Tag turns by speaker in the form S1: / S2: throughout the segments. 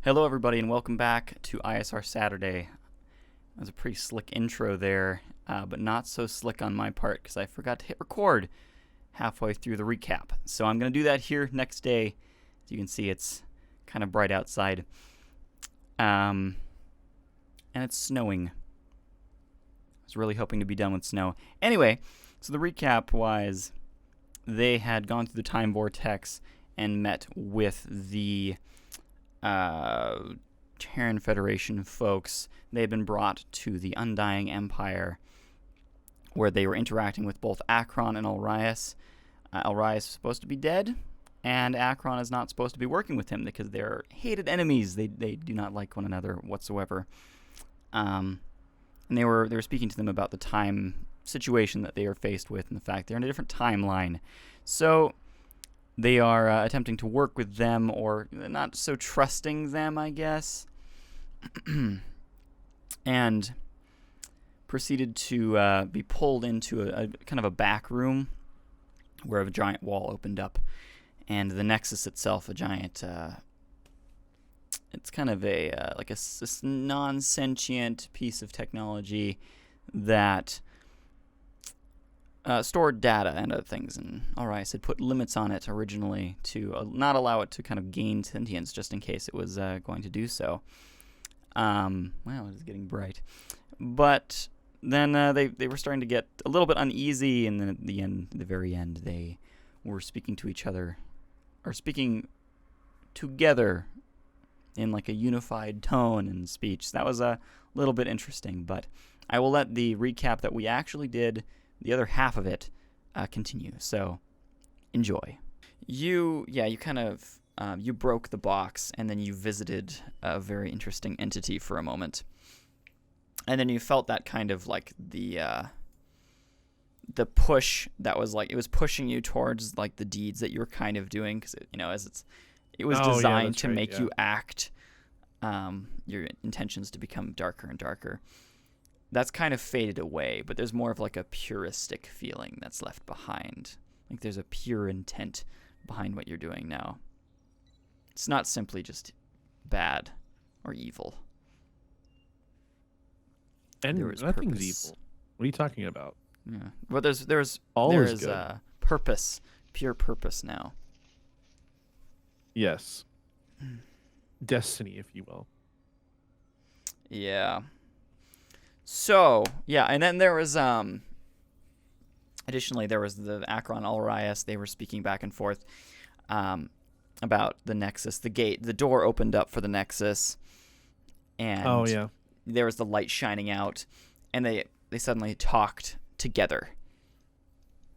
S1: Hello, everybody, and welcome back to ISR Saturday. That was a pretty slick intro there, but not so slick on my part because I forgot to hit record halfway through the recap. So I'm going to do that here next day. As you can see, it's kind of bright outside. And it's snowing. I was really hoping to be done with snow. Anyway, so the recap was they had gone through the time vortex and met with the Terran Federation folks. They had been brought to the Undying Empire, where they were interacting with both Akron and Alrias. Alrias is supposed to be dead, and Akron is not supposed to be working with him because they're hated enemies. They do not like one another whatsoever. And they were speaking to them about the time situation that they are faced with and the fact they're in a different timeline. So they are attempting to work with them, or not so trusting them, I guess, and proceeded to be pulled into a kind of a back room where a giant wall opened up, and the Nexus itself, a giant, it's kind of a like a non-sentient piece of technology that stored data and other things, and Alrias had put limits on it originally to not allow it to kind of gain sentience, just in case it was going to do so. Wow, it is getting bright. But then they were starting to get a little bit uneasy, and then at the very end, they were speaking to each other, or speaking together in like a unified tone and speech. So that was a little bit interesting, but I will let the recap that we actually did, the other half of it, continue. So enjoy. You kind of you broke the box, and then you visited a very interesting entity for a moment, and then you felt that kind of like the push that was like it was pushing you towards like the deeds that you were kind of doing, because it was designed to make you act your intentions to become darker and darker. That's kind of faded away, but there's more of like a puristic feeling that's left behind. Like there's a pure intent behind what you're doing now. It's not simply just bad or evil.
S2: And nothing's purpose. Evil. What are you talking about?
S1: Yeah, but there's purpose, pure purpose now.
S2: Yes. Destiny, if you will.
S1: Yeah. So, yeah, and then there was, additionally, there was the Akron Alrias. They were speaking back and forth about the Nexus. The door opened up for the Nexus, and there was the light shining out, and they suddenly talked together.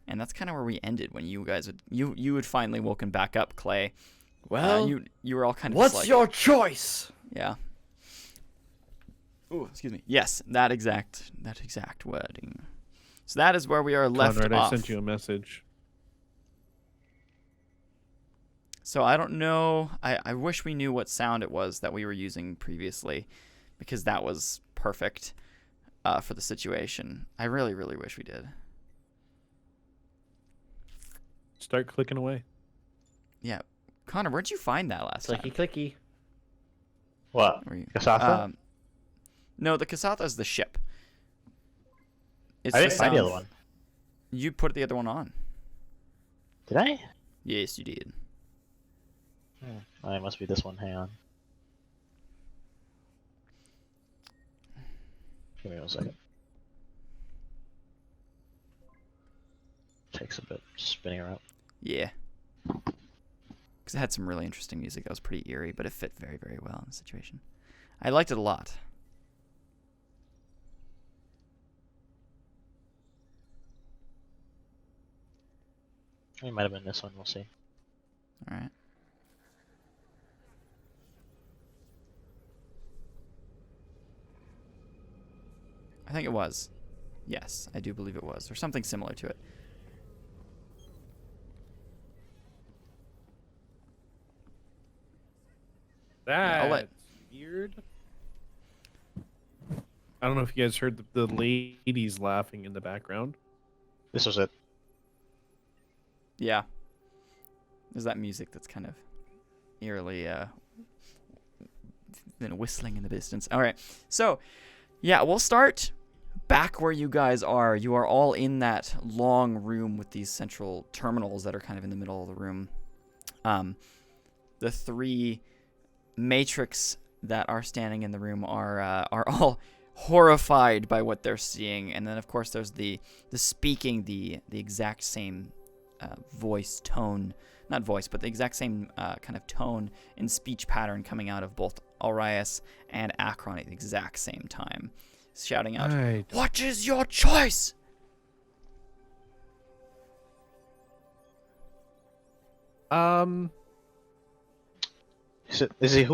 S1: And that's kind of where we ended when you guys you had finally woken back up, Clay.
S3: Well,
S1: you were all kind of
S3: what's
S1: just like,
S3: your choice?
S1: Yeah. Ooh, excuse me. Yes, that exact wording. So that is where we are left
S2: Conrad,
S1: off.
S2: I sent you a message.
S1: So I don't know. I wish we knew what sound it was that we were using previously, because that was perfect for the situation. I really, really wish we did.
S2: Start clicking away.
S1: Yeah. Connor, where'd you find that last time?
S3: Clicky.
S4: What? Kasatha?
S1: No, the Kasatha is the ship. It's
S4: I didn't find the other one.
S1: You put the other one on.
S4: Did I?
S1: Yes, you did.
S4: Oh, it must be this one. Hang on. Give me 1 second. Takes a bit spinning around.
S1: Yeah. Because it had some really interesting music that was pretty eerie, but it fit very, very well in the situation. I liked it a lot.
S4: It might have been this one. We'll see.
S1: All right. I think it was. Yes, I do believe it was, or something similar to it.
S2: That's weird. I don't know if you guys heard the ladies laughing in the background.
S4: This was it.
S1: Yeah. There's that music that's kind of eerily then whistling in the distance. All right. So, yeah, we'll start back where you guys are. You are all in that long room with these central terminals that are kind of in the middle of the room. The 3 Matrix that are standing in the room are all horrified by what they're seeing, and then of course there's the speaking the exact same voice tone, not voice, but the exact same kind of tone and speech pattern coming out of both Arias and Akron at the exact same time, shouting out, "What is your choice?"
S4: Who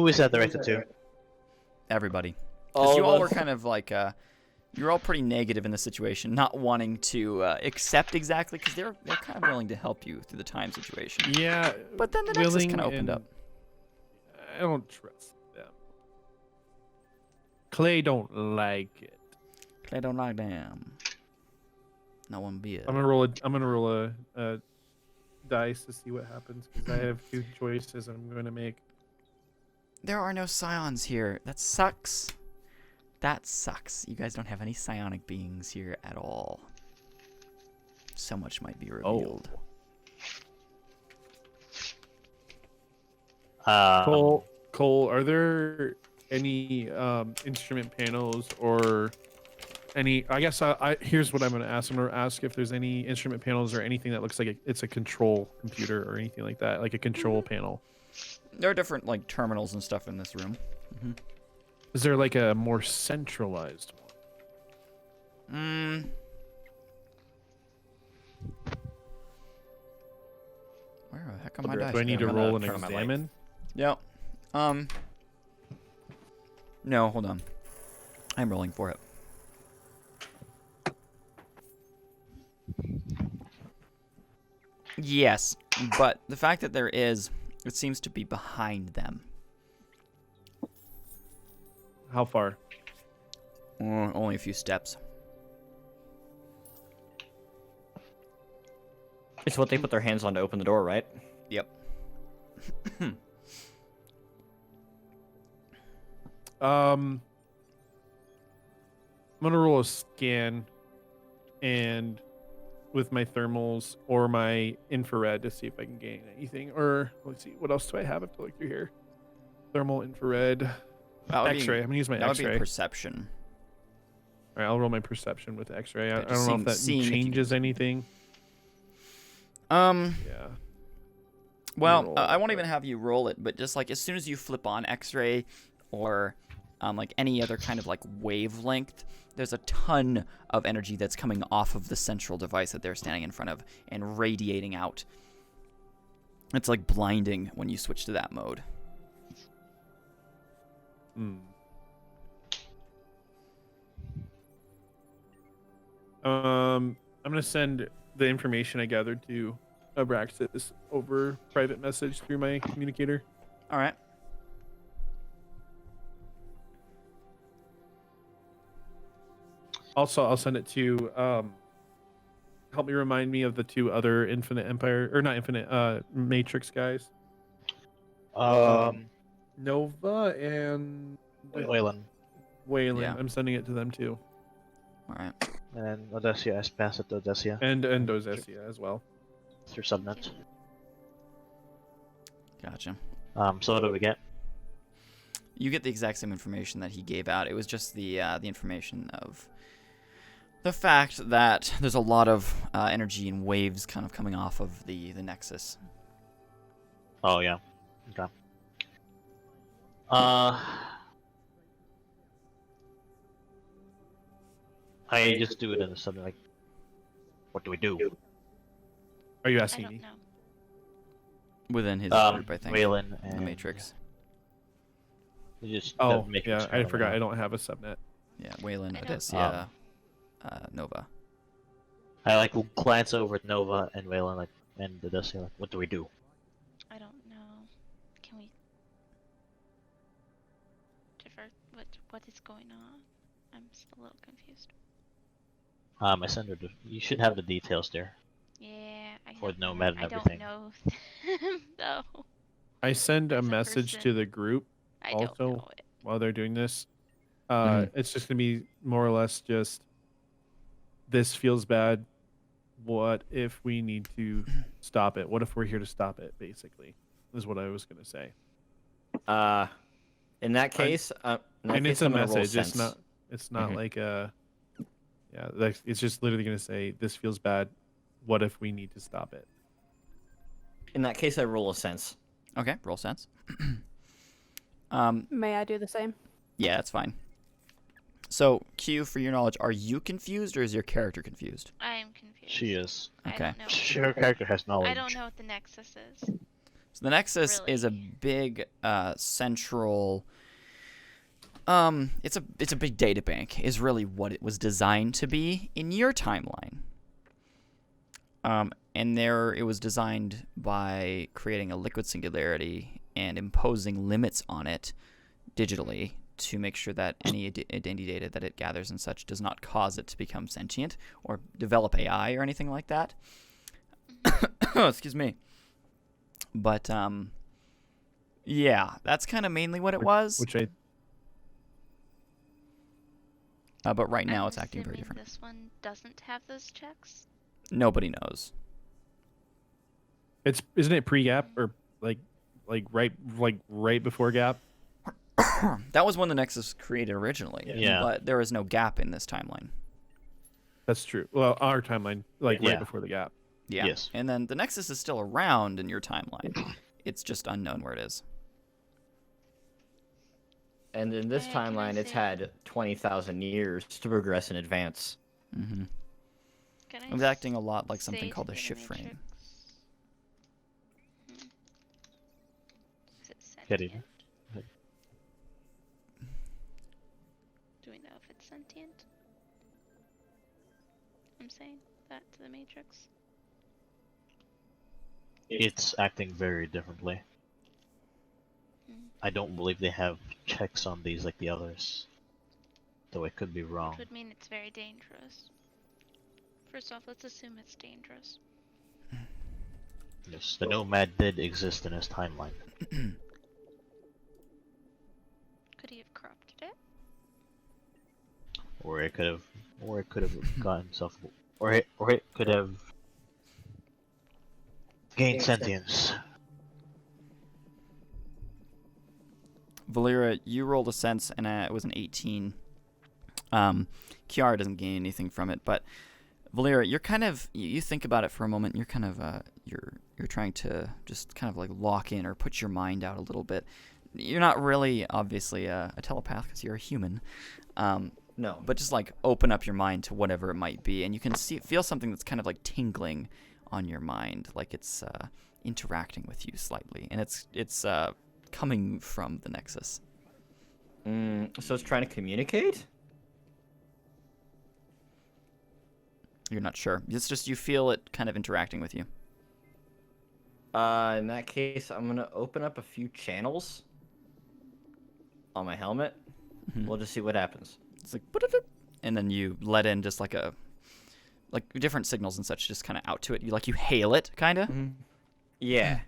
S4: is that directed to?
S1: Everybody. Because you all were kind of like, you're all pretty negative in the situation, not wanting to accept exactly, because they're kind of willing to help you through the time situation.
S2: Yeah.
S1: But then the Nexus kind of opened up.
S2: I don't trust them. Clay don't like it.
S1: Clay don't like them. No one be it.
S2: I'm gonna roll a dice to see what happens, because I have 2 choices I'm gonna make.
S1: There are no scions here. That sucks. That sucks. You guys don't have any psionic beings here at all. So much might be revealed.
S2: Cole, are there any instrument panels or any? I guess here's what I'm going to ask. I'm going to ask if there's any instrument panels or anything that looks like it's a control computer or anything like that, like a control panel.
S1: There are different like terminals and stuff in this room. Mm-hmm.
S2: Is there like a more centralized one?
S1: Where the heck am I dice?
S2: Do I need to roll and examine?
S1: Yep. No, hold on. I'm rolling for it. Yes, but the fact that there is, it seems to be behind them.
S2: How far?
S1: Only a few steps.
S3: It's what they put their hands on to open the door, right?
S1: Yep.
S2: I'm gonna roll a scan, and with my thermals or my infrared to see if I can gain anything. Or let's see, what else do I have? I have to look through here. Thermal, infrared, X-ray. I'm gonna use my
S1: That would
S2: X-ray.
S1: be perception.
S2: All right, I'll roll my perception with X-ray. I
S1: just
S2: don't know if that
S1: seeing if you
S2: changes anything.
S1: Yeah. Well,
S2: roll
S1: I won't
S2: it.
S1: even have you roll it, but just like as soon as you flip on X-ray or like any other kind of like wavelength, there's a ton of energy that's coming off of the central device that they're standing in front of and radiating out. It's like blinding when you switch to that mode.
S2: I'm gonna send the information I gathered to Abraxas over private message through my communicator.
S1: All right.
S2: Also, I'll send it to help me remind me of the 2 other Infinite Empire, or not Infinite, Matrix guys. Nova and
S4: Wayland.
S1: Yeah.
S2: I'm sending it to them too.
S1: All right.
S4: And Odessia, I pass it to Odessia.
S2: And Dozessia as well.
S4: Through subnet.
S1: Gotcha.
S4: So what do we get?
S1: You get the exact same information that he gave out. It was just the information of the fact that there's a lot of energy and waves kind of coming off of the Nexus.
S4: Oh yeah. Okay. I just do it in something like, what do we do?
S2: Are you
S5: I
S2: asking
S5: don't
S2: me?
S5: know.
S1: Within his group, I think.
S4: Wayland
S1: The
S4: and
S1: Matrix.
S4: You just
S2: Oh,
S4: the Matrix
S2: yeah, I
S4: panel
S2: forgot.
S4: now.
S2: I don't have a subnet.
S1: Yeah, Wayland,
S5: I don't-
S1: Odessia, Nova.
S4: I like glance over at Nova and Wayland like, and Odessia like, what do we do?
S5: I don't know. Can we divert what is going on? I'm still a little confused.
S4: I send her. You should have the details there.
S5: Yeah, I
S4: For
S5: have
S4: Nomad and
S5: I
S4: everything.
S5: don't know though.
S2: I send a
S5: As a
S2: message to
S5: person.
S2: the group.
S5: I
S2: Also,
S5: don't know it.
S2: while they're doing this.
S3: Mhm.
S2: It's just gonna be more or less just this feels bad. What if we need to stop it? What if we're here to stop it? Basically, is what I was gonna say.
S3: In that case,
S2: And it's a
S3: I'm gonna roll
S2: message.
S3: sense.
S2: It's not
S3: Mhm.
S2: like a. Yeah, like, it's just literally gonna say this feels bad. What if we need to stop it?
S3: In that case, I roll a sense.
S1: Okay, roll sense.
S6: May I do the same?
S1: Yeah, that's fine. So, Q, for your knowledge, are you confused or is your character confused?
S5: I am confused.
S4: She is.
S1: Okay.
S5: I don't know.
S4: Her character has knowledge.
S5: I don't know what the Nexus is.
S1: So the Nexus is a
S5: Really?
S1: big central. It's a big data bank. Is really what it was designed to be in your timeline. And there it was designed by creating a liquid singularity and imposing limits on it digitally to make sure that any identity data that it gathers and such does not cause it to become sentient or develop AI or anything like that. Excuse me. But yeah, that's kind of mainly what it was.
S2: Which I
S1: But right now
S5: I'm
S1: it's acting very
S5: assuming
S1: different.
S5: This one doesn't have those checks.
S1: Nobody knows.
S2: isn't it pre-gap or like right before gap?
S1: That was when the Nexus was created originally.
S4: Yeah.
S1: But there is no gap in this timeline.
S2: That's true. Well, our timeline, like
S4: Yeah.
S2: right before the gap.
S1: Yeah.
S4: Yes.
S1: And then the Nexus is still around in your timeline. It's just unknown where it is.
S3: And in this
S5: Hey, can I
S3: timeline, it's
S5: see?
S3: had 20,000 years to progress and advance.
S1: Mm-hmm.
S5: Can I
S1: It's acting a lot like something
S5: say
S1: called
S5: to
S1: a
S5: the
S1: shift frame.
S5: Matrix? Is it
S4: Get it.
S5: sentient? Do we know if it's sentient? I'm saying that to the Matrix.
S4: It's acting very differently.
S5: Hmm.
S4: I don't believe they have checks on these like the others. Though I could be wrong.
S5: Which would mean it's very dangerous. First off, let's assume it's dangerous.
S4: Yes, the Nomad did exist in his timeline.
S5: Could he have corrupted it?
S4: Or it could have gotten himself, or it could have gained sentience.
S1: Valera, you rolled a sense, and it was an 18. Kiara doesn't gain anything from it, but Valera, you're kind of you think about it for a moment. You're kind of you're trying to just kind of like lock in or put your mind out a little bit. You're not really obviously a telepath because you're a human,
S3: No.
S1: but just like open up your mind to whatever it might be, and you can feel something that's kind of like tingling on your mind, like it's interacting with you slightly, and it's coming from the Nexus.
S3: So it's trying to communicate?
S1: You're not sure. It's just you feel it kind of interacting with you.
S3: In that case, I'm gonna open up a few channels on my helmet.
S1: Mhm.
S3: We'll just see what happens.
S1: It's like, and then you let in just like different signals and such, just kind of out to it. You hail it, kind of.
S3: Yeah.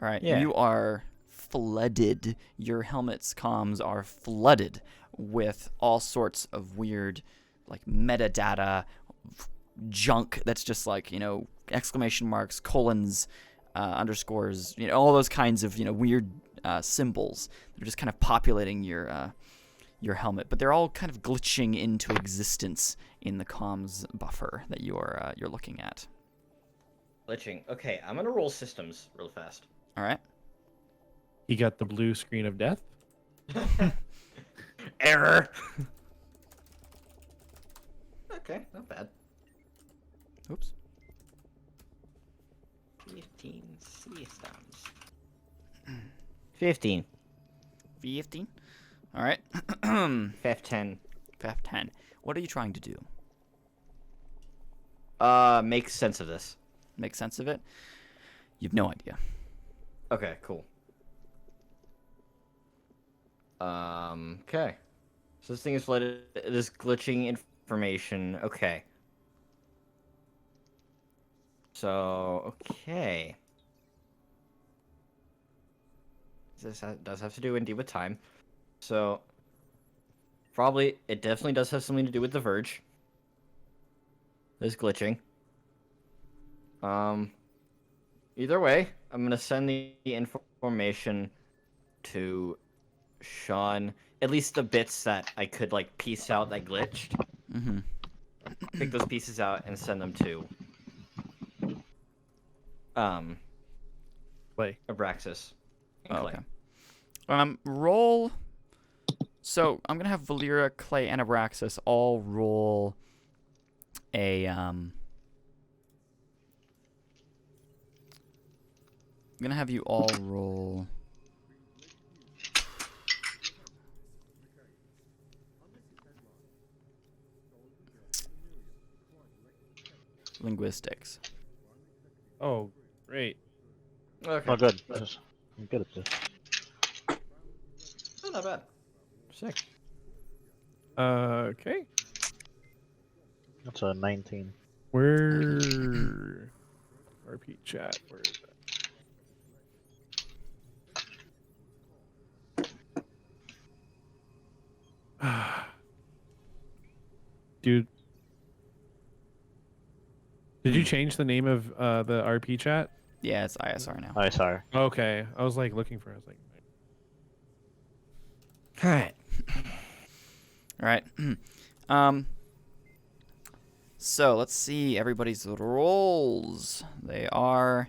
S1: All right.
S3: Yeah.
S1: You are flooded. Your helmet's comms are flooded with all sorts of weird, like metadata junk. That's just like exclamation marks, colons, underscores. All those kinds of weird symbols. They're just kind of populating your helmet, but they're all kind of glitching into existence in the comms buffer that you're looking at.
S3: Glitching. Okay, I'm gonna roll systems real fast.
S1: All right.
S2: He got the blue screen of death.
S3: Error. Okay, not bad.
S1: Oops.
S3: 15 systems. 15.
S1: 15. All right.
S3: 15.
S1: 10. What are you trying to do?
S3: Make sense of this.
S1: Make sense of it? You've no idea.
S3: Okay, cool. Okay. So this thing is this glitching information. Okay. So, okay. This does have to do indeed with time. So, probably, it definitely does have something to do with the Verge. There's glitching. Either way, I'm gonna send the information to Sean. At least the bits that I could, like, piece out that glitched.
S1: Mm-hmm.
S3: Pick those pieces out and send them to
S2: Play.
S3: Abraxas and
S1: Oh,
S3: Clay.
S1: okay. Roll. So I'm gonna have Valera, Clay, and Abraxas all roll a I'm gonna have you all roll. Linguistics.
S2: Oh, great.
S3: Okay.
S4: Oh, good. I'm good at this.
S3: Oh, not bad. Sick.
S2: Okay.
S4: That's a 19.
S2: Where? RP chat. Where is that? Dude. Did you change the name of the RP chat?
S1: Yeah, it's ISR now.
S4: ISR.
S2: Okay. I was like looking for it. I was like,
S3: All right.
S1: All right. So let's see everybody's rolls. They are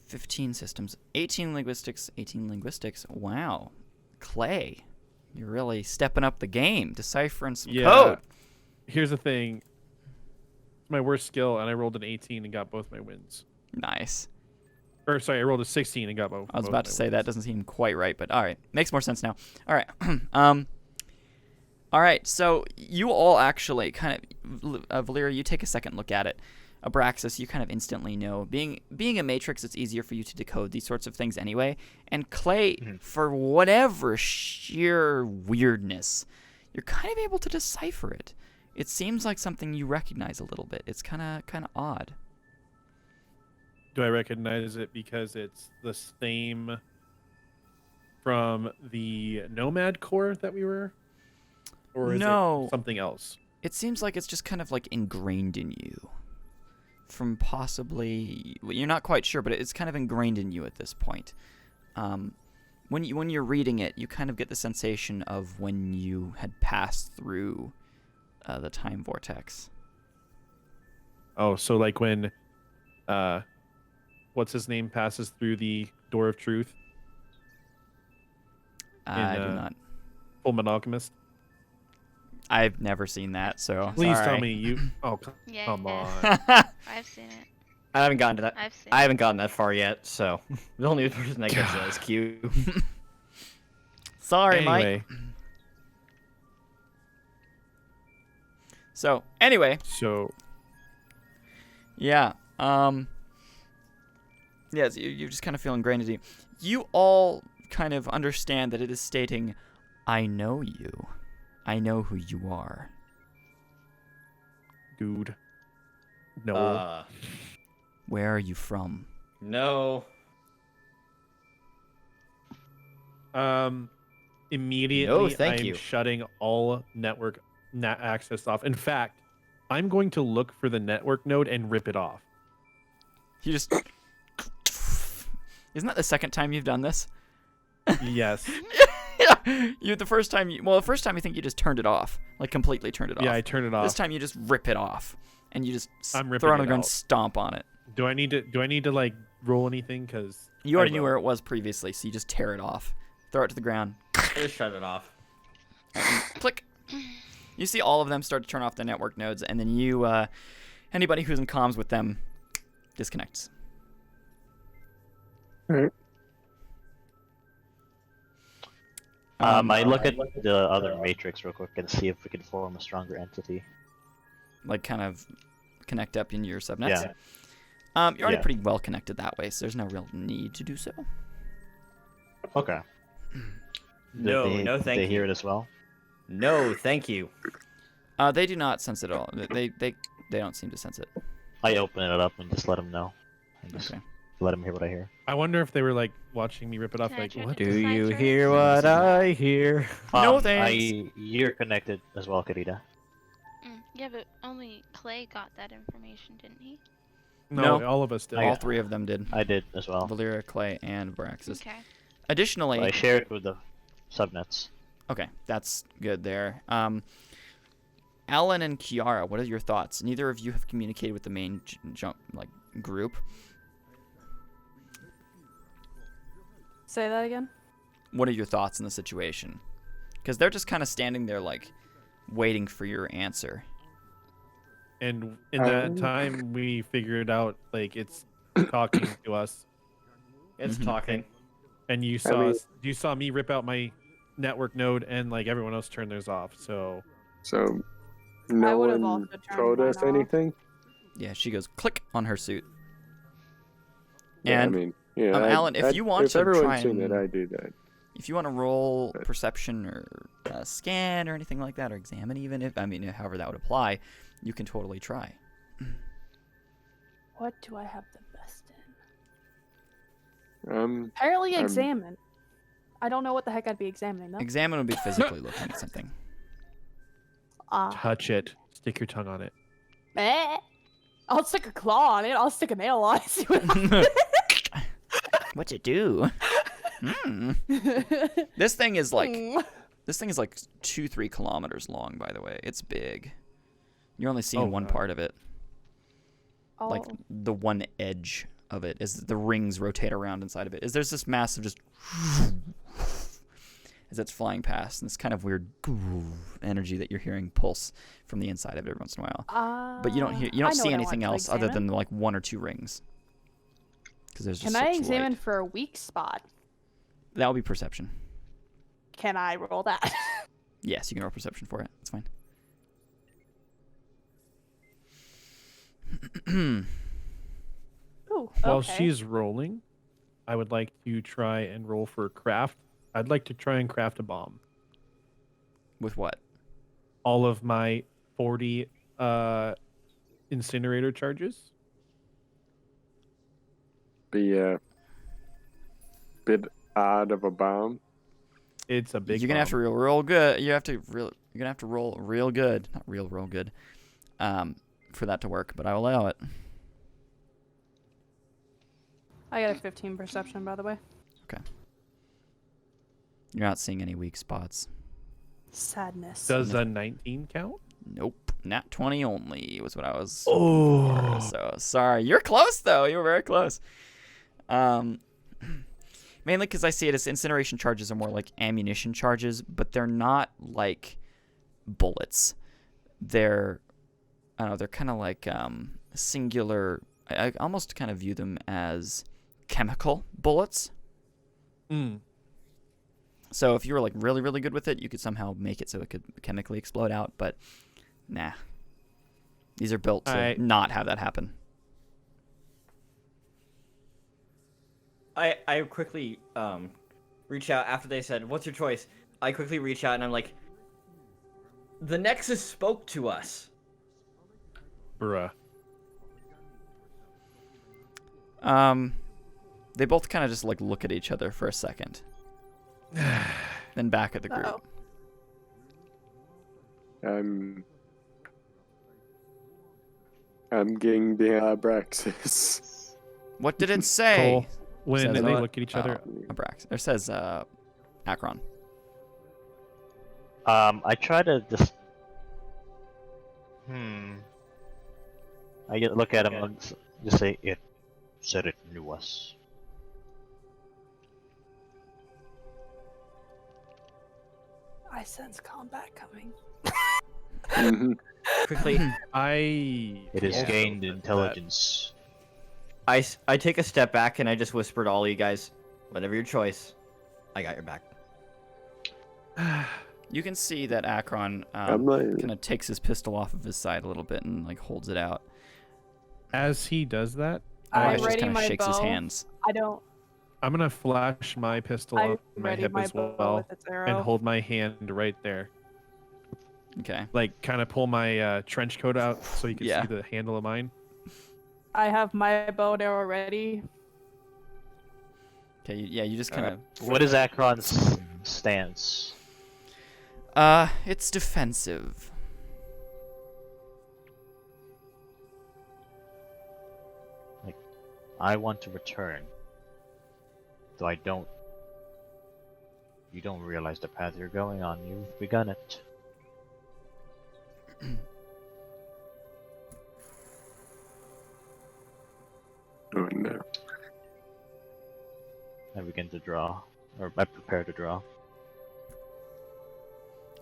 S1: 15 systems, 18 linguistics, 18 linguistics. Wow, Clay, you're really stepping up the game, deciphering some code.
S2: Here's the thing. It's my worst skill, and I rolled an 18 and got both my wins.
S1: Nice.
S2: Or sorry, I rolled a 16 and got both.
S1: I was
S2: both
S1: about
S2: my
S1: to say
S2: wins.
S1: that doesn't seem quite right, but all right, makes more sense now. All right. All right, so you all actually kind of, Valera, you take a second look at it. Abraxas, you kind of instantly know. Being a matrix, it's easier for you to decode these sorts of things anyway. And Clay, for whatever sheer weirdness, you're kind of able to decipher it. It seems like something you recognize a little bit. It's kind of odd.
S2: Do I recognize it because it's the same from the Nomad core that we were? Or is
S1: No.
S2: it something else?
S1: It seems like it's just kind of like ingrained in you. From possibly, well, you're not quite sure, but it's kind of ingrained in you at this point. When you're reading it, you kind of get the sensation of when you had passed through the time vortex.
S2: Oh, so like when what's his name passes through the door of truth?
S1: I do not.
S2: Full Monogamist.
S1: I've never seen that, so
S2: Please
S1: sorry.
S2: tell me you. Oh,
S5: Yeah,
S2: come
S5: yeah.
S2: on.
S5: I've seen it.
S3: I haven't gotten to that.
S5: I've seen
S3: I haven't gotten that far yet, so the only person that gets that is Q.
S1: Sorry, Mike.
S2: Anyway,
S1: So anyway,
S2: so
S1: yeah. Yes, you just kind of feel ingrained into you. You all kind of understand that it is stating, "I know you. I know who you are."
S2: dude, no.
S1: Where are you from?
S3: No.
S2: Immediately,
S3: thank
S2: I'm
S3: you.
S2: shutting all network access off. In fact, I'm going to look for the network node and rip it off.
S1: You just Isn't that the second time you've done this?
S2: Yes.
S1: Yeah. The first time I think you just turned it off, like completely turned it off.
S2: Yeah, I turned it off.
S1: This time you just rip it off, and you just
S2: I'm ripping
S1: throw it on the
S2: it
S1: ground,
S2: out.
S1: stomp on it.
S2: Do I need to like roll anything? Because
S1: You already knew where it was previously, so you just tear it off, throw it to the ground,
S3: Just shut it off.
S1: click. You see all of them start to turn off the network nodes, and then anybody who's in comms with them, disconnects.
S4: I look at the other matrix real quick and see if we can form a stronger entity.
S1: Like kind of connect up in your subnets.
S4: Yeah.
S1: You're already
S4: Yeah.
S1: pretty well connected that way, so there's no real need to do so.
S4: Okay.
S3: No, no,
S4: Did
S3: thank
S4: they
S3: you.
S4: hear it as well?
S3: No, thank you.
S1: They do not sense it at all. They don't seem to sense it.
S4: I open it up and just let them know. And just
S1: Okay.
S4: let him hear what I hear.
S2: I wonder if they were like watching me rip it off.
S5: Can I
S2: Like,
S5: try
S2: what?
S5: to
S3: Do
S5: decipher
S3: you
S5: it?
S3: hear what I hear?
S1: No thanks.
S4: You're connected as well, Karita.
S5: Yeah, but only Clay got that information, didn't he?
S2: No,
S1: No.
S2: all of us did.
S1: All three of them did.
S4: I did as well.
S1: Valyria, Clay, and Braxis.
S5: Okay.
S1: Additionally,
S4: I shared with the subnets.
S1: okay, that's good there. Alan and Kiara, what are your thoughts? Neither of you have communicated with the main group.
S6: Say that again.
S1: What are your thoughts on the situation? Because they're just kind of standing there, like, waiting for your answer.
S2: And in that time, we figured out like it's talking to us,
S3: It's
S1: Mhm.
S3: talking.
S2: and you saw me rip out my network node, and like everyone else turned theirs off. So
S7: So,
S6: I
S7: no
S6: would have
S7: one
S6: also turned
S7: told
S6: mine
S7: us
S6: off.
S7: anything.
S1: Yeah, she goes click on her suit.
S7: Yeah,
S1: And
S7: I mean, yeah,
S1: Alan, if you want
S7: if
S1: to
S7: everyone's
S1: try
S7: seen
S1: and-
S7: it, I do that.
S1: if you want to roll perception or scan or anything like that, or examine even, however that would apply, you can totally try.
S6: What do I have the best in?
S7: Apparently
S6: Apparently examine. I don't know what the heck I'd be examining though.
S1: Examine would be physically looking at something.
S2: touch it, stick your tongue on it.
S6: I'll stick a claw on it. I'll stick a nail on it. See what happens.
S1: What you do? This thing is like 2-3 kilometers long. By the way, it's big. You're only seeing one
S2: wow.
S1: part of it. Like
S6: Oh.
S1: the one edge of it is the rings rotate around inside of it. There's this massive just as it's flying past, and this kind of weird energy that you're hearing pulse from the inside of it every once in a while. But you don't
S6: I
S1: see
S6: know what I
S1: anything
S6: want to
S1: else other
S6: examine.
S1: than like 1 or 2 rings. Because there's just
S6: Can I
S1: such
S6: examine
S1: light.
S6: for a weak spot?
S1: That would be perception.
S6: Can I roll that?
S1: Yes, you can roll perception for it. It's fine.
S6: Ooh,
S2: While
S6: okay.
S2: she's rolling, I would like to try and roll for craft. I'd like to try and craft a bomb.
S1: With what?
S2: All of my 40 incinerator charges.
S7: be a bit odd of a bomb.
S2: It's a big.
S1: You're gonna have to
S2: bomb.
S1: roll real good. You're gonna have to roll real good, not real good, for that to work. But I will allow it.
S6: I got a 15 perception, by the way.
S1: You're not seeing any weak spots.
S6: Sadness.
S2: Does a 19 count?
S1: Nope, nat 20 only was what I was.
S2: Oh.
S1: So sorry. You're close though. You were very close. Mainly because I see it as incineration charges are more like ammunition charges, but they're not like bullets. They're, I don't know, they're kind of like singular. I almost kind of view them as chemical bullets.
S2: Mm.
S1: So if you were like really, really good with it, you could somehow make it so it could chemically explode out. But nah, these are built to not have that happen.
S3: I quickly reach out after they said, "What's your choice?" I quickly reach out and I'm like, "The Nexus spoke to us."
S2: Bruh.
S1: They both kind of just like look at each other for a second, then back at the group.
S6: Uh-oh.
S7: I'm getting the Abraxas.
S1: What did it say?
S2: Cole, when
S1: Says
S2: they
S1: what?
S2: look at each other,
S1: Abrax. It says Akron.
S4: I try to just. I look at him and just say, "It said it knew us."
S6: I sense combat coming.
S7: Mhm.
S3: Quickly,
S4: It has
S2: also
S4: gained
S2: said that.
S4: intelligence.
S3: I take a step back and I just whisper to all you guys, "Whatever your choice, I got your back."
S1: You can see that Akron
S7: I'm like,
S1: kind of takes his pistol off of his side a little bit and like holds it out.
S2: As he does that,
S6: I
S1: Ash just
S6: ready
S1: kind of
S6: my
S1: shakes his
S6: bow.
S1: hands.
S6: I don't.
S2: I'm gonna flash my pistol
S6: I
S2: on my
S6: ready
S2: hip
S6: my
S2: as
S6: bow
S2: well
S6: with its
S2: and
S6: arrow.
S2: hold my hand right there.
S1: Okay.
S2: Like, kind of pull my trench coat out so you can
S1: Yeah.
S2: see the handle of mine.
S6: I have my bow and arrow ready.
S1: Okay, yeah, you just kind of.
S4: What is Akron's stance?
S1: It's defensive.
S4: I want to return. Though I don't. You don't realize the path you're going on. You've begun it.
S7: Oh no.
S4: I begin to draw. Or I prepare to draw.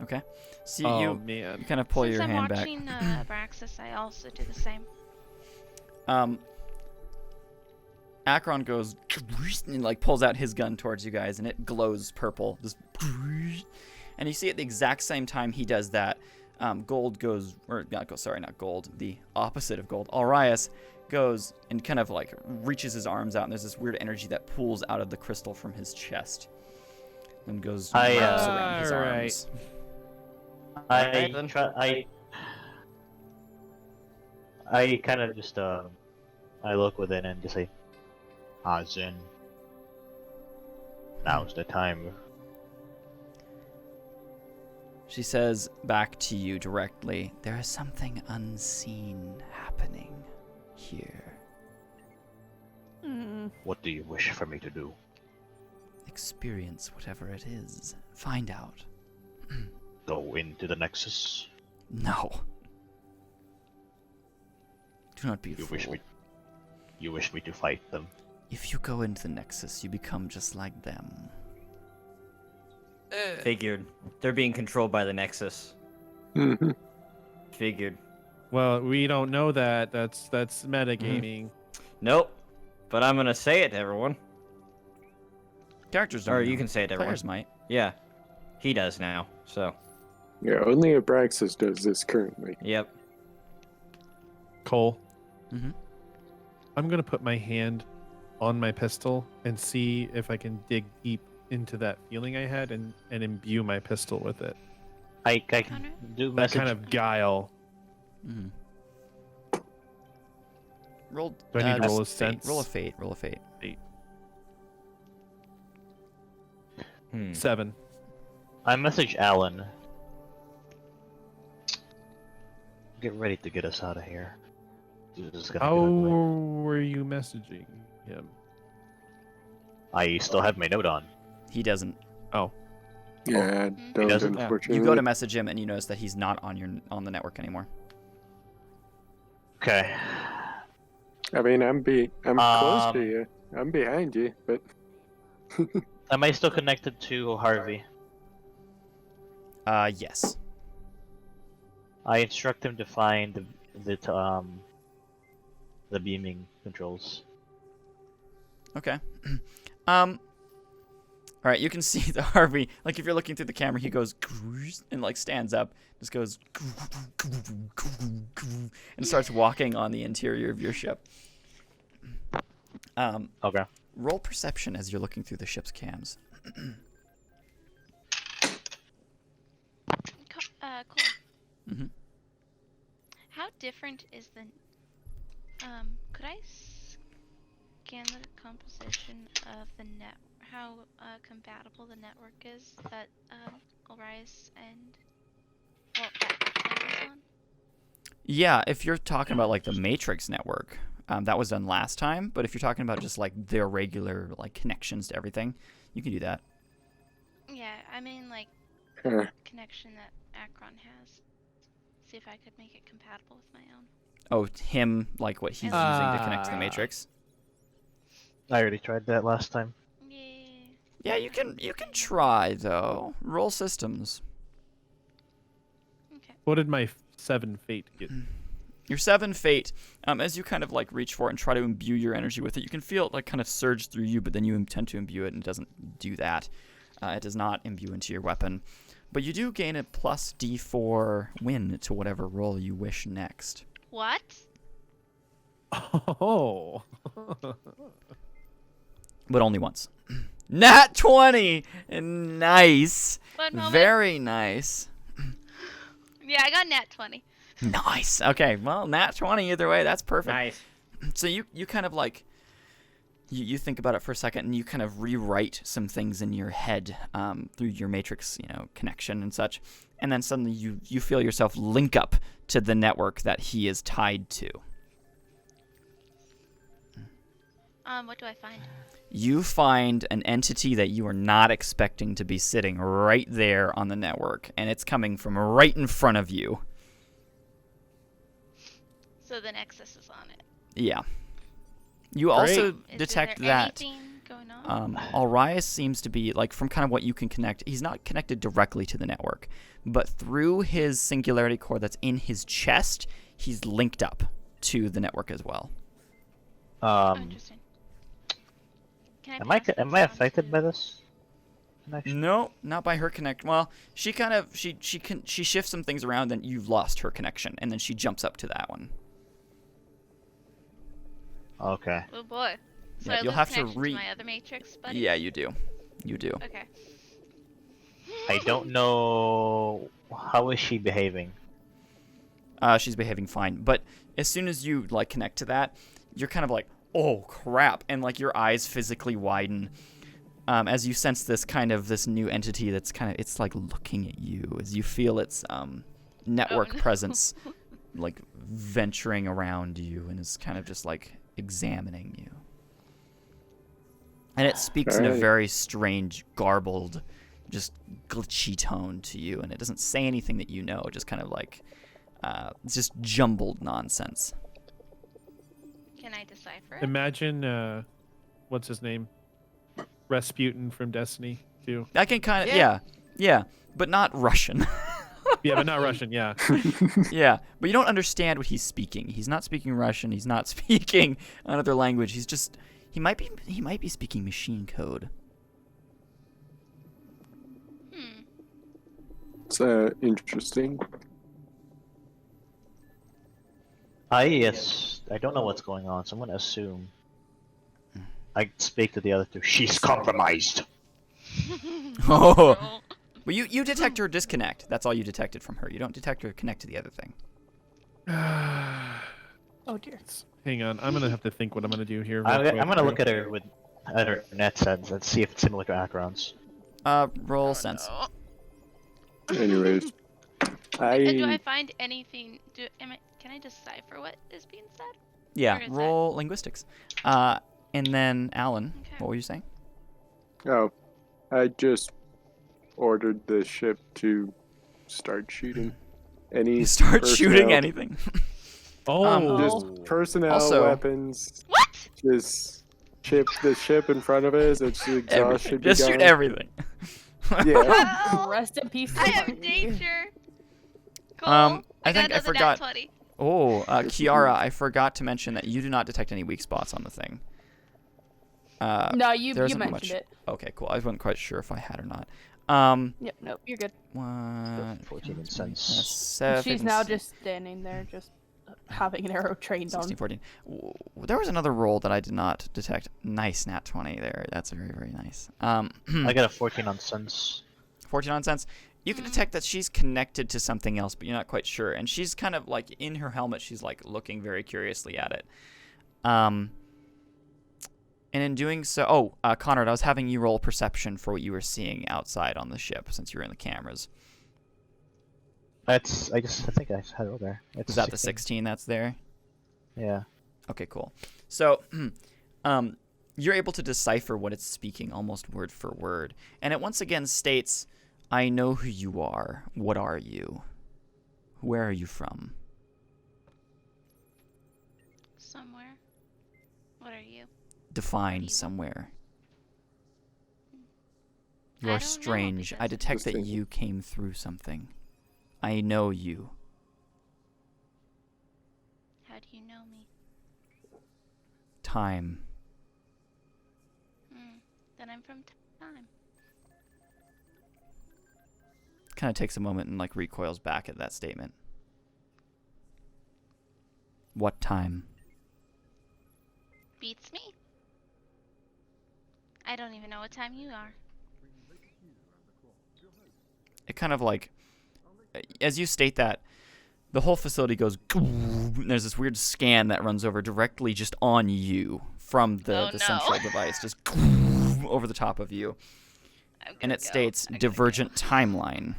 S1: Okay. So
S2: Oh
S1: you
S2: man.
S1: kind of pull
S5: Since
S1: your
S5: I'm
S1: hand back.
S5: watching Braxis, I also do the same.
S1: Akron goes and like pulls out his gun towards you guys, and it glows purple. Just, and you see at the exact same time he does that, Gold goes, or not Gold, the opposite of Gold. Alrias goes and kind of like reaches his arms out, and there's this weird energy that pools out of the crystal from his chest, and goes wraps around his
S2: Alright.
S1: arms.
S4: I kind of just I look within and just say, Zen. Now's the time.
S1: She says back to you directly, there is something unseen happening here.
S4: What do you wish for me to do?
S1: Experience whatever it is. Find out.
S4: Go into the Nexus?
S1: No. Do not be a
S4: You
S1: fool.
S4: wish me to fight them?
S1: If you go into the Nexus, you become just like them.
S3: Figured. They're being controlled by the Nexus.
S7: Mhm.
S3: Figured.
S2: Well, we don't know that. That's metagaming.
S3: Nope. But I'm gonna say it to everyone.
S1: Characters don't
S3: Or
S1: know.
S3: you can say it to everyone.
S1: Players might.
S3: Yeah. He does now, so.
S7: Yeah, only Abraxas does this currently.
S3: Yep.
S2: Cole.
S1: Mm-hmm.
S2: I'm gonna put my hand on my pistol and see if I can dig deep into that feeling I had and imbue my pistol with it.
S4: I
S5: Connor?
S4: do
S2: That
S4: message.
S2: kind of guile.
S1: Mm-hmm. Roll.
S2: Do I need to
S1: that's
S2: roll a
S1: fate.
S2: sense?
S1: Roll a fate. Roll a fate.
S2: 7.
S4: I message Alan. Get ready to get us out of here. This is gonna
S2: How
S4: get ugly.
S2: were you messaging him?
S4: I still have my note on.
S1: He doesn't.
S2: Oh,
S7: Yeah,
S5: He
S7: don't
S4: doesn't?
S1: Yeah.
S7: unfortunately.
S1: You go to message him, and you notice that he's not on the network anymore.
S4: Okay.
S7: I mean, I'm close to
S4: Um,
S7: you. I'm behind you, but
S4: Am I still connected to Harvey?
S1: Yes.
S4: I instruct him to find the beaming controls.
S1: Okay. All right, you can see the Harvey. Like if you're looking through the camera, he goes and like stands up, just goes and starts walking on the interior of your ship.
S4: Okay.
S1: Roll perception as you're looking through the ship's cams.
S5: Cool.
S1: Mhm.
S5: How different is the? Could I scan the composition of the net? How compatible the network is that Orias and that is on?
S1: Yeah, if you're talking about like the Matrix network, that was done last time. But if you're talking about just like their regular like connections to everything, you can do that.
S5: Yeah, I mean like
S7: Huh.
S5: connection that Akron has. See if I could make it compatible with my own.
S1: Oh, him like what he's using to connect to the Matrix.
S4: I already tried that last time.
S5: Yeah.
S1: Yeah, you can try though. Roll systems.
S5: Okay.
S2: what did my 7 fate get?
S1: Your 7 fate, as you kind of like reach for it and try to imbue your energy with it, you can feel it like kind of surge through you, but then you tend to imbue it and it doesn't do that. It does not imbue into your weapon. But you do gain a plus D4 win to whatever roll you wish next.
S5: What?
S2: Oh.
S1: But only once. Nat 20! Nice.
S5: One moment.
S1: Very nice.
S5: Yeah, I got nat 20.
S1: Nice. Okay, well, nat 20 either way, that's perfect.
S3: Nice.
S1: So you kind of like you think about it for a second, and you kind of rewrite some things in your head through your matrix, connection and such, and then suddenly you feel yourself link up to the network that he is tied to.
S5: What do I find?
S1: You find an entity that you are not expecting to be sitting right there on the network, and it's coming from right in front of you.
S5: So the Nexus is on it.
S1: Yeah. You also
S5: Is
S1: detect
S5: there
S1: that
S5: anything going on?
S1: Alrias seems to be, like, from kind of what you can connect, he's not connected directly to the network, but through his singularity core that's in his chest, he's linked up to the network as well.
S5: Oh, interesting. Can
S4: Am I
S5: pass this
S4: affected
S5: on
S4: by
S5: to-
S4: this connection?
S1: No, not by her connect. Well, she kind of she shifts some things around, then you've lost her connection, and then she jumps up to that one.
S4: Okay.
S5: Oh boy. So
S1: Yeah,
S5: I
S1: you'll
S5: lose
S1: have to
S5: connection my other matrix, buddy?
S1: Yeah, you do. You do.
S5: Okay.
S4: I don't know. How is she behaving?
S1: She's behaving fine, but as soon as you like connect to that, you're kind of like, oh crap, and like your eyes physically widen as you sense this new entity that's it's like looking at you as you feel its network
S5: no.
S1: presence like venturing around you and is kind of just like examining you. And it speaks in a
S7: Alright.
S1: very strange, garbled, just glitchy tone to you, and it doesn't say anything that you know, just kind of like it's just jumbled nonsense.
S5: Can I decipher it?
S2: Imagine, what's his name? Rasputin from Destiny 2.
S1: I can kind of, yeah, but not Russian.
S2: Yeah, but not Russian, yeah.
S1: Yeah, but you don't understand what he's speaking. He's not speaking Russian. He's not speaking another language. He's just, he might be speaking machine code.
S7: It's interesting.
S4: I don't know what's going on, so I'm gonna assume. I speak to the other two. She's compromised.
S1: Oh, but you detect her disconnect. That's all you detected from her. You don't detect her connect to the other thing.
S6: Oh dear.
S2: Hang on, I'm gonna have to think what I'm gonna do here. real
S4: I'm
S2: quick.
S4: gonna look at her at her net sense and see if it's similar to backgrounds.
S1: Roll sense.
S7: Anyways,
S5: And do I find anything? Can I decipher what is being said?
S1: Yeah,
S5: Or is
S1: roll linguistics. And then Alan,
S5: Okay.
S1: what were you saying?
S7: Oh, I just ordered the ship to start shooting. Any
S1: Start shooting
S7: personnel-
S1: anything.
S2: Oh,
S7: Just personnel,
S1: Also-
S7: weapons.
S5: What?
S7: Just the ship in front of us. Its exhaust should be
S1: Just
S7: gone.
S1: shoot everything.
S7: Yeah.
S5: Well,
S6: Rest in peace.
S5: I
S6: Martin.
S5: am danger. Cool.
S1: I think I
S5: got another
S1: forgot-
S5: nat 20.
S1: Oh, Kiara, I forgot to mention that you do not detect any weak spots on the thing.
S6: No, you
S1: there isn't
S6: mentioned
S1: much.
S6: it.
S1: Okay, cool. I wasn't quite sure if I had or not.
S6: Yep, nope, you're good.
S1: What?
S4: 14 in sense.
S1: 7,
S6: She's now just standing there, just having an arrow trained
S1: 16,
S6: on.
S1: 14. There was another roll that I did not detect. Nice, nat 20 there. That's very, very nice.
S4: I got a 14 on sense.
S1: 14 on sense. You can detect that she's connected to something else, but you're not quite sure. And she's kind of like in her helmet. She's like looking very curiously at it. And in doing so, Conrad, I was having you roll perception for what you were seeing outside on the ship since you were in the cameras.
S4: I think I had it there.
S1: Is that the 16 that's there?
S4: Yeah.
S1: Okay, cool. So, you're able to decipher what it's speaking almost word for word. And it once again states, I know who you are. What are you? Where are you from?
S5: Somewhere. What are you?
S1: Define
S5: you-
S1: somewhere.
S5: I
S1: You're
S5: don't know,
S1: strange. I
S5: because-
S1: detect
S7: Just
S1: that
S7: thinking.
S1: you came through something. I know you.
S5: How do you know me?
S1: Time.
S5: Then I'm from time.
S1: Kind of takes a moment and like recoils back at that statement. What time?
S5: Beats me. I don't even know what time you are.
S1: It kind of like, as you state that, the whole facility goes, and there's this weird scan that runs over directly just on you from the
S5: Oh, no.
S1: central device, just over the top of you.
S5: I'm
S1: And
S5: gonna
S1: it
S5: go.
S1: states
S5: I'm gonna
S1: divergent timeline.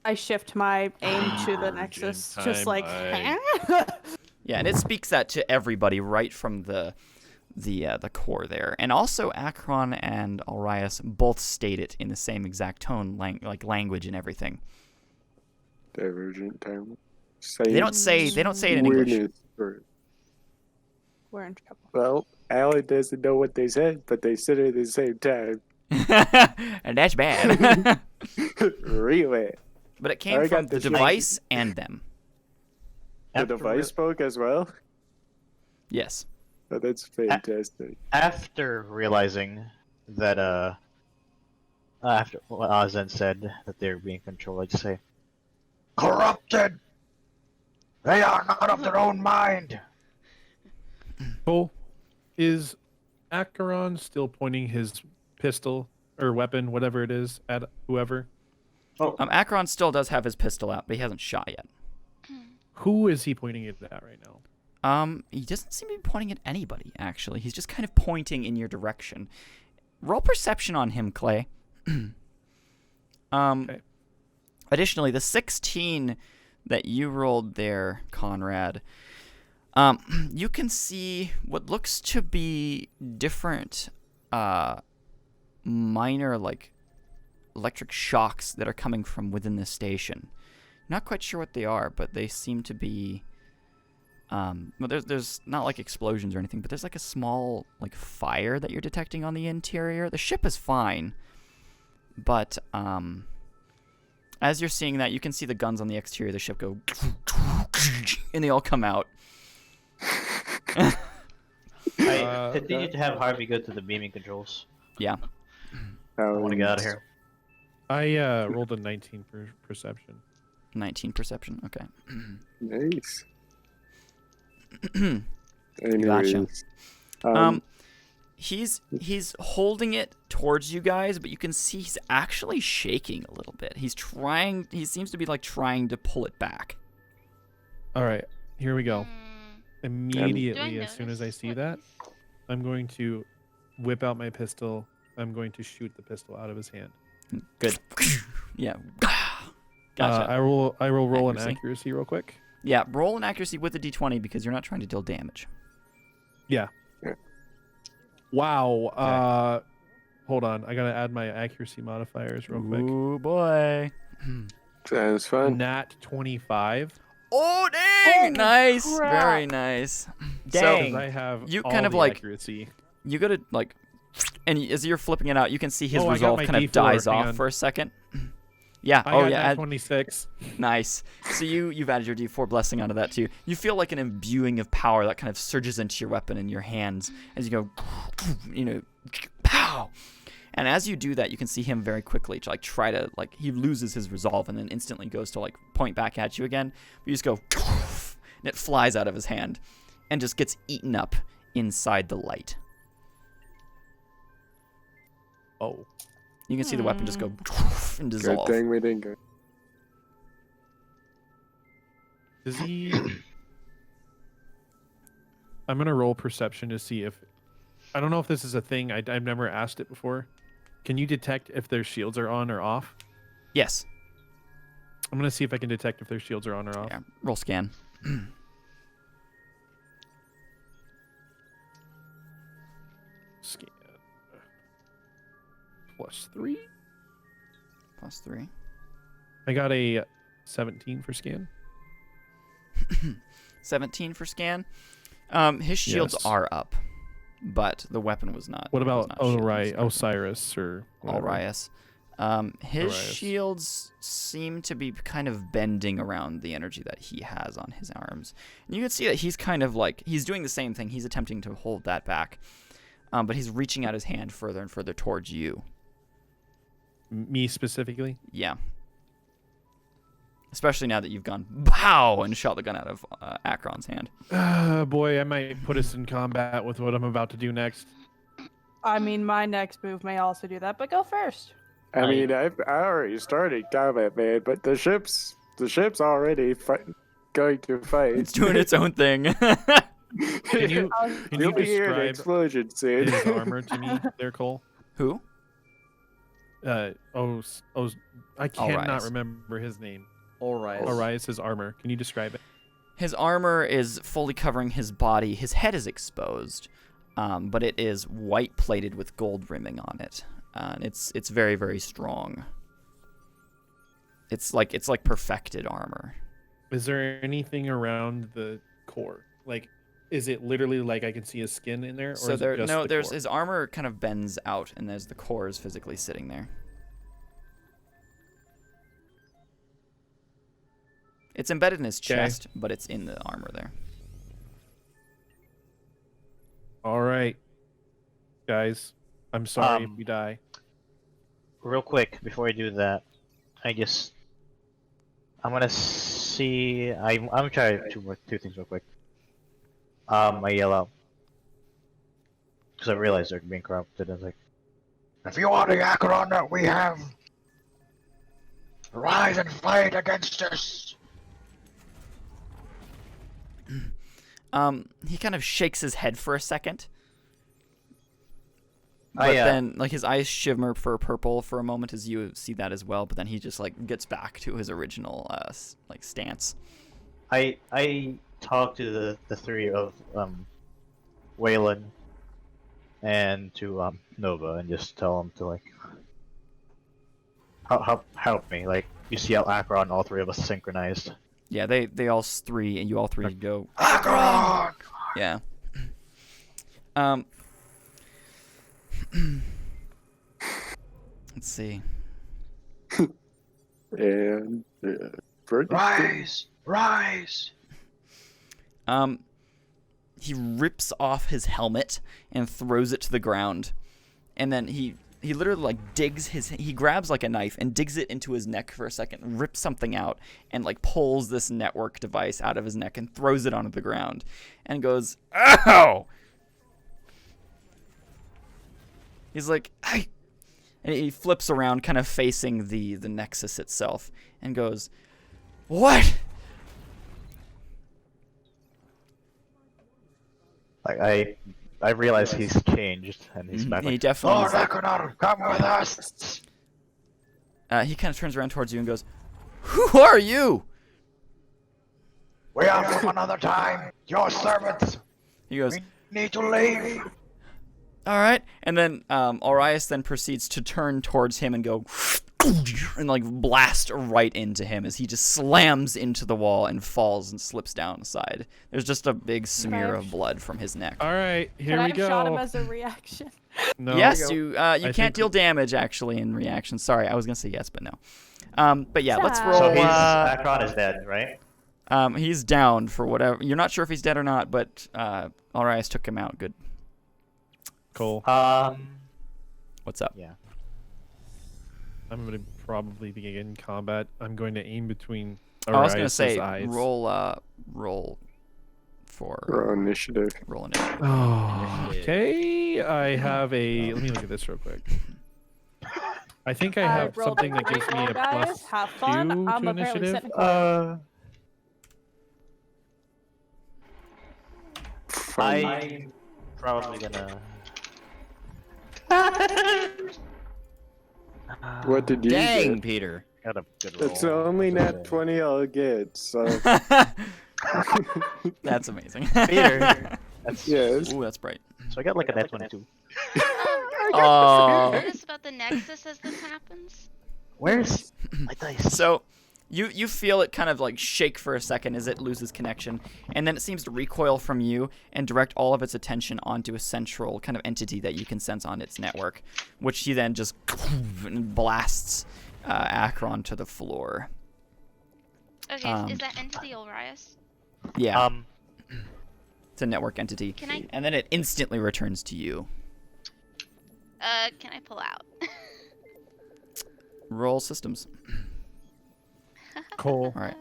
S6: I shift my aim to the Nexus, just like, huh?
S1: Yeah, and it speaks that to everybody right from the core there. And also Akron and Alrias both state it in the same exact tone, like language and everything.
S7: Divergent time.
S1: They don't say it in English.
S7: weirdness or-
S6: We're in trouble.
S7: Well, Alan doesn't know what they said, but they said it at the same time.
S1: And that's bad.
S7: Really?
S1: But it
S7: I
S1: came
S7: got
S1: from the
S7: this right.
S1: device and them.
S7: The
S4: After
S7: device spoke as well?
S1: Yes.
S7: Oh, that's fantastic.
S4: After realizing that, after Zen said that they're being controlled, I just say, corrupted! They are not of their own mind!
S2: Cole, is Acheron still pointing his pistol or weapon, whatever it is, at whoever?
S1: Akron still does have his pistol out, but he hasn't shot yet.
S2: Who is he pointing it at right now?
S1: He doesn't seem to be pointing at anybody, actually. He's just kind of pointing in your direction. Roll perception on him, Clay.
S2: Okay.
S1: Additionally, the 16 that you rolled there, Conrad, you can see what looks to be different minor, like, electric shocks that are coming from within the station. Not quite sure what they are, but they seem to be... well, there's not like explosions or anything, but there's like a small like fire that you're detecting on the interior. The ship is fine, but as you're seeing that, you can see the guns on the exterior of the ship go, and they all come out.
S4: I continue to have Harvey go to the beaming controls.
S1: Yeah.
S4: I want to get out of here.
S2: I rolled a 19 perception.
S1: 19 perception. Okay.
S7: Nice.
S1: Gotcha.
S7: Anyways,
S1: He's holding it towards you guys, but you can see he's actually shaking a little bit. He seems to be like trying to pull it back.
S2: All right, here we go.
S5: Do
S2: Immediately,
S5: I
S2: as soon as I
S5: notice
S2: see
S5: what
S2: that, I'm going to whip out my pistol. I'm going to shoot the pistol out of his hand.
S1: Good. Yeah. Gotcha.
S2: I will roll an
S1: Accuracy.
S2: accuracy real quick.
S1: Yeah, roll an accuracy with a d20 because you're not trying to deal damage.
S2: Yeah.
S7: Yeah.
S2: Wow. Hold on. I gotta add my accuracy modifiers real quick.
S1: Ooh, boy.
S7: sounds fun.
S2: Nat 25.
S1: Oh, dang!
S6: Oh,
S1: Nice.
S6: crap.
S1: Very nice.
S2: Because
S1: So,
S2: I have
S1: you
S2: all
S1: kind of
S2: the
S1: like-
S2: accuracy.
S1: you go to, like, and as you're flipping it out, you can see his
S2: Oh, I got
S1: resolve
S2: my
S1: kind of
S2: D4,
S1: dies
S2: hang
S1: off
S2: on.
S1: for a second. Yeah.
S2: I
S1: Oh,
S2: got
S1: yeah.
S2: nat 26.
S1: Nice. So you've added your D4 blessing onto that too. You feel like an imbuing of power that kind of surges into your weapon in your hands as you go, pow. And as you do that, you can see him very quickly try to he loses his resolve and then instantly goes to point back at you again. But you just go, and it flies out of his hand and just gets eaten up inside the light.
S2: Oh.
S1: You can see the weapon just go and
S7: Good
S1: dissolve.
S7: thing we didn't go.
S2: Does he... I'm gonna roll perception to see if... I don't know if this is a thing. I've never asked it before. Can you detect if their shields are on or off?
S1: Yes.
S2: I'm gonna see if I can detect if their shields are on or off.
S1: Yeah. Roll scan.
S2: Scan. +3.
S1: +3.
S2: I got a 17 for scan.
S1: 17 for scan. His shields
S2: Yes.
S1: are up, but the weapon was not.
S2: What
S1: was
S2: about
S1: not shielded,
S2: Ori-
S1: so-
S2: Osiris or whatever?
S1: Alrias? His
S2: Alrias.
S1: shields seem to be kind of bending around the energy that he has on his arms. And you can see that he's kind of he's doing the same thing. He's attempting to hold that back, but he's reaching out his hand further and further towards you.
S2: Me specifically?
S1: Yeah. Especially now that you've gone pow and shot the gun out of Akron's hand.
S2: Boy, I might put us in combat with what I'm about to do next.
S6: I mean, my next move may also do that, but go first.
S7: I mean, I already started combat, man, but the ship's already going to fight.
S1: It's doing its own thing.
S2: Can you
S7: You'll be hearing an
S2: describe
S7: explosion soon.
S2: his armor to me there, Cole?
S1: Who?
S2: I cannot
S1: Orias.
S2: remember his name.
S3: Alright.
S2: Orias' armor. Can you describe it?
S1: His armor is fully covering his body. His head is exposed, but it is white plated with gold rimming on it. And it's very, very strong. It's like perfected armor.
S2: Is there anything around the core? Like, is it literally like I can see his skin in there? Or
S1: So
S2: is it just the
S1: there's
S2: core?
S1: his armor kind of bends out, and there's the core is physically sitting there. It's embedded in his
S2: Okay.
S1: chest, but it's in the armor there.
S2: All right, guys. I'm sorry if
S4: Um,
S2: we die.
S4: Real quick, before I do that, I'm gonna see. I'm gonna try two things real quick. I yell out because I realized they're being corrupted. I was like, "If you are the Acheron that we have, rise and fight against us."
S1: He kind of shakes his head for a second.
S4: I,
S1: But then, like, his eyes shimmer for purple for a moment as you see that as well. But then he just like gets back to his original like stance.
S4: I talk to the three of Waylon and to Nova and just tell them to like help me. Like you see how Acheron, all three of us synchronized.
S1: Yeah, they all three, and you all three go.
S4: Acheron!
S1: Yeah. Let's see.
S7: And
S4: Rise! Rise!
S1: He rips off his helmet and throws it to the ground, and then he literally like he grabs like a knife and digs it into his neck for a second, rips something out, and like pulls this network device out of his neck and throws it onto the ground, and goes, "Ow!" He's like, "Hey!" And he flips around, kind of facing the Nexus itself, and goes, "What?"
S4: Like I realize he's changed and he's back.
S1: He
S4: Like,
S1: definitely
S4: Lord
S1: is like-
S4: Acheron, come with us!
S1: he kind of turns around towards you and goes, "Who are you?"
S4: We are from another time. Your servants.
S1: He goes,
S4: We need to leave.
S1: "All right." And then Orias then proceeds to turn towards him and go and like blast right into him as he just slams into the wall and falls and slips down the side. There's just a big smear of blood from his neck.
S2: All right, here
S6: Can I
S2: we
S6: have
S2: go.
S6: shot him as a reaction?
S2: No.
S1: Yes, you
S2: think-
S1: can't deal damage actually in reaction. Sorry, I was gonna say yes, but no. But yeah, let's
S6: Sad.
S1: roll.
S4: So Acheron is dead, right?
S1: He's down for whatever. You're not sure if he's dead or not, but Orias took him out. Good.
S2: Cool.
S1: What's up?
S4: Yeah.
S2: I'm gonna probably begin combat. I'm going to aim between.
S1: I was gonna
S2: Arias'
S1: say
S2: eyes.
S1: roll for
S7: Roll initiative.
S1: roll initiative.
S2: Oh, okay. I have a. Let me look at this real quick. I think I have
S6: rolled
S2: something
S6: a
S2: that gives
S6: great
S2: me
S6: roll,
S2: a
S6: guys.
S2: plus
S6: Have fun.
S2: 2
S6: I'm
S2: to
S6: apparently
S2: initiative.
S6: sitting in a
S4: I'm probably gonna.
S7: What did you
S3: Dang,
S7: get?
S3: Peter.
S4: Got a good roll.
S7: It's the only net 20 I'll get, so
S1: That's amazing.
S4: Peter. That's,
S7: yes.
S1: Ooh, that's bright.
S4: So I got like a net 22.
S1: Oh.
S5: Remind us about the Nexus as this happens.
S4: Where's my dice?
S1: So, you feel it kind of like shake for a second as it loses connection, and then it seems to recoil from you and direct all of its attention onto a central kind of entity that you can sense on its network, which he then just blasts Acheron to the floor.
S5: Okay, is that entity Orias?
S1: Yeah, it's a network entity,
S5: Can I-
S1: and then it instantly returns to you.
S5: Can I pull out?
S1: Roll systems.
S2: Cole,
S1: All right.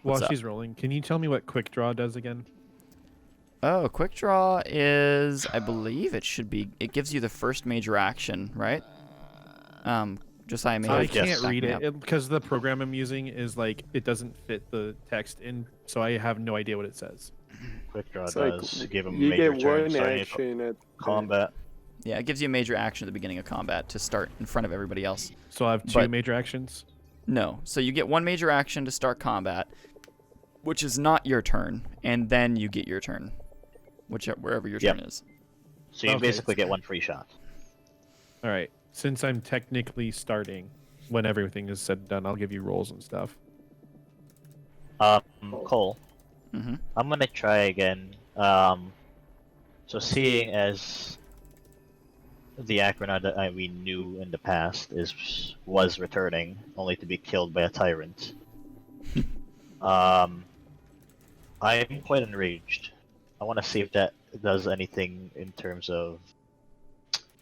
S2: while
S1: What's up?
S2: she's rolling, can you tell me what quick draw does again?
S1: Oh, quick draw is, I believe it should be. It gives you the first major action, right? Josiah may
S2: I
S1: have just
S2: can't
S1: backed
S2: read
S1: me up.
S2: it because the program I'm using is like it doesn't fit the text in, so I have no idea what it says.
S4: Quick draw
S7: It's like
S4: does give him a
S7: you
S4: major
S7: get
S4: turn
S7: one
S4: starting a
S7: action at
S4: combat.
S1: Yeah, it gives you a major action at the beginning of combat to start in front of everybody else.
S2: So I have 2
S1: But-
S2: major actions.
S1: No, so you get 1 major action to start combat, which is not your turn, and then you get your turn, wherever your
S4: Yep.
S1: turn is.
S4: So you
S2: Okay.
S4: basically get 1 free shot.
S2: All right. Since I'm technically starting, when everything is said and done, I'll give you rolls and stuff.
S4: Cole,
S1: Mm-hmm.
S4: I'm gonna try again. So seeing as the Acronaut that we knew in the past was returning, only to be killed by a tyrant. I am quite enraged. I want to see if that does anything in terms of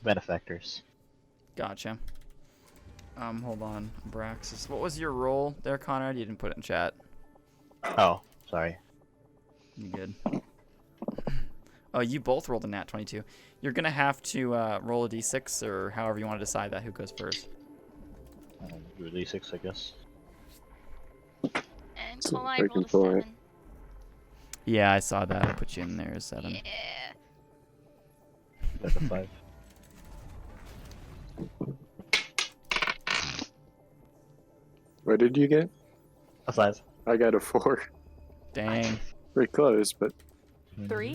S4: benefactors.
S1: Gotcha. Hold on, Braxis. What was your role there, Conrad? You didn't put it in chat.
S4: Oh, sorry.
S1: You good? Oh, you both rolled a nat 22. You're gonna have to roll a d6, or however you want to decide that who goes first.
S4: Do a d6, I guess.
S5: And
S7: So
S5: Cole, I
S7: I
S5: rolled
S7: can
S5: a
S7: pull it.
S5: 7.
S1: Yeah, I saw that. I put you in there as 7.
S5: Yeah.
S4: That's a 5.
S7: What did you get?
S4: A 5.
S7: I got a 4.
S1: Dang.
S7: Pretty close, but
S6: 3?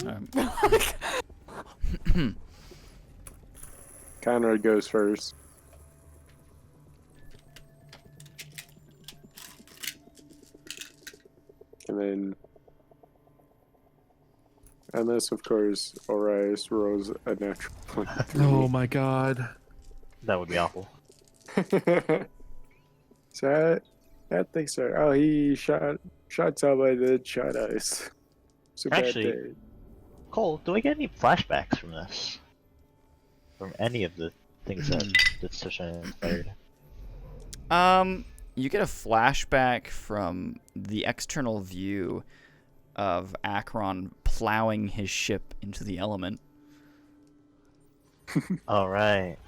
S7: Conrad goes first. And then, unless of course Orias rolls a natural 23.
S2: Oh my god.
S4: That would be awful.
S7: So I think so. Oh, he shot somebody that shot us. It's a bad
S4: Actually-
S7: day.
S4: Cole, do we get any flashbacks from this? From any of the things that Session inspired?
S1: You get a flashback from the external view of Akron plowing his ship into the element.
S4: Alright.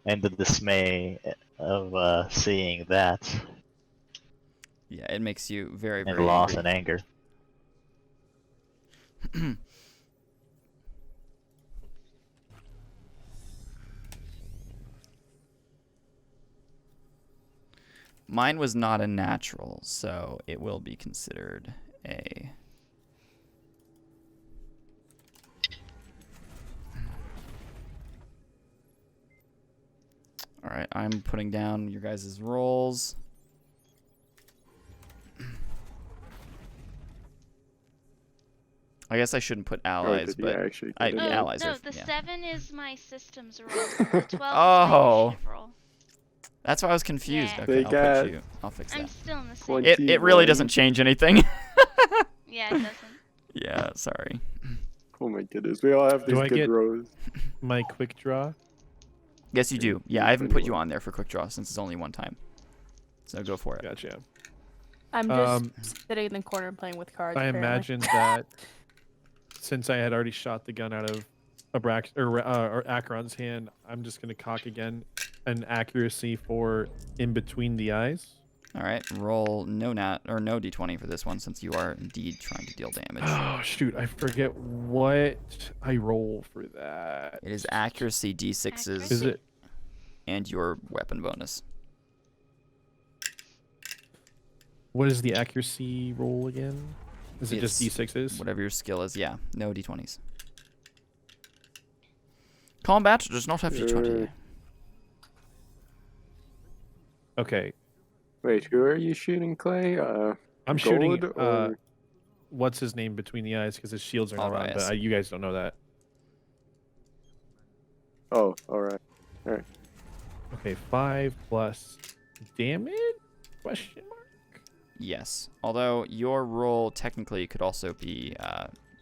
S4: And the dismay of seeing that,
S1: Yeah, it makes you very,
S4: and
S1: very
S4: loss
S1: angry.
S4: and anger.
S1: Mine was not a natural, so it will be considered a... Alright, I'm putting down your guys' rolls. I guess I shouldn't put allies,
S7: did he
S1: but
S7: actually
S1: I-
S7: get
S1: the
S7: it?
S1: allies
S5: no,
S1: are-
S5: the
S1: yeah.
S5: 7 is my systems roll. The 12 is
S1: Oh.
S5: my initiative roll.
S1: that's why I was confused.
S5: Yeah.
S1: Okay,
S7: They
S1: I'll
S7: got-
S1: put you. I'll fix
S5: I'm
S1: that.
S5: still in the same.
S7: 20.
S1: It really doesn't change anything.
S5: Yeah, it doesn't.
S1: Yeah, sorry.
S7: Oh my goodness, we all have
S2: Do
S7: these
S2: I
S7: good
S2: get-
S7: rolls.
S2: My quick draw.
S1: Yes, you do. Yeah, I haven't put you on there for quick draw since it's only one time. So go for it.
S2: Gotcha.
S6: I'm just
S2: Um,
S6: sitting in the corner playing with cards.
S2: I
S6: apparently.
S2: imagine that since I had already shot the gun out of or Akron's hand, I'm just gonna cock again an accuracy for in between the eyes.
S1: All right, roll no d20 for this one since you are indeed trying to deal damage.
S2: Oh shoot, I forget what I roll for that.
S1: It is accuracy d6s
S2: Is it?
S1: and your weapon bonus.
S2: What is the accuracy roll again? Is it just
S1: It's
S2: d6s?
S1: Whatever your skill is, yeah. No d20s. Combat does not have d20.
S2: Okay,
S7: Wait, who are you shooting, Clay?
S2: I'm shooting.
S7: Gold or
S2: What's his name between the eyes because his shields are not on,
S1: Alrias.
S2: but you guys don't know that.
S7: oh, all right.
S2: Okay, 5 plus damage? Question mark.
S1: Yes. Although your roll technically could also be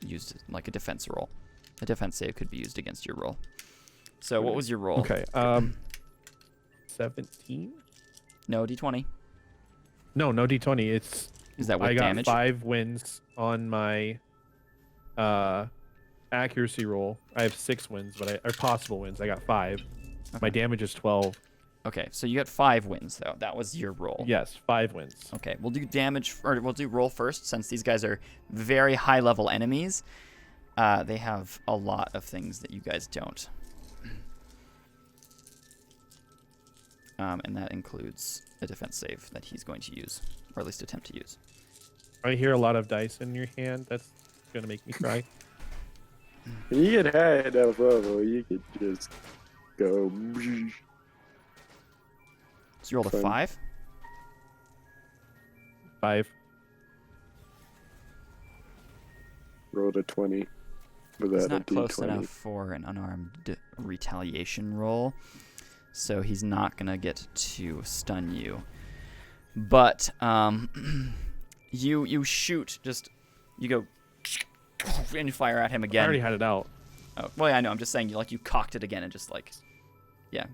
S1: used like a defense roll. A defense save could be used against your roll. So what was your roll?
S2: Okay. 17.
S1: No d20.
S2: No d20. It's
S1: Is that with
S2: I got
S1: damage?
S2: 5 wins on my accuracy roll. I have 6 wins, but or possible wins. I got 5. My
S1: Okay.
S2: damage is 12.
S1: Okay, so you got 5 wins though. That was your roll.
S2: Yes, 5 wins.
S1: Okay, we'll do damage, or we'll do roll first, since these guys are very high-level enemies. They have a lot of things that you guys don't. And that includes a defense save that he's going to use, or at least attempt to use.
S2: I hear a lot of dice in your hand. That's gonna make me cry.
S7: When you get high enough level, you could just go.
S1: So you rolled a
S7: Fine.
S1: 5?
S2: 5.
S7: Rolled a 20. With
S1: He's
S7: that,
S1: not
S7: a
S1: close
S7: D20.
S1: enough for an unarmed retaliation roll, so he's not gonna get to stun you. But you shoot, you go and you fire at him
S2: I
S1: again.
S2: already had it out.
S1: Oh, well, yeah, I know. I'm just saying, you cocked it again and just like, yeah.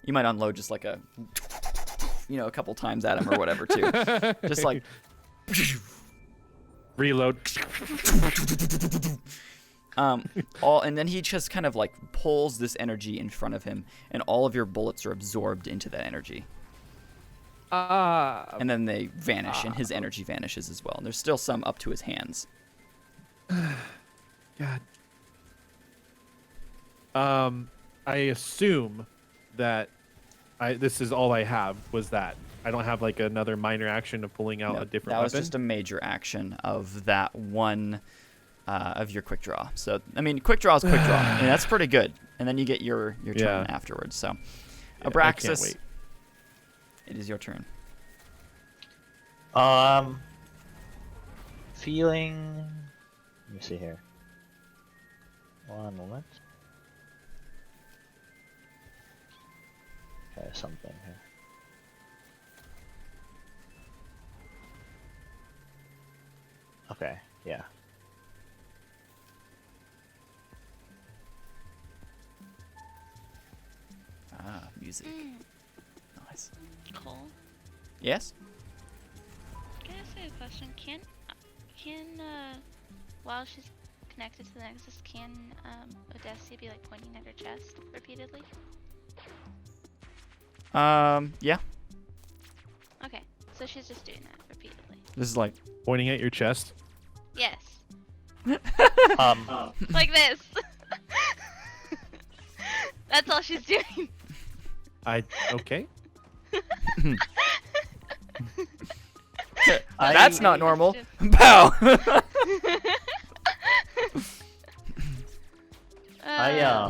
S1: You might unload just like a couple times at him or whatever too. Just like.
S2: Reload.
S1: And then he just kind of like pulls this energy in front of him, and all of your bullets are absorbed into that energy. And then they vanish, and his energy vanishes as well. And there's still some up to his hands.
S2: God. I assume that this is all I have was that. I don't have like another minor action of pulling out
S1: No,
S2: a different
S1: that was
S2: weapon.
S1: just a major action of that one of your quick draw. So I mean, quick draw is quick draw, and that's pretty good. And then you get your turn
S2: Yeah.
S1: afterwards. So,
S2: Yeah, I can't
S1: Abraxas,
S2: wait.
S1: it is your turn.
S4: Feeling. Let me see here. One moment. Okay, something here. Okay, yeah.
S1: Music. Nice.
S5: Cole,
S1: Yes.
S5: can I ask you a question? Can while she's connected to the Nexus, can Odessia be like pointing at her chest repeatedly?
S1: Yeah.
S5: Okay, so she's just doing that repeatedly.
S1: This is like.
S2: Pointing at your chest.
S5: Yes,
S4: Um,
S5: like this. That's all she's doing.
S2: Okay.
S1: That's not normal.
S5: Mischief.
S1: Pow.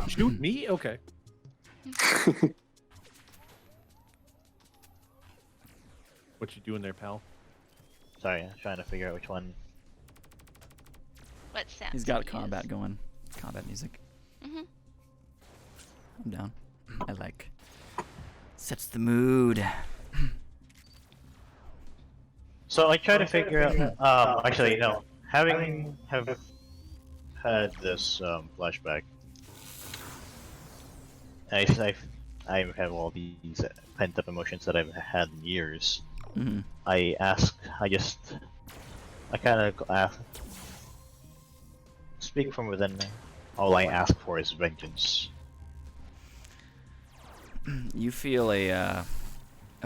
S2: Shoot me? Okay. What you doing there, pal?
S4: sorry, I'm trying to figure out which one.
S5: What sound?
S1: He's got combat going. Combat music.
S5: Mhm.
S1: I'm down. I like. Sets the mood.
S4: So I try to figure out. Actually, no. Having had this flashback, I have all these pent up emotions that I've had in years.
S1: Hmm.
S4: I kind of speak from within. All I ask for is vengeance.
S1: You feel a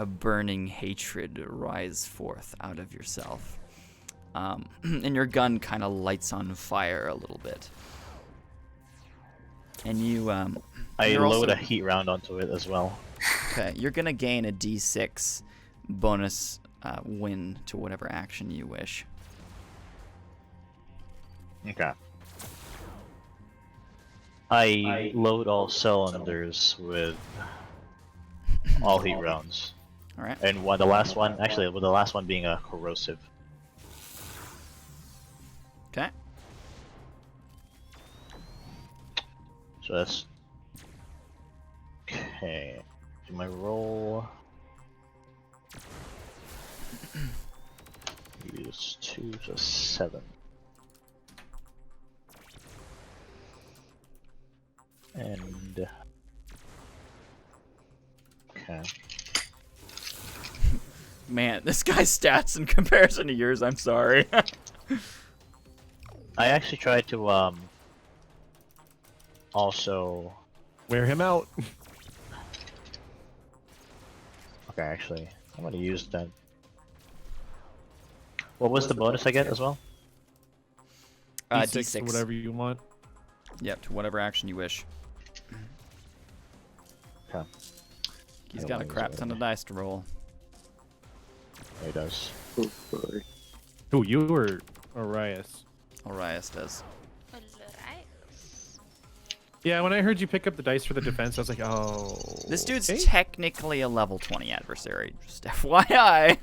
S1: burning hatred rise forth out of yourself, and your gun kind of lights on fire a little bit. And you,
S4: I
S1: you're
S4: load
S1: also-
S4: a heat round onto it as well.
S1: Okay, you're gonna gain a D6 bonus win to whatever action you wish.
S4: Okay. I load all cylinders with all heat rounds,
S1: All right.
S4: and the last one being a corrosive.
S1: Okay.
S4: So that's okay. Do my roll. Use 2 to 7. And okay.
S1: Man, this guy's stats in comparison to yours, I'm sorry.
S4: I actually tried to also,
S2: Wear him out.
S4: okay, actually, I'm gonna use that. What was the bonus I get as well?
S2: D6, whatever you want.
S1: Yep, to whatever action you wish.
S4: Okay.
S1: He's
S4: I
S1: got a
S4: don't
S1: crap
S4: use it
S1: ton of dice to roll.
S4: He does.
S7: Oh boy.
S2: Who, you or Arias?
S1: Orias does.
S5: Alright.
S2: Yeah, when I heard you pick up the dice for the defense, I was like, oh.
S1: This dude's
S2: okay.
S1: technically a level 20 adversary. Just FYI.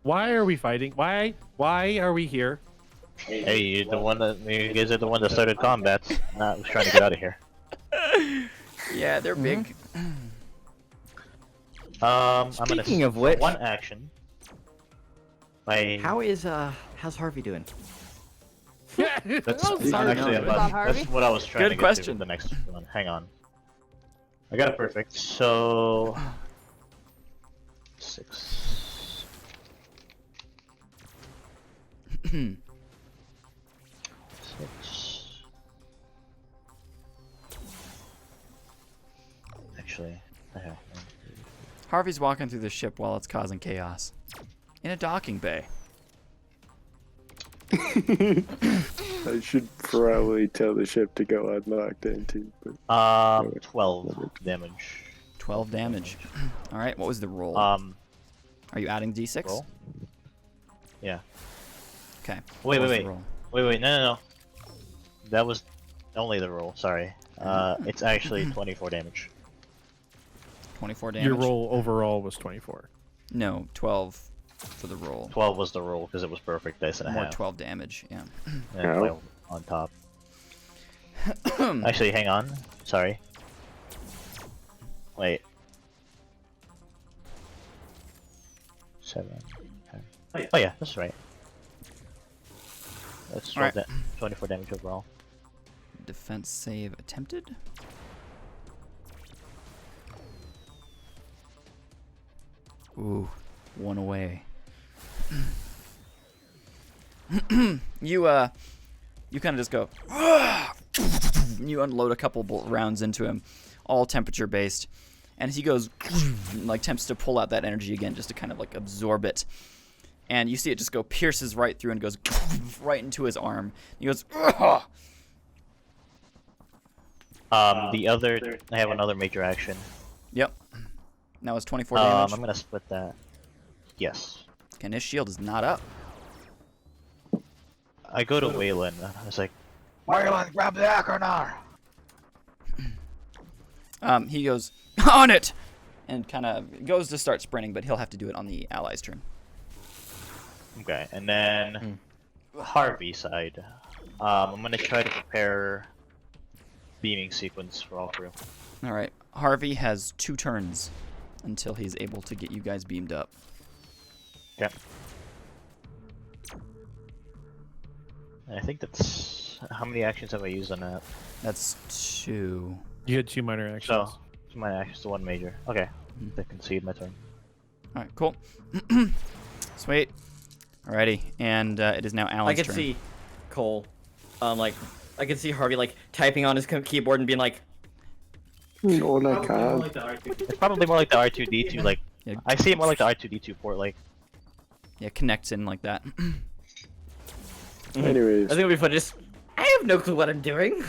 S2: Why are we fighting? Why are we here?
S4: Hey, you guys are the one that started combat. Not was trying to get out of here.
S1: Yeah, they're big.
S4: I'm gonna
S3: Speaking of which-
S4: one action.
S3: How's Harvey doing?
S4: That's
S6: Oh, sorry.
S4: actually
S6: About Harvey?
S4: that's what I was trying
S1: Good
S4: to get
S1: question.
S4: to with the next one. Hang on. I got it perfect. So 6. Actually, I have one.
S1: Harvey's walking through the ship while it's causing chaos. In a docking bay.
S7: I should probably tell the ship to go unlocked into, but
S4: 12 damage.
S1: 12 damage. Alright, what was the roll? Are you adding d6?
S4: Roll? Yeah.
S1: Okay.
S4: Wait,
S1: What was
S4: wait,
S1: the roll?
S4: wait, no. That was only the roll, sorry. It's actually 24 damage.
S1: 24 damage?
S2: Your roll overall was 24.
S1: No, 12 for the roll.
S4: 12 was the roll because it was perfect dice and a
S1: More
S4: half.
S1: 12 damage, yeah.
S4: And
S7: Ow.
S4: 12 on top. Actually, hang on. Sorry. Wait. 7, 10. Oh yeah, that's right. That's 12
S1: Alright.
S4: 24 damage overall.
S1: Defense save attempted? Ooh, one away. You kind of just go. You unload a couple rounds into him, all temperature based, and he goes like attempts to pull out that energy again, just to kind of like absorb it. And you see it just go pierces right through and goes right into his arm. He goes.
S4: The other, I have another major action.
S1: Yep. That was 24 damage.
S4: I'm gonna split that. Yes.
S1: And his shield is not up.
S4: I go to Waylon. I was like, Waylon, grab the Achernar!
S1: He goes, on it! And kind of goes to start sprinting, but he'll have to do it on the ally's turn.
S4: Okay, and then Harvey side. I'm gonna try to prepare beaming sequence for all crew.
S1: Alright, Harvey has 2 turns until he's able to get you guys beamed up.
S4: Okay. And I think that's... How many actions have I used on that?
S1: That's 2.
S2: You had 2 minor actions.
S4: So, it's my actions to 1 major. Okay. I concede my turn.
S1: Alright, cool. Sweet. Alrighty, and it is now Alan's
S3: I could
S1: turn.
S3: see Cole, I could see Harvey like typing on his keyboard and being like,
S7: all I can.
S4: It's probably more like the R2-D2, like...
S1: Yeah.
S4: I see it more like the R2-D2 port, like...
S1: Yeah, connects in like that.
S7: Anyways,
S3: I think it'll be fun. Just, I have no clue what I'm doing.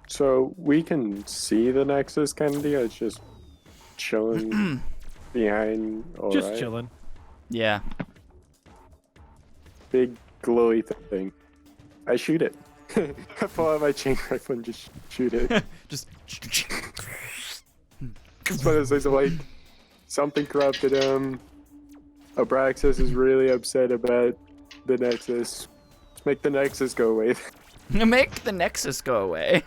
S7: so we can see the Nexus, Kennedy. It's just chilling behind.
S2: Just
S7: Alright.
S2: chilling.
S1: Yeah.
S7: Big glowy thing. I shoot it. I pull out my chain rifle and just shoot it.
S1: Just.
S7: But it's like something corrupted him. Abraxas is really upset about the Nexus. Let's make the Nexus go away.
S1: Make the Nexus go away.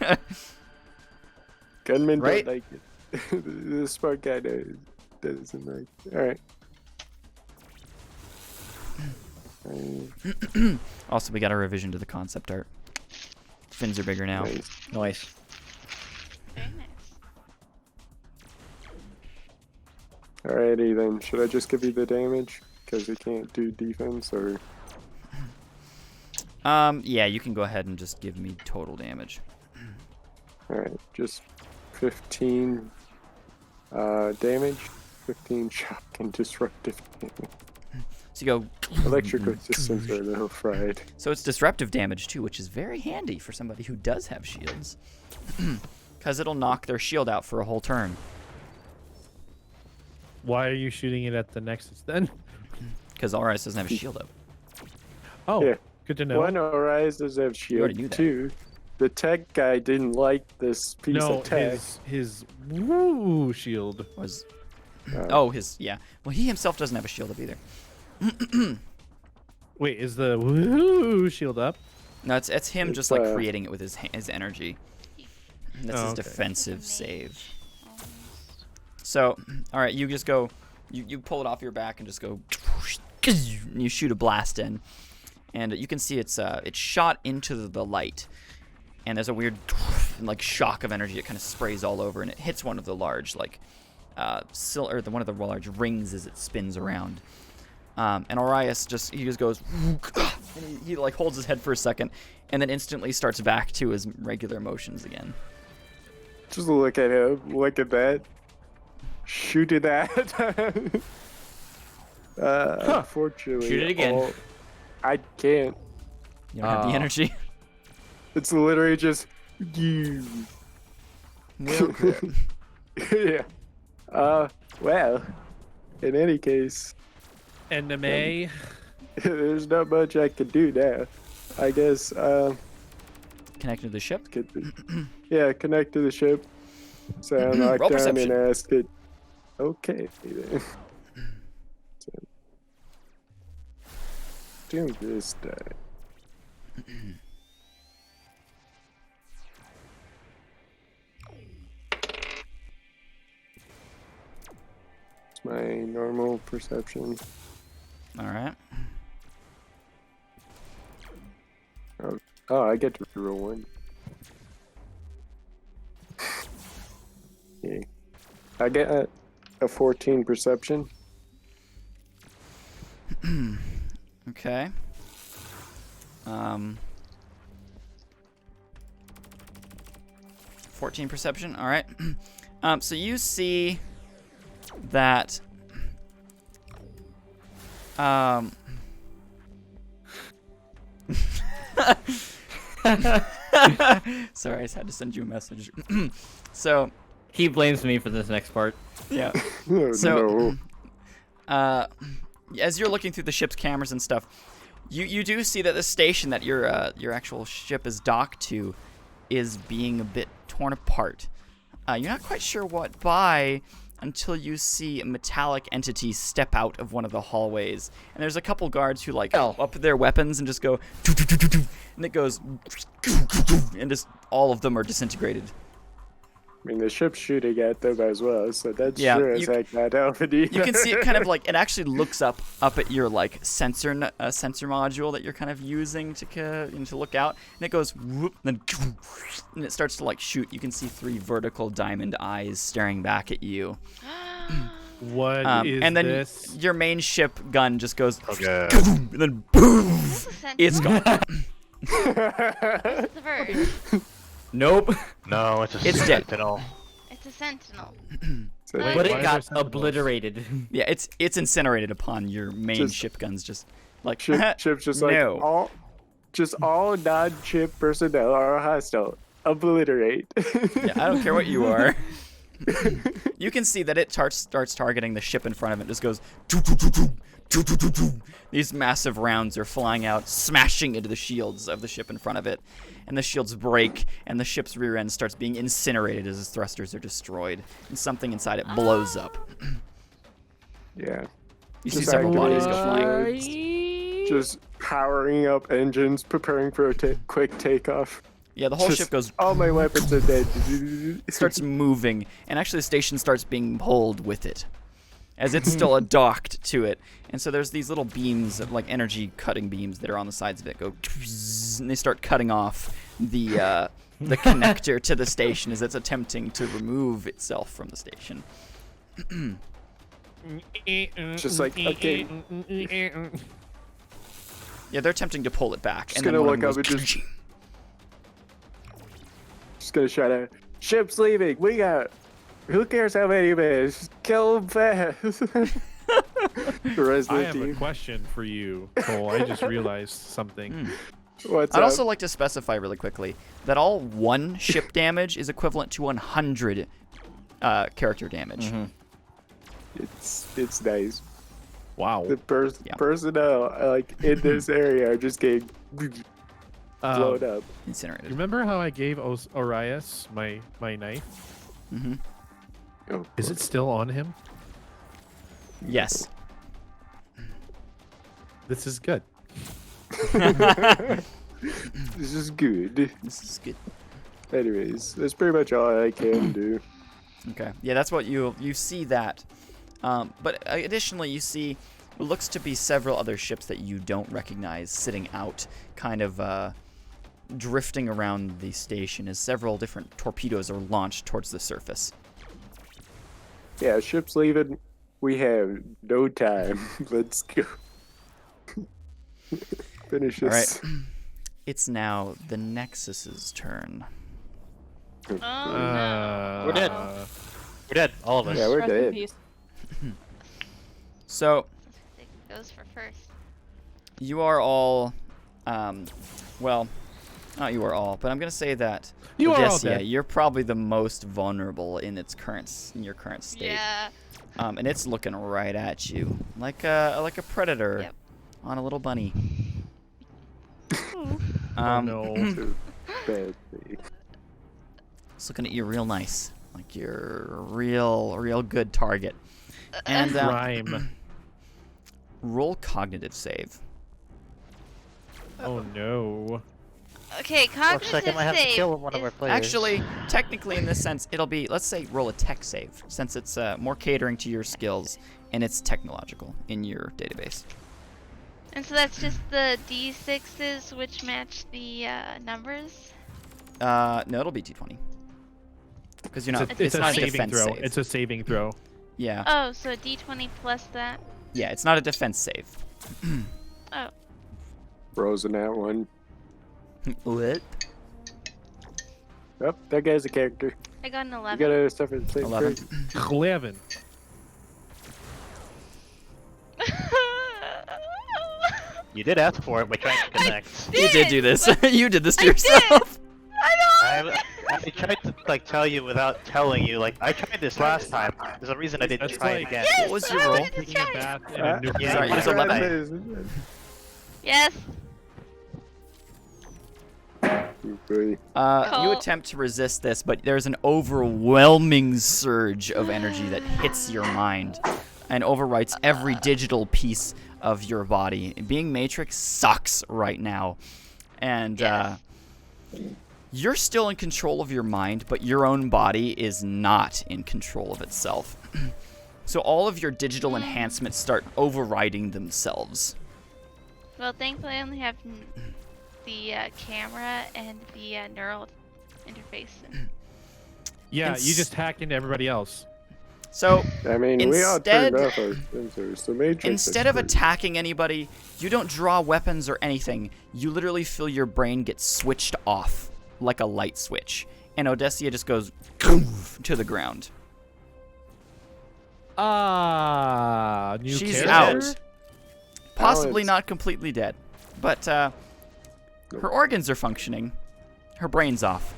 S7: Gunmen
S3: Right?
S7: don't like it. The smart guy doesn't like it. Alright.
S1: Also, we got a revision to the concept art. Fins are bigger now.
S7: Nice.
S3: Nice.
S5: Very nice.
S7: Alrighty then, should I just give you the damage? Because it can't do defense, or...
S1: Yeah, you can go ahead and just give me total damage.
S7: Alright, just 15 damage, 15 shock and disruptive damage.
S1: So you go.
S7: Electrical systems are a little fried.
S1: So it's disruptive damage too, which is very handy for somebody who does have shields. Because it'll knock their shield out for a whole turn.
S2: Why are you shooting it at the Nexus then?
S1: Because Alrice doesn't have a shield up.
S2: Oh,
S7: Yeah.
S2: good to know.
S7: One Orize does have
S1: already
S7: shield
S1: knew that.
S7: too. The tech guy didn't like this piece
S2: No,
S7: of tech.
S2: his woo shield.
S1: Was
S7: Oh.
S1: yeah. Well, he himself doesn't have a shield up either.
S2: Wait, is the woo shield up?
S1: No, it's him
S7: It's,
S1: just like creating it with his energy. And that's
S2: Oh,
S1: his
S2: okay.
S1: defensive
S5: Mage,
S1: save.
S5: almost.
S1: So, all right, you just go, you pull it off your back and just go, and you shoot a blast in, and you can see it's shot into the light, and there's a weird like shock of energy. It kind of sprays all over, and it hits one of the large like one of the large rings as it spins around. And Orias just goes, and he like holds his head for a second, and then instantly starts back to his regular motions again.
S7: Just look at him. Look at that. Shoot at that. Unfortunately.
S3: Shoot it again.
S7: I can't.
S1: You don't have the energy.
S7: It's literally just you. Yeah. Well, in any case,
S2: Enemy.
S7: there's not much I can do now. I guess,
S1: Connected to the ship.
S7: yeah, connect to the ship. So knock
S1: Roll
S7: down
S1: perception.
S7: and ask it. Okay, then. So, do this die. It's my normal perception.
S1: All right.
S7: Oh, I get to roll one. Yeah. I get a 14 perception.
S1: Okay. 14 perception. All right. So you see that. Sorry, I just had to send you a message. So,
S3: He blames me for this next part.
S1: yeah.
S7: Oh,
S1: So,
S7: no.
S1: As you're looking through the ship's cameras and stuff, you do see that the station that your actual ship is docked to is being a bit torn apart. You're not quite sure what by until you see a metallic entity step out of one of the hallways. And there's a couple guards who like up their weapons and just go, and it goes, and just all of them are disintegrated.
S7: I mean, the ship's shooting at them as well, so that's
S1: Yeah,
S7: sure as
S1: you-
S7: heck not helping either.
S1: You can see it kind of like, it actually looks up at your like sensor module that you're kind of using to look out, and it goes whoop, then and it starts to like shoot. You can see 3 vertical diamond eyes staring back at you.
S2: What is
S1: And then
S2: this?
S1: your main ship gun just goes,
S4: Okay.
S1: and then boom, it's gone.
S5: It's the bird.
S3: Nope.
S4: No, it's a
S1: It's dead.
S4: sentinel.
S5: It's a sentinel.
S7: So
S2: Wait,
S3: But
S2: why
S3: it
S2: are
S3: got
S2: there sentinels?
S3: obliterated.
S1: Yeah, it's incinerated upon your main
S7: Just-
S1: ship guns. Just like
S7: ship's just like
S1: no.
S7: all non-ship personnel are hostile. Obliterate.
S1: Yeah, I don't care what you are. You can see that it starts targeting the ship in front of it. It just goes. These massive rounds are flying out, smashing into the shields of the ship in front of it. And the shields break, and the ship's rear end starts being incinerated as its thrusters are destroyed. And something inside it blows up.
S7: Yeah.
S1: You see
S7: Just
S1: several bodies go
S7: activate
S1: flying.
S7: Just powering up engines, preparing for a quick takeoff.
S1: Yeah, the whole
S7: Just
S1: ship goes.
S7: All my weapons are dead.
S1: It starts moving, and actually the station starts being pulled with it, as it's still docked to it. And so there's these little beams, like energy cutting beams, that are on the sides of it. Go, and they start cutting off the connector to the station as it's attempting to remove itself from the station.
S7: Just like, okay.
S1: Yeah, they're attempting to pull it back.
S7: Just
S1: And then
S7: gonna
S1: one of
S7: look
S1: them
S7: up and
S1: goes,
S7: just gonna shout out, ship's leaving. We got. Who cares how many men? Just kill them fast. The rest of
S2: I
S7: the
S2: have a
S7: team.
S2: question for you, Cole. I just realized something.
S7: What's
S1: I'd
S7: up?
S1: also like to specify really quickly that all 1 ship damage is equivalent to 100 character damage.
S7: It's nice.
S2: Wow.
S7: The personnel like in this area are just getting blown up.
S1: Incinerated.
S2: Remember how I gave Orias my knife?
S1: Mm-hmm.
S7: Oh,
S2: Is it still on him?
S1: Yes.
S2: This is good.
S7: this is good.
S1: This is good.
S7: Anyways, that's pretty much all I can do.
S1: Okay. Yeah, that's what you see that. But additionally, you see what looks to be several other ships that you don't recognize sitting out, kind of drifting around the station as several different torpedoes are launched towards the surface.
S7: Yeah, ship's leaving. We have no time. Let's go. Finish
S1: All
S7: this.
S1: right. It's now the Nexus's turn.
S5: Oh no.
S4: We're dead. We're dead, all of us.
S7: Yeah, we're
S6: Rest in
S7: dead.
S6: peace.
S1: So
S5: It goes for first.
S1: you are all, well, not you are all, but I'm gonna say that
S2: You are all
S1: Odysseia,
S2: dead.
S1: you're probably the most vulnerable in your current state.
S5: Yeah.
S1: And it's looking right at you, like a predator
S5: Yep.
S1: on a little bunny.
S2: Oh no.
S7: Bad thing.
S1: It's looking at you real nice, like you're a real good target. And
S2: Rhyme.
S1: roll cognitive save.
S2: Oh no.
S5: Okay,
S4: Looks like I
S5: cognitive
S4: might have to
S5: save
S4: kill one of our
S5: is-
S4: players.
S1: Actually, technically, in this sense, it'll be, let's say, roll a tech save, since it's more catering to your skills, and it's technological in your database.
S5: And so that's just the D6s which match the numbers?
S1: No, it'll be D20. Because you're not,
S2: It's a
S1: not a
S2: saving
S1: defense
S2: throw.
S1: save.
S2: It's a saving throw.
S1: Yeah,
S5: Oh, so D20 plus that?
S1: yeah, it's not a defense save.
S5: Oh.
S7: Rose in that one.
S1: What?
S7: Oh, that guy's a character.
S5: I got an
S7: You
S5: 11.
S7: gotta stuff in the same
S1: 11.
S7: crate.
S2: 11.
S4: You did ask for it by trying to connect.
S1: You did do this. You did this to
S5: I did.
S1: yourself.
S4: I tried to like tell you without telling you. Like I tried this last time. There's a reason I didn't
S2: That's
S4: try
S2: like-
S4: it again.
S1: What was your roll?
S2: Taking a bath in a nuclear
S4: Yeah,
S1: Sorry, it was
S2: reactor.
S1: 11.
S5: Yes.
S7: Boy.
S1: You
S5: Cole.
S1: attempt to resist this, but there's an overwhelming surge of energy that hits your mind and overwrites every digital piece of your body. Being Matrix sucks right now. And
S5: Yes.
S1: you're still in control of your mind, but your own body is not in control of itself. So all of your digital enhancements start overriding themselves.
S5: Well, thankfully I only have the camera and the neural interface.
S2: Yeah,
S1: Ins-
S2: you just hack into everybody else.
S1: So
S7: I mean, we all
S1: Instead-
S7: turned off our sensors. The Matrix.
S1: instead
S7: is
S1: of
S7: pretty-
S1: attacking anybody, you don't draw weapons or anything. You literally feel your brain get switched off like a light switch. And Odysseia just goes to the ground.
S2: New
S1: She's
S2: character?
S1: out. Possibly
S7: it's-
S1: not completely dead. But her organs are functioning. Her brain's off.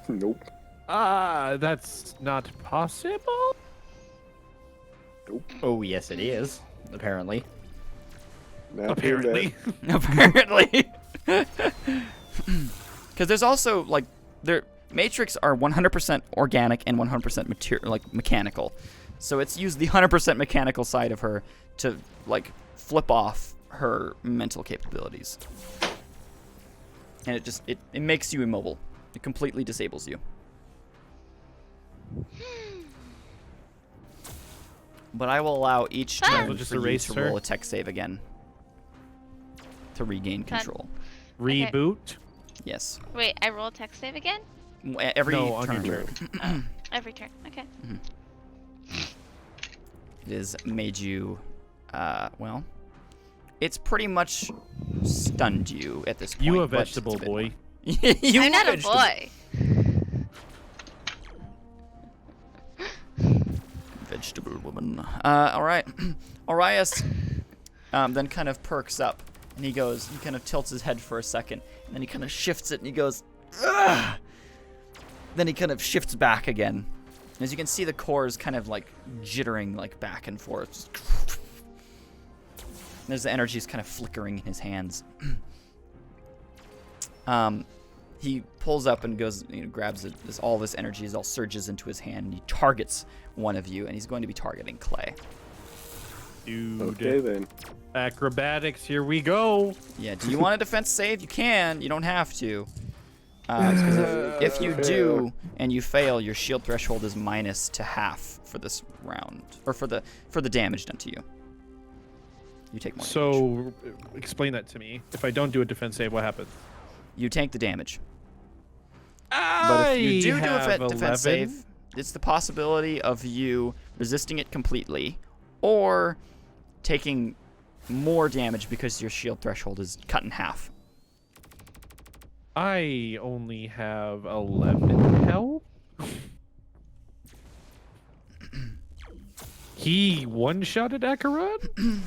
S7: Nope.
S2: That's not possible.
S3: Oh, yes, it is. Apparently.
S7: Not doing
S2: Apparently.
S1: Apparently. Because there's also, like, Matrix are 100% organic and 100% mechanical. So it's used the 100% mechanical side of her to, like, flip off her mental capabilities. And it makes you immobile. It completely disables you. But I will allow each turn
S2: We'll just
S1: for you
S2: erase
S1: to
S2: her?
S1: roll a tech save again. To regain
S5: Fun.
S1: control.
S2: Reboot.
S1: Yes.
S5: Wait, I roll text save again?
S1: Every
S2: No, on
S1: turn.
S2: your turn.
S5: Every turn. Okay.
S1: It has made you, well, It's pretty much stunned you at this point.
S2: You a
S1: but
S2: vegetable
S1: it's been-
S2: boy.
S1: You
S5: I'm not a
S1: vegetable.
S5: boy.
S1: Vegetable woman. All right. Arias then kind of perks up, and he kind of tilts his head for a second, and then he kind of shifts it, and he goes, ugh! Then he kind of shifts back again. As you can see, the core is kind of like jittering like back and forth. There's the energy is kind of flickering in his hands. He pulls up and goes, grabs it. All this energy all surges into his hand, and he targets one of you, and he's going to be targeting Clay.
S2: Dude.
S7: Okay then.
S2: Acrobatics, here we go.
S1: Yeah, do you want a defense save? You can. You don't have to. 'Cause if you do and you fail, your shield threshold is minus to half for this round, or for the damage done to you. You take more damage.
S2: So, explain that to me. If I don't do a defense save, what happens?
S1: You take the damage.
S2: But
S1: If you do a defense save, it's the possibility of you resisting it completely, or taking more damage because your shield threshold is cut in half.
S2: I only have 11 health. He one-shotted Akarat?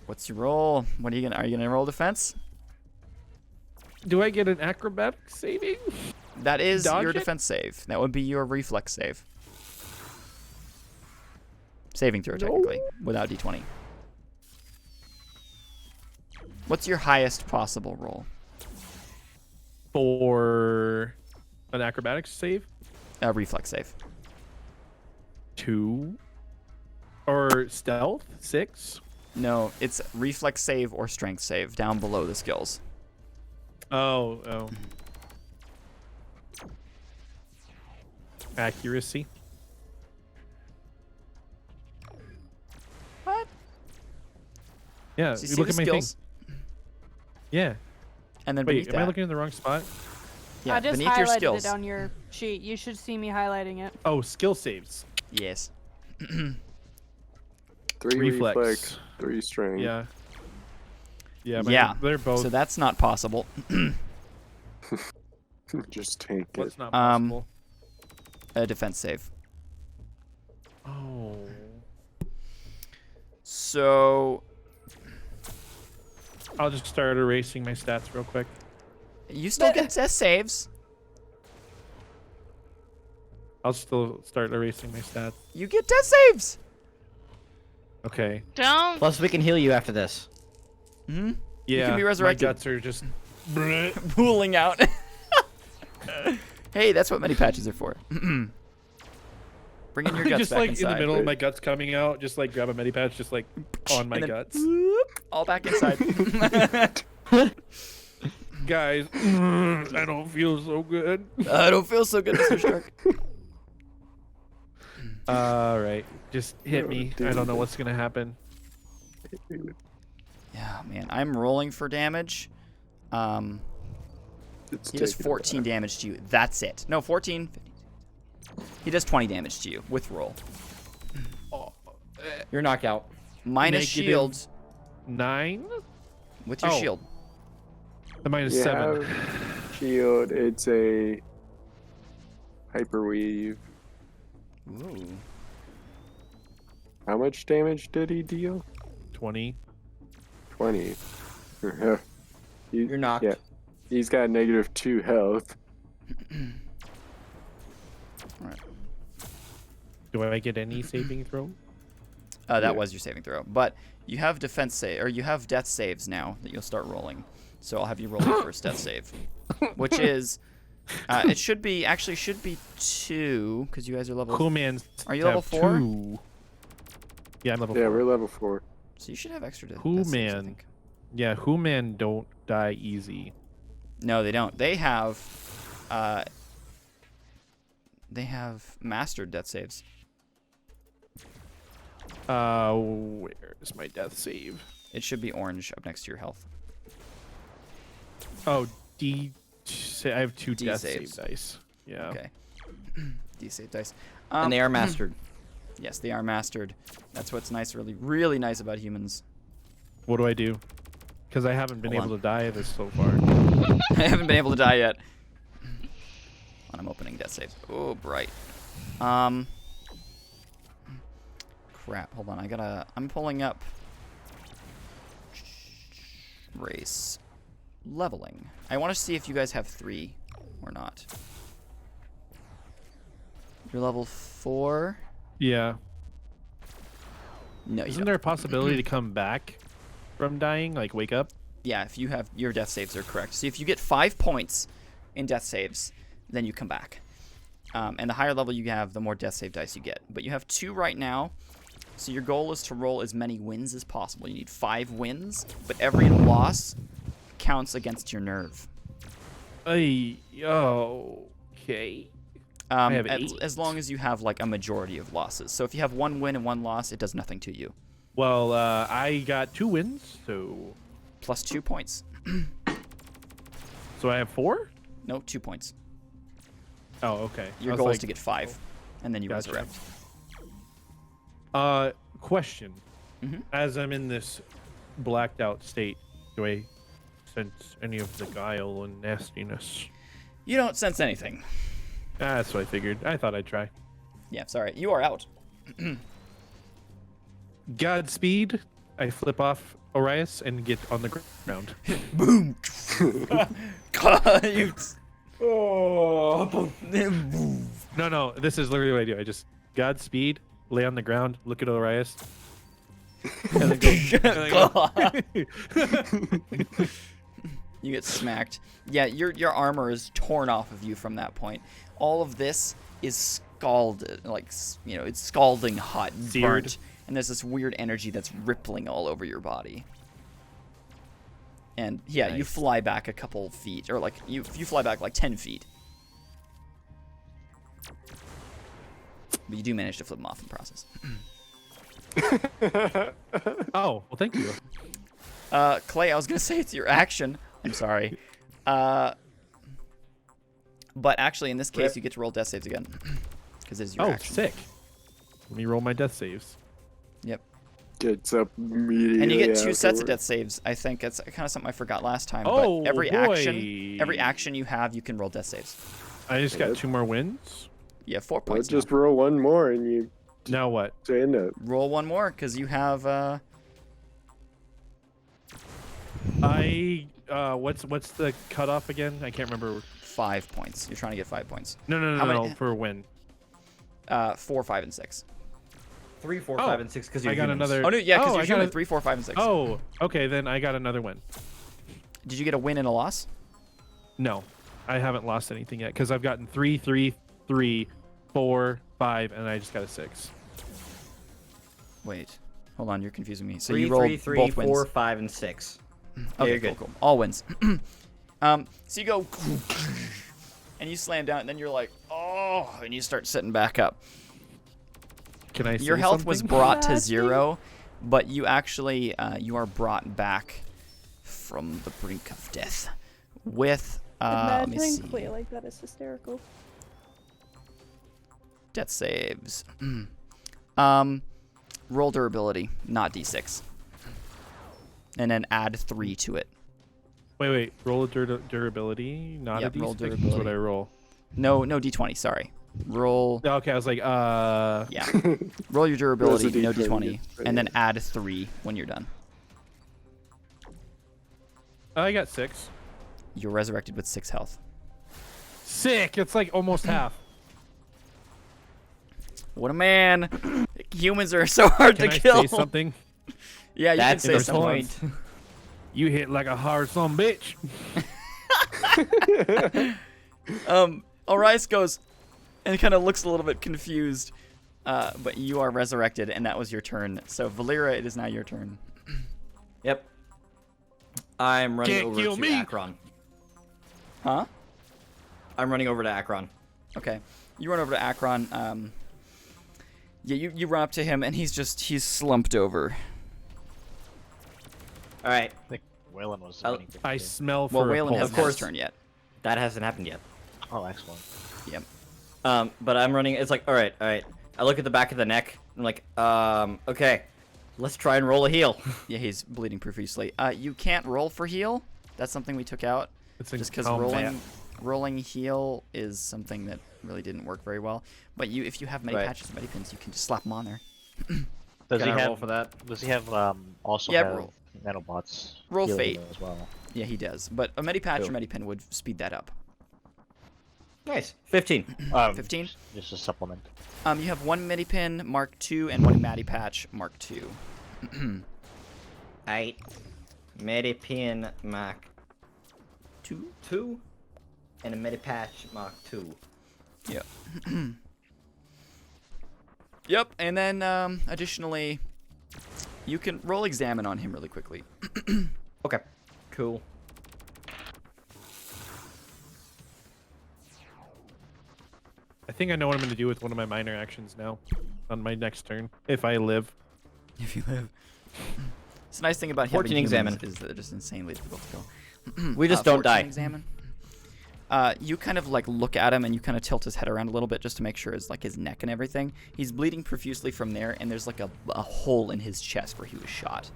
S1: What's your roll? Are you gonna roll defense?
S2: Do I get an acrobatic saving?
S1: That is
S2: Dodge
S1: your
S2: it?
S1: defense save. That would be your reflex save. Saving throw, technically, without d20. What's your highest possible roll?
S2: For an acrobatics save?
S1: Reflex save.
S2: 2. Or stealth? 6?
S1: No, it's reflex save or strength save down below the skills.
S2: Oh. Accuracy.
S1: What?
S2: Yeah,
S1: So you
S2: you
S1: see
S2: look
S1: the
S2: at my
S1: skills,
S2: thing. Yeah.
S1: and then
S2: Wait,
S1: beneath
S2: am
S1: that,
S2: I looking in the wrong spot?
S1: yeah,
S6: I just
S1: beneath your
S6: highlighted
S1: skills.
S6: it on your sheet. You should see me highlighting it.
S2: Oh, skill saves.
S1: Yes.
S7: 3
S2: Reflex.
S7: reflex, 3 strength.
S2: Yeah. Yeah,
S1: Yeah,
S2: they're both.
S1: So that's not possible.
S7: Just take it.
S2: What's not possible?
S1: A defense save.
S2: Oh.
S1: So
S2: I'll just start erasing my stats real quick.
S1: you still get test saves.
S2: I'll still start erasing my stats.
S1: You get test saves.
S2: Okay.
S5: Don't.
S3: Plus, we can heal you after this.
S1: Hmm.
S2: Yeah.
S1: be resurrected.
S2: My guts are just.
S1: Pooling out. Hey, that's what medi patches are for. Bring in your guts
S2: just
S1: back
S2: like
S1: inside.
S2: in the middle of my guts coming out, just like grab a medi patch, just like on my
S1: And then
S2: guts.
S1: all back inside.
S2: Guys, I don't feel so good.
S1: I don't feel so good, Mr. Shark.
S2: All right, just hit
S7: Oh,
S2: me. I
S7: dude.
S2: don't know what's gonna happen.
S1: Yeah, man, I'm rolling for damage.
S7: It's
S1: He does
S7: taking
S1: 14 damage to you. That's it. No, 14. 15. He does 20 damage to you with roll.
S3: You're knocked out.
S1: Minus
S2: Negative
S1: shield
S2: 9.
S1: with your
S2: Oh.
S1: shield.
S2: The minus
S7: You
S2: 7.
S7: have shield. It's a hyperweave.
S1: Ooh.
S7: How much damage did he deal?
S2: 20.
S7: 20.
S3: You're knocked.
S7: Yeah. He's got -2 health.
S2: Do I get any saving throw?
S1: That
S7: Yeah.
S1: was your saving throw. But you have defense save, or you have death saves now that you'll start rolling. So I'll have you roll your first death save, which is, it should be 2 because you guys are level.
S2: Cool man.
S1: Are you level 4?
S2: 2. Yeah, I'm level
S7: Yeah,
S2: 4.
S7: we're level 4.
S1: So you should have extra death
S2: Who
S1: saves, I
S2: man?
S1: think.
S2: Yeah, who man don't die easy.
S1: No, they don't. They have mastered death saves.
S2: Where's my death save?
S1: It should be orange up next to your health.
S2: Oh, I have 2
S1: D
S2: death
S1: saves.
S2: save dice. Yeah.
S1: Okay. D save dice.
S3: And they are mastered.
S1: Yes, they are mastered. That's what's nice, really, really nice about humans.
S2: What do I do? Because I haven't been
S1: Hold
S2: able to die this so far.
S1: I haven't been able to die yet. I'm opening death saves. Oh, bright. Crap. Hold on. I'm pulling up race leveling. I want to see if you guys have 3 or not. You're level 4.
S2: Yeah.
S1: No, you
S2: Isn't
S1: don't.
S2: there a possibility to come back from dying? Like wake up?
S1: Yeah, if you have your death saves are correct. See, if you get 5 points in death saves, then you come back. And the higher level you have, the more death save dice you get. But you have 2 right now, so your goal is to roll as many wins as possible. You need 5 wins, but every loss counts against your nerve.
S2: Okay. I have 8.
S1: As long as you have like a majority of losses. So if you have 1 win and 1 loss, it does nothing to you.
S2: Well, I got 2 wins, so
S1: Plus 2 points.
S2: I have 4.
S1: No, 2 points.
S2: Oh, okay.
S1: Your
S2: I was
S1: goal is
S2: like,
S1: to get 5, and then you
S2: Gotcha.
S1: resurrect.
S2: Question.
S1: Mhm.
S2: As I'm in this blacked out state, do I sense any of the guile and nastiness?
S1: You don't sense anything.
S2: That's what I figured. I thought I'd try.
S1: Yeah, sorry. You are out.
S2: Godspeed. I flip off Orias and get on the ground.
S1: Boom. You-
S2: No, this is literally what I do. I just Godspeed, lay on the ground, look at Orias, and then go.
S1: You get smacked. Yeah, your armor is torn off of you from that point. All of this is scalded, like, you know, it's scalding hot,
S2: Seared.
S1: burnt, and there's this weird energy that's rippling all over your body. And yeah, you
S3: Nice.
S1: fly back a couple feet, or like you fly back like 10 feet. But you do manage to flip them off in the process.
S2: Oh, well, thank you.
S1: Clay, I was gonna say it's your action. I'm sorry. But actually, in this case,
S3: Rip.
S1: you get to roll death saves again. Because it's your
S2: Oh,
S1: action.
S2: sick. Let me roll my death saves.
S1: Yep.
S7: Gets up immediately.
S1: And you get 2 sets of
S7: afterward.
S1: death saves. I think it's kind of something I forgot last time.
S2: Oh,
S1: but every
S2: boy.
S1: action you have, you can roll death saves.
S2: I just got
S7: Yep.
S2: 2 more wins.
S1: You have 4
S7: Well,
S1: points.
S7: just
S1: now.
S7: roll one more and you
S2: Now what?
S7: end up.
S1: Roll 1 more because you have.
S2: What's the cutoff again? I can't remember.
S1: 5 points. You're trying to get 5 points.
S2: No,
S1: How
S2: no,
S1: many-
S2: for a win.
S1: 4, 5, and 6.
S3: 3, 4,
S2: Oh,
S3: 5, and 6 because you're
S2: I got
S3: humans.
S2: another.
S1: Oh no, yeah, because
S2: I
S1: you're
S2: got
S1: human.
S2: a-
S1: 3, 4, 5, and 6.
S2: Oh, okay, then I got another win.
S1: Did you get a win and a loss?
S2: No, I haven't lost anything yet because I've gotten 3, 3, 3, 4, 5, and I just got a 6.
S1: Wait, hold on, you're confusing me. So
S3: 3,
S1: you rolled
S3: 3, 3,
S1: both
S3: 4,
S1: wins.
S3: 5, and 6.
S1: Okay,
S3: you're
S1: cool,
S3: good.
S1: cool. All wins. So you go, and you slam down, and then you're like, oh, and you start sitting back up.
S2: Can I?
S1: Your
S2: say
S1: health was
S2: something?
S1: brought to
S6: Bad
S1: 0, but you actually you are brought back from the brink of death with let me
S6: Imagining
S1: see,
S6: Clay like that is hysterical.
S1: death saves. Roll durability, not d6, and then add 3 to it.
S2: Wait. Roll a durability, not
S1: Yep,
S2: a
S1: roll
S2: d6. That's what
S1: durability.
S2: I roll.
S1: No d20. Sorry. Roll.
S2: Okay, I was like,
S1: Yeah. Roll your durability,
S7: There's a
S1: no
S7: D20,
S1: d20, and then add 3 when you're done.
S2: I got 6.
S1: You're resurrected with 6 health.
S2: Sick. It's like almost half.
S1: What a man! Humans are so hard
S2: Can
S1: to
S2: I
S1: kill.
S2: say something?
S1: Yeah, you
S3: That's
S1: can
S3: the
S1: say something.
S3: point.
S2: You hit like a hard son bitch.
S1: Orias goes and kind of looks a little bit confused, but you are resurrected, and that was your turn. So Valera, it is now your turn.
S3: Yep. I'm running
S2: Can't
S3: over
S2: kill
S3: to
S2: me.
S3: Akron.
S1: Huh?
S3: I'm running over to Akron.
S1: Okay. You run over to Akron. Yeah, you run up to him, and he's slumped over.
S3: All right.
S4: I think Waylon was.
S3: I'll-
S4: waiting for
S2: I
S4: me to-
S2: smell
S1: Well,
S2: for a
S1: Waylon
S2: pulse.
S1: hasn't
S3: Of
S1: had
S3: course.
S1: his turn yet.
S3: That hasn't happened yet.
S4: Oh, excellent.
S1: Yep.
S3: But I'm running. It's like, all right. I look at the back of the neck. I'm like, okay. Let's try and roll a heal.
S1: Yeah, he's bleeding profusely. You can't roll for heal. That's something we took out.
S2: It's in
S1: Just because
S2: combat.
S1: rolling heal is something that really didn't work very well. But if you have many
S3: Right.
S1: patches, many pins, you can just slap them on there.
S4: Does
S3: Can
S4: he
S3: I
S4: have
S3: roll for that?
S4: Does he have also
S1: Yeah,
S4: have
S1: roll.
S4: nanobots?
S1: Roll
S4: healing
S1: fate.
S4: as well?
S1: Yeah, he does. But a medipatch
S3: Cool.
S1: or medipin would speed that up.
S3: Nice. 15.
S1: 15?
S4: Just a supplement.
S1: You have one medipin Mark II and one medipatch Mark II.
S3: 8. Medipin Mark
S1: 2?
S3: 2. And a Medipatch Mark 2.
S1: Yep. Yep, and then additionally, you can roll examine on him really quickly.
S3: Okay. Cool.
S2: I think I know what I'm going to do with one of my minor actions now on my next turn, if I live.
S1: If you live. It's a nice thing about
S3: Fortune
S1: having humans
S3: examine.
S1: is that they're just insanely difficult to kill.
S3: We just don't
S1: Fortune
S3: die.
S1: Examine. You kind of like look at him and you kind of tilt his head around a little bit just to make sure his neck and everything. He's bleeding profusely from there, and there's like a hole in his chest where he was shot.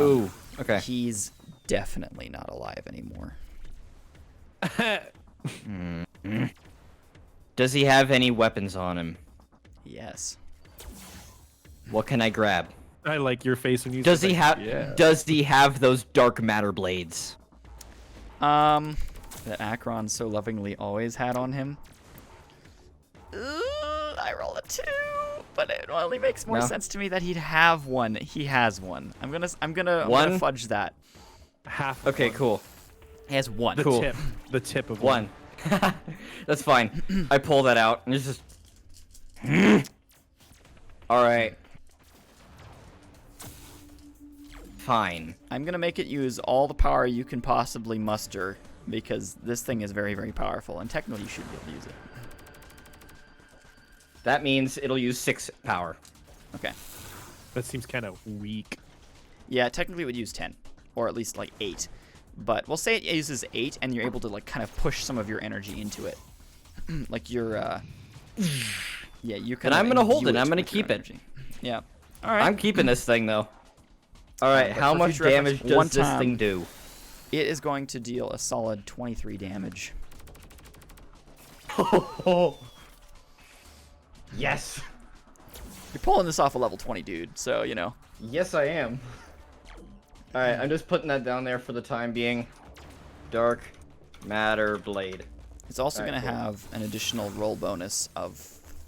S3: Ooh. Okay.
S1: He's definitely not alive anymore.
S3: Does he have any weapons on him?
S1: Yes.
S3: What can I grab?
S2: I like your face when you
S3: Does
S2: said
S3: he
S2: that.
S3: have?
S2: Yeah.
S3: Does he have those dark matter blades?
S1: That Akron so lovingly always had on him. I roll a 2, but it only makes more
S3: No.
S1: sense to me that he'd have one. He has one. I'm gonna
S3: One?
S1: fudge that.
S2: Half.
S3: Okay,
S2: one.
S3: cool.
S1: He has one.
S2: The
S3: Cool.
S2: tip. The tip of
S3: One. That's fine. I pull that out and it's just. All right. Fine.
S1: I'm gonna make it use all the power you can possibly muster because this thing is very, very powerful, and technically you should be able to use it.
S3: That means it'll use 6 power.
S1: Okay.
S2: That seems kind of weak.
S1: Yeah, technically it would use 10, or at least like 8. But we'll say it uses 8, and you're able to like kind of push some of your energy into it. Like you're, yeah, you can.
S3: And I'm gonna hold it. I'm gonna keep it.
S1: Yeah. All right.
S3: I'm keeping this thing though. All right.
S1: but
S3: How
S1: for
S3: much
S1: future reference,
S3: damage
S1: one
S3: does this
S1: time-
S3: thing do?
S1: It is going to deal a solid 23 damage.
S3: Yes.
S1: You're pulling this off a level 20 dude, so you know.
S3: Yes, I am. All right. I'm just putting that down there for the time being. Dark matter blade.
S1: It's also
S3: Alright,
S1: going to
S3: cool.
S1: have an additional roll bonus of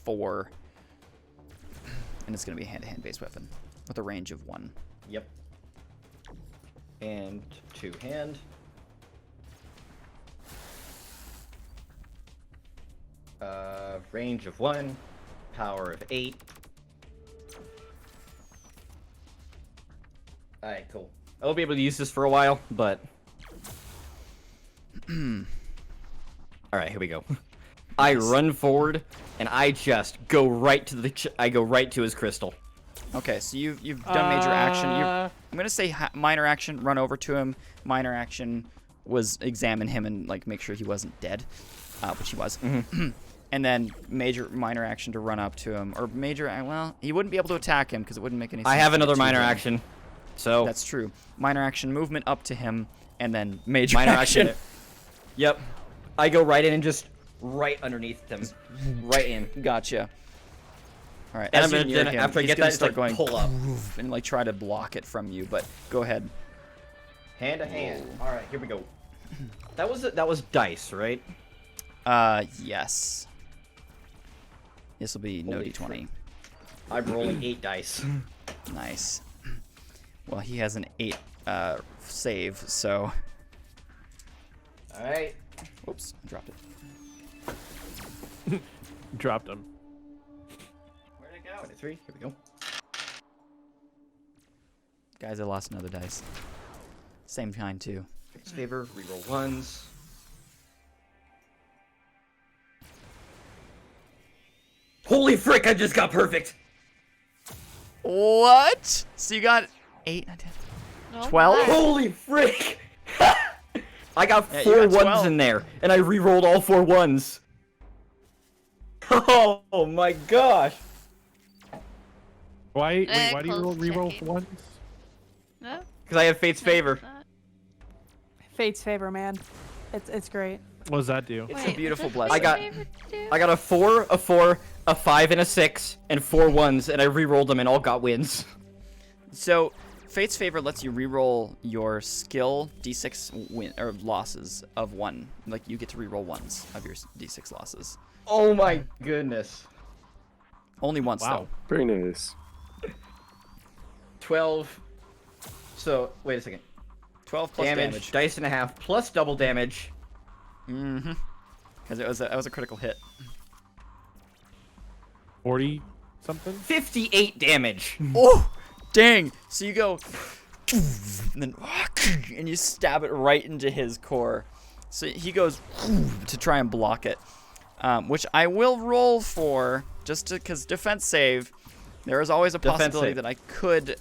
S1: 4, and it's going to be a hand-to-hand based weapon with a range of 1.
S3: Yep. And 2 hand. Range of 1. Power of 8. Alright, cool. I won't be able to use this for a while, but... Alright, here we go. I run forward, and I just go right to I go right to his crystal.
S1: Okay, so you've done major action.
S2: Uh,
S1: I'm gonna say minor action, run over to him. Minor action was examine him and like make sure he wasn't dead, which he was. And then minor action to run up to him, or well, he wouldn't be able to attack him because it wouldn't make any sense.
S3: I have
S1: to get
S3: another
S1: two
S3: minor
S1: of them.
S3: action. So
S1: That's true. Minor action movement up to him, and then major
S3: minor
S1: action.
S3: action. Yep. I go right in and just right underneath him. Right in.
S1: Gotcha. All right.
S3: And
S1: As
S3: I'm
S1: you
S3: gonna
S1: near
S3: then
S1: him,
S3: after I
S1: he's
S3: get
S1: gonna
S3: that, it's
S1: start
S3: like
S1: going
S3: pull up.
S1: and like try to block it from you. But go ahead.
S3: Hand to hand. All right, here we go. That was dice, right?
S1: Yes. This will be no
S3: Holy
S1: d20.
S3: frick. I'm rolling 8 dice.
S1: Nice. Well, he has an 8 save, so.
S3: All right.
S1: Oops, I dropped it.
S2: dropped him.
S3: Where'd it go? 3. Here we go.
S1: Guys, I lost another dice. Same kind too.
S3: Fix favor. Reroll 1s. Holy frick! I just got perfect.
S1: What? So you got 8, 9, 10.
S5: Oh
S1: 12?
S5: my.
S3: Holy frick! I got
S1: Yeah, you
S3: 4
S1: got
S3: 1s
S1: 12.
S3: in there, and I re-rolled all 4 1s. Oh my gosh!
S2: Why? Wait, why do you
S5: close
S2: reroll
S5: checking.
S2: ones?
S5: No?
S3: Because I have Fate's
S5: No,
S3: favor.
S5: it's not.
S6: Fate's favor, man. It's great.
S2: What does that do?
S1: It's
S5: Wait,
S1: a
S5: was
S1: beautiful
S5: it
S1: blessing.
S3: I got-
S5: Fate's favor too?
S3: I got a 4, a 4, a 5, and a 6, and 4 ones, and I re-rolled them and all got wins.
S1: So, Fate's Favor lets you reroll your skill d6 win or losses of 1. Like you get to reroll ones of your d6 losses.
S3: Oh my goodness.
S1: Only once
S2: Wow.
S7: Very nice.
S3: 12. So, wait a second.
S1: though. 12 plus damage.
S3: Dice and a half, plus double damage.
S1: Mm-hmm. Because that was a critical hit.
S2: 40 something?
S3: 58 damage.
S1: Oh, dang! So you go, and then and you stab it right into his core. So he goes to try and block it, which I will roll for just because defense save. There is always a
S3: Defense
S1: possibility
S3: save.
S1: that I could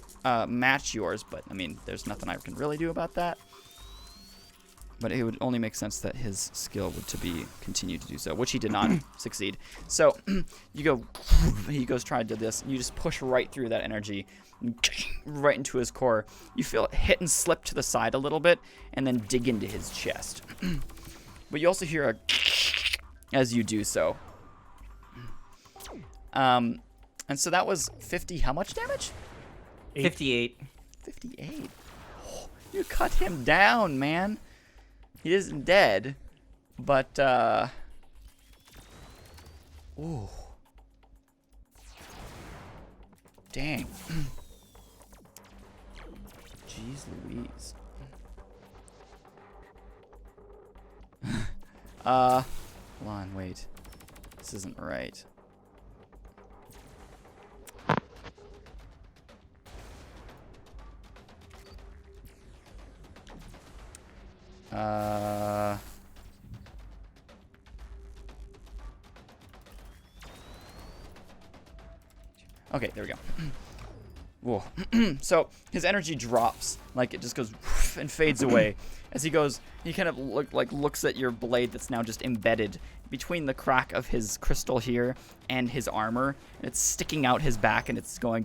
S1: match yours, but I mean, there's nothing I can really do about that. But it would only make sense that his skill would to be continue to do so, which he did not succeed. So you go, he goes try to do this. You just push right through that energy, right into his core. You feel it hit and slip to the side a little bit, and then dig into his chest. But you also hear a as you do so. And so that was 50. How much damage?
S3: 58.
S1: 58. Oh, you cut him down, man. He isn't dead, but ooh, dang. Jeez Louise. Hold on, wait. This isn't right. Okay, there we go. Whoa. So his energy drops, like it just goes and fades away as he goes. He kind of looks at your blade that's now just embedded between the crack of his crystal here and his armor, and it's sticking out his back, and it's going,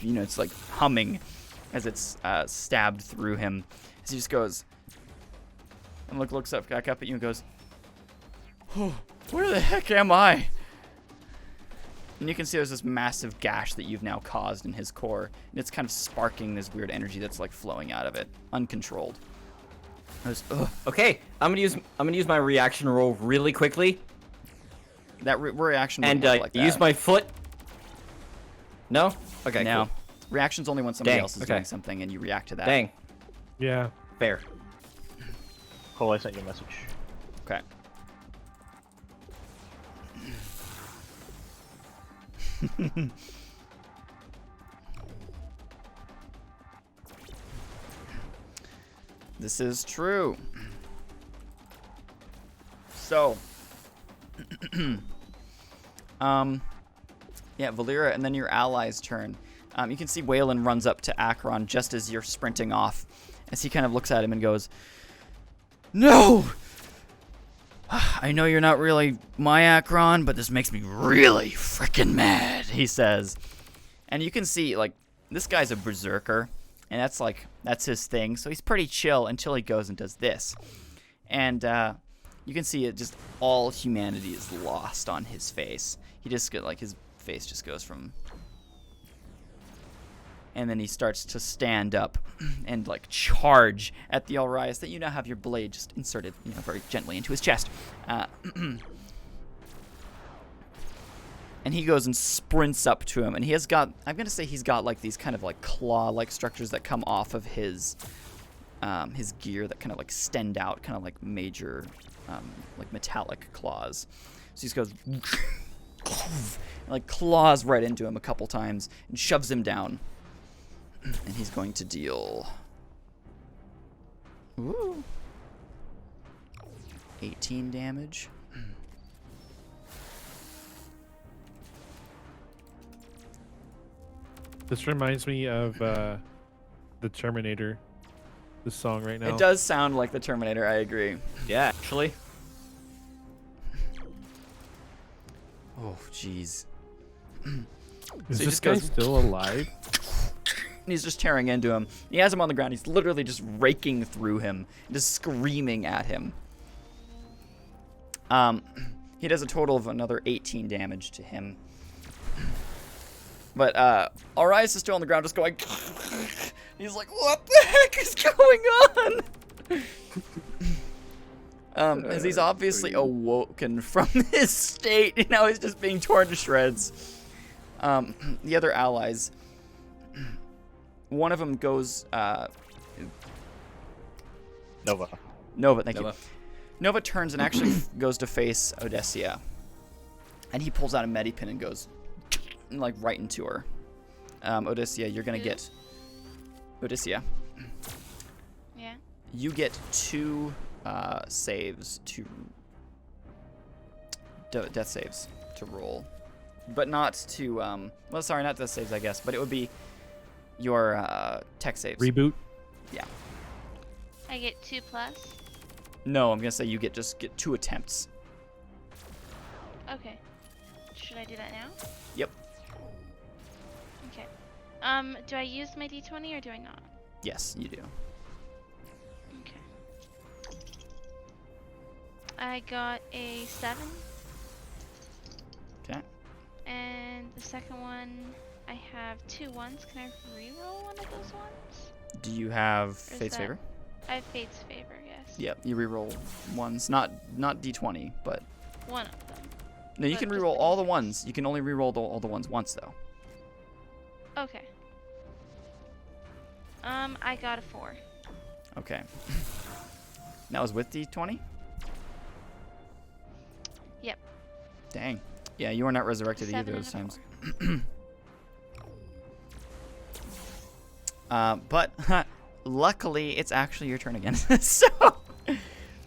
S1: you know, it's like humming as it's stabbed through him. As he just goes and looks up back up at you and goes, oh, where the heck am I? And you can see there's this massive gash that you've now caused in his core, and it's kind of sparking this weird energy that's like flowing out of it, uncontrolled.
S3: Okay, I'm gonna use my reaction roll really quickly,
S1: That reaction would
S3: and
S1: work like that.
S3: use my foot. No. Okay.
S1: No,
S3: Cool.
S1: reaction's only when somebody
S3: Dang,
S1: else is
S3: okay.
S1: doing something and you react to that.
S3: Dang.
S2: Yeah.
S3: Fair.
S4: Cole, I sent you a message.
S1: Okay. This is true. So, yeah, Valera, and then your ally's turn. You can see Waylon runs up to Akron just as you're sprinting off, as he kind of looks at him and goes, "No! I know you're not really my Akron, but this makes me really freaking mad," he says. And you can see, like, this guy's a berserker, and that's his thing, so he's pretty chill until he goes and does this. And you can see it just, all humanity is lost on his face. He just, like, his face just goes from... And then he starts to stand up and, like, charge at the Alrias that you now have your blade just inserted, you know, very gently into his chest. And he goes and sprints up to him, and he has got, I'm going to say he's got, like, these kind of, like, claw-like structures that come off of his gear that kind of, like, extend out, kind of like major, like, metallic claws. So he just goes, and, like, claws right into him a couple times and shoves him down. And he's going to deal 18 damage.
S2: This reminds me of the Terminator, this song right now.
S1: It does sound like the Terminator, I agree.
S3: Yeah, actually.
S1: Oh, jeez.
S2: Is
S1: So he
S2: this
S1: just
S2: guy
S1: goes-
S2: still alive?
S1: And he's just tearing into him. He has him on the ground. He's literally just raking through him, just screaming at him. He does a total of another 18 damage to him. But Arias is still on the ground, just going. He's like, "What the heck is going on?" As he's obviously awoken from his state, and now he's just being torn to shreds. The other allies. One of them goes.
S4: Nova.
S1: Nova, thank
S3: Nova.
S1: you. Nova turns and actually goes to face Odysseia. And he pulls out a medipin and goes like right into her. Odysseia, you're gonna get Odysseia.
S5: Yeah.
S1: You get 2 saves to death saves to roll, but not to well, sorry, not death saves, I guess, but it would be your tech saves.
S2: Reboot.
S1: Yeah.
S5: I get 2+.
S1: No, I'm gonna say you get 2 attempts.
S5: Okay. Should I do that now?
S1: Yep.
S5: Okay. Do I use my d20 or do I not?
S1: Yes, you do.
S5: Okay. I got a 7.
S1: Okay.
S5: And the second one, I have 2 ones. Can I reroll one of those ones?
S1: Do you have
S5: Or is
S1: Fate's
S5: that-
S1: Favor?
S5: I have Fate's Favor, yes.
S1: Yep, you reroll ones. Not d20, but
S5: One of them.
S1: no, you
S5: But
S1: can
S5: just
S1: reroll
S5: the
S1: all the
S5: d6.
S1: ones. You can only reroll all the ones once, though.
S5: Okay. I got a 4.
S1: Okay. That was with d20?
S5: Yep.
S1: Dang. Yeah, you are not resurrected
S5: 7
S1: either
S5: and
S1: those
S5: a
S1: times.
S5: 4.
S1: But luckily, it's actually your turn again. So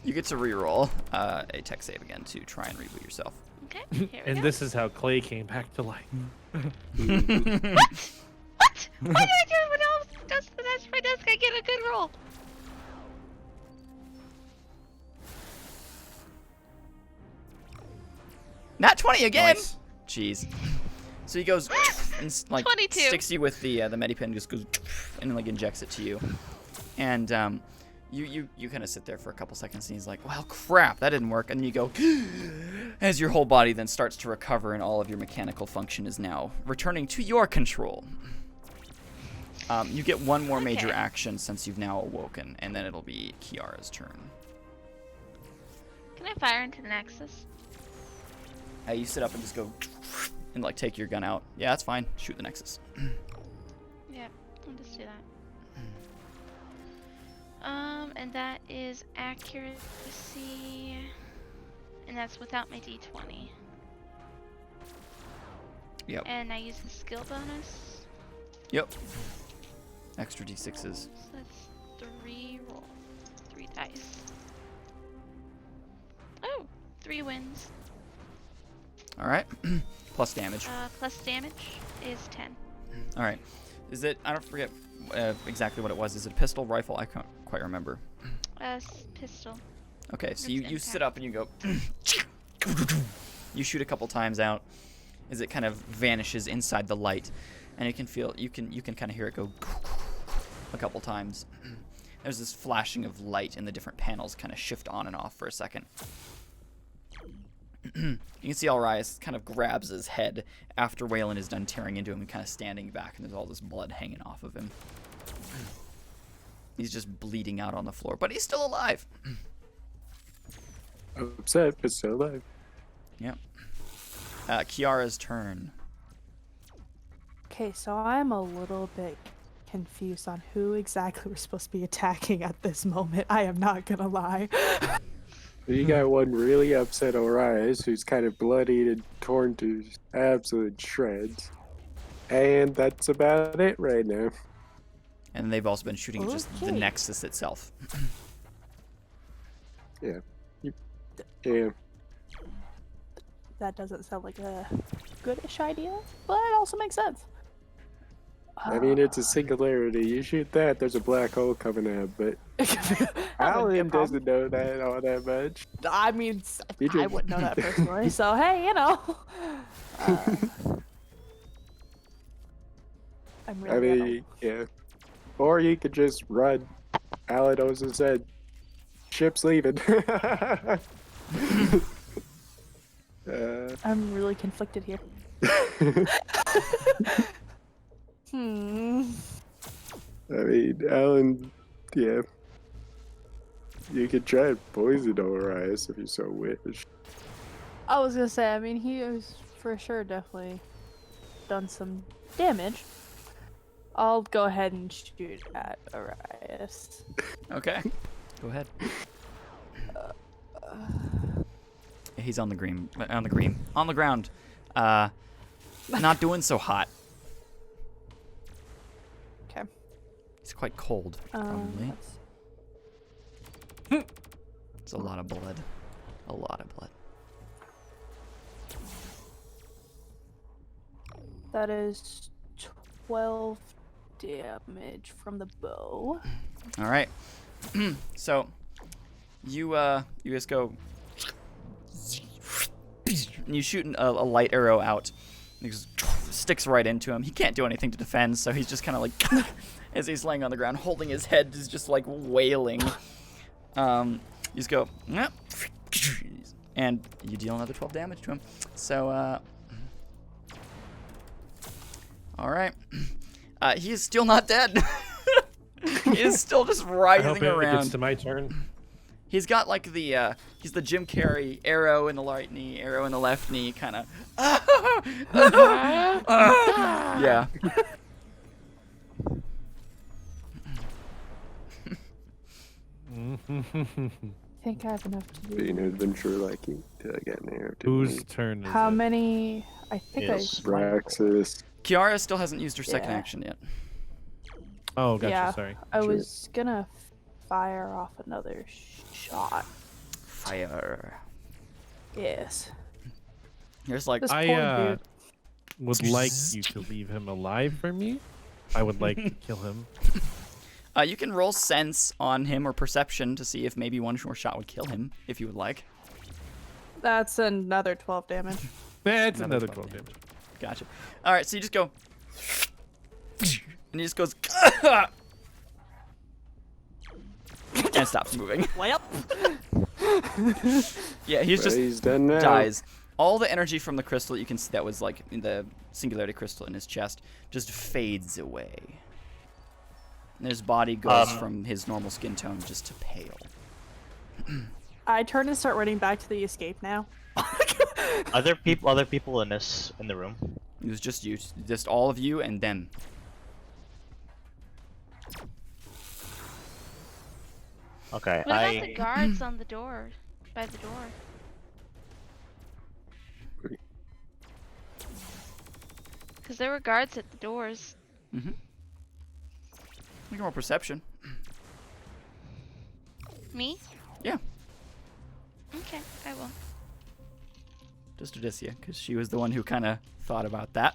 S1: you get to reroll a tech save again to try and reboot yourself.
S5: Okay, here we
S2: And
S5: go.
S2: this is how Clay came back to life.
S5: What? Why did I do it when else goes to the next my desk? I get a good roll.
S1: Not 20 again!
S3: Nice.
S1: Jeez. So he goes and like
S5: 22.
S1: sticks you with the medipin, just goes and like injects it to you, and you kind of sit there for a couple seconds, and he's like, "Well, crap, that didn't work." And then you go, as your whole body then starts to recover, and all of your mechanical function is now returning to your control. You get one more major
S5: Okay.
S1: action since you've now awoken, and then it'll be Kiara's turn.
S5: Can I fire into the Nexus?
S1: You sit up and just go and like take your gun out. Yeah, that's fine. Shoot the Nexus.
S5: Yeah, I'll just do that. And that is accuracy, and that's without my d20.
S1: Yep.
S5: And I use the skill bonus,
S1: Yep. Extra d6s.
S5: so that's 3 roll, 3 dice. Oh, 3 wins.
S1: All right. Plus damage.
S5: Plus damage is 10.
S1: All right. Is it? I don't forget exactly what it was. Is it a pistol, rifle? I can't quite remember.
S5: Pistol.
S1: Okay, so
S5: It's
S1: you sit up and you go. You shoot a couple times out, as it kind of vanishes inside the light, and you can feel you can kind of hear it go a couple times. There's this flashing of light, and the different panels kind of shift on and off for a second. You can see Alrias kind of grabs his head after Waylon is done tearing into him and kind of standing back, and there's all this blood hanging off of him. He's just bleeding out on the floor, but he's still alive.
S7: Upset, but still alive.
S1: Yep. Kiara's turn.
S6: Okay, so I'm a little bit confused on who exactly we're supposed to be attacking at this moment. I am not gonna lie.
S7: You got one really upset Orias who's kind of bloodied and torn to absolute shreds. And that's about it right now.
S1: And they've also been shooting at just the
S6: Okay.
S1: Nexus itself.
S7: Yeah.
S6: That doesn't sound like a goodish idea, but it also makes sense.
S7: I mean, it's a singularity. You shoot that, there's a black hole coming out, but Alan doesn't know that all that much.
S6: I mean,
S7: You
S6: I
S7: just-
S6: wouldn't know that personally, so hey, you know. I'm
S7: I
S6: really
S7: mean, yeah. Or you could just run. Alados has said, ship's leaving.
S6: I'm really conflicted here. Hmm.
S7: I mean, Alan, yeah. You could try and poison Orias if you so wish.
S6: I was gonna say, I mean, he has for sure definitely done some damage. I'll go ahead and shoot at Arias.
S1: Okay. Go ahead. He's on the green. On the ground. Not doing so hot.
S6: Okay.
S1: He's quite cold, probably. It's a lot of blood. A lot of blood.
S6: That is 12 damage from the bow.
S1: All right. So, you just go, and you shoot a light arrow out. It just sticks right into him. He can't do anything to defend, so he's just kind of like, as he's laying on the ground, holding his head, is just like wailing. You just go, and you deal another 12 damage to him. So, all right. He is still not dead. He is still just
S2: I
S1: writhing
S2: hope it
S1: around.
S2: gets to my turn.
S1: He's got like the he's the Jim Carrey arrow in the right knee, arrow in the left knee, kind of. Yeah.
S6: I think I have enough to do.
S7: Being an adventurer like you get there.
S2: Whose turn is
S6: How
S2: it?
S6: many? I think
S4: Yes.
S7: Braxis.
S1: Kiara still hasn't used her second
S6: Yeah.
S1: action yet.
S2: Oh, gotcha.
S6: Yeah.
S2: Sorry.
S6: I
S7: Sure.
S6: was gonna fire off another shot.
S1: Fire.
S6: Yes.
S1: There's like
S6: This
S2: I
S6: poor dude.
S2: would like you to leave him alive for me. I would like to kill him.
S1: you can roll sense on him or perception to see if maybe one more shot would kill him, if you would like.
S6: That's another 12 damage.
S2: That's
S1: Another
S2: another
S1: 12
S2: 12 damage.
S1: Gotcha. All right, so you just go, and he just goes, and stops moving.
S6: Well.
S1: Yeah, he's just
S7: He's done now.
S1: dies. All the energy from the crystal you can see that was like in the singularity crystal in his chest just fades away. And his body goes from his normal skin tone just to pale.
S6: I turn and start running back to the escape now.
S4: Other people in the room.
S1: It was just you, just all of you and them.
S4: Okay,
S5: What about the guards on the door? By the door. Because there were guards at the doors.
S1: Mm-hmm. You can roll perception.
S5: Me?
S1: Yeah,
S5: Okay, I will.
S1: just Odysseia, because she was the one who kind of thought about that.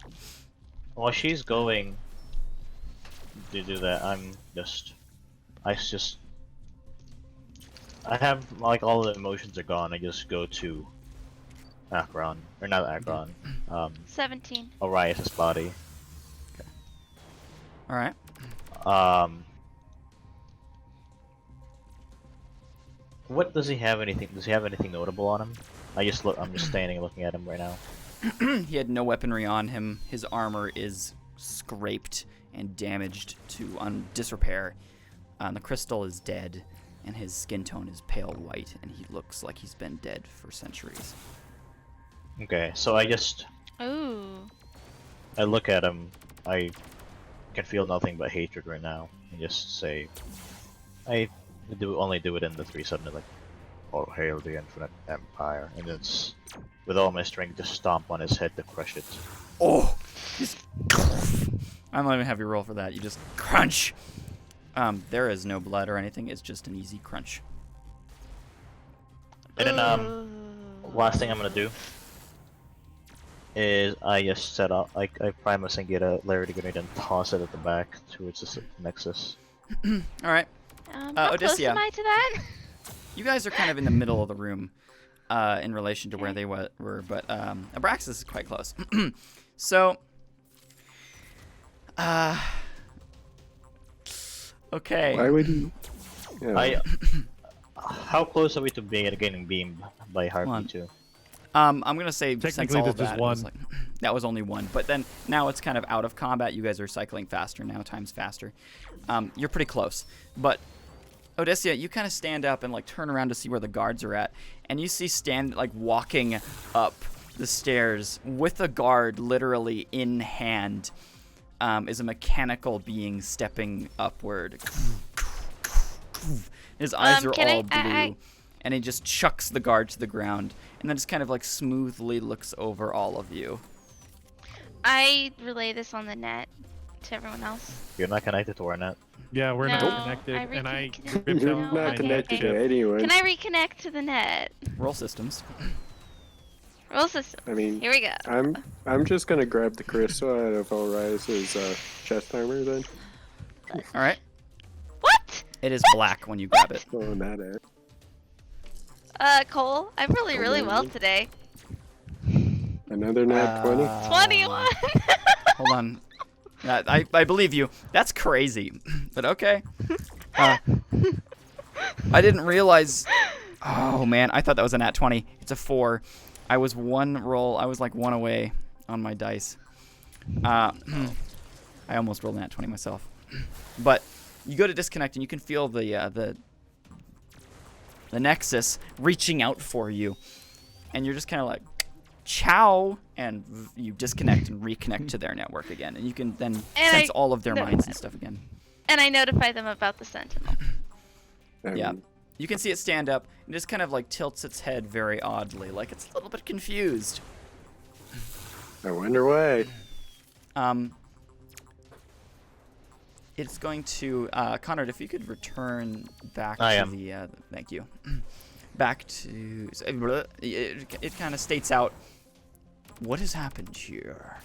S4: While she's going to do that, I have like all the emotions are gone. I just go to Akron, or not Akron,
S5: 17.
S4: Orias's body.
S1: All right.
S4: What does he have? Does he have anything notable on him? I'm just standing looking at him right now.
S1: He had no weaponry on him. His armor is scraped and damaged to disrepair. The crystal is dead, and his skin tone is pale white, and he looks like he's been dead for centuries.
S4: Okay, so I
S5: Ooh.
S4: look at him. I can feel nothing but hatred right now, and just say, I only do it in the 3-7, like, "All hail the infinite empire," and it's with all my strength just stomp on his head to crush it.
S1: Oh! I'm not even have you roll for that. You just crunch. There is no blood or anything. It's just an easy crunch.
S4: And then last thing I'm gonna do is I just set up, I promise and get a Larry grenade and toss it at the back towards the Nexus.
S1: All right.
S5: How close
S1: Odysseia.
S5: am I to that?
S1: You guys are kind of in the middle of the room in relation to where they were, but Abraxas is quite close. So, Okay.
S7: Why would you? Yeah.
S4: How close are we to getting beamed by
S1: on.
S4: Harpy too?
S1: I'm gonna say since
S2: Technically,
S1: all of
S2: this is
S1: that,
S2: one.
S1: it was like, that was only one. But then now it's kind of out of combat. You guys are cycling faster now, times faster. You're pretty close. But Odysseus, you kind of stand up and like turn around to see where the guards are at, and you see walking up the stairs with a guard literally in hand. Is a mechanical being stepping upward. His eyes are all blue, and he just chucks the guard to the ground, and then just kind of like smoothly looks over all of you.
S5: I relay this on the net to everyone else.
S4: You're not connected to our net.
S2: Yeah, we're
S5: No,
S2: not connected,
S5: I
S2: and I
S5: reconnected.
S2: ripped
S7: You're
S2: out
S5: No,
S2: my
S7: not connected to
S2: ship.
S7: anyone.
S5: Can I reconnect to the net?
S1: Roll systems.
S5: Roll system.
S7: I mean,
S5: Here we go.
S7: I'm just gonna grab the crystal out of Orias's chest armor then.
S1: All right.
S5: What?
S1: It is black when you grab it.
S7: Throwing that out.
S5: Cole, I'm really, really well
S7: Amazing.
S5: today.
S7: Another nat 20.
S5: 21.
S1: Hold on. I believe you. That's crazy, but okay. I didn't realize. Oh man, I thought that was a nat 20. It's a 4. I was one away on my dice. I almost rolled a nat 20 myself. But you go to disconnect and you can feel the Nexus reaching out for you, and you're just kind of like, ciao, and you disconnect and reconnect to their network again, and you can then sense all of their minds and stuff again.
S5: And I notify them about the Sentinel.
S1: Yeah. You can see it stand up and just kind of like tilts its head very oddly, like it's a little bit confused.
S7: I wonder why.
S1: It's going to Conrad, if you could return back
S4: I
S1: to
S4: am.
S1: the thank you. Back to it kind of states out what has happened here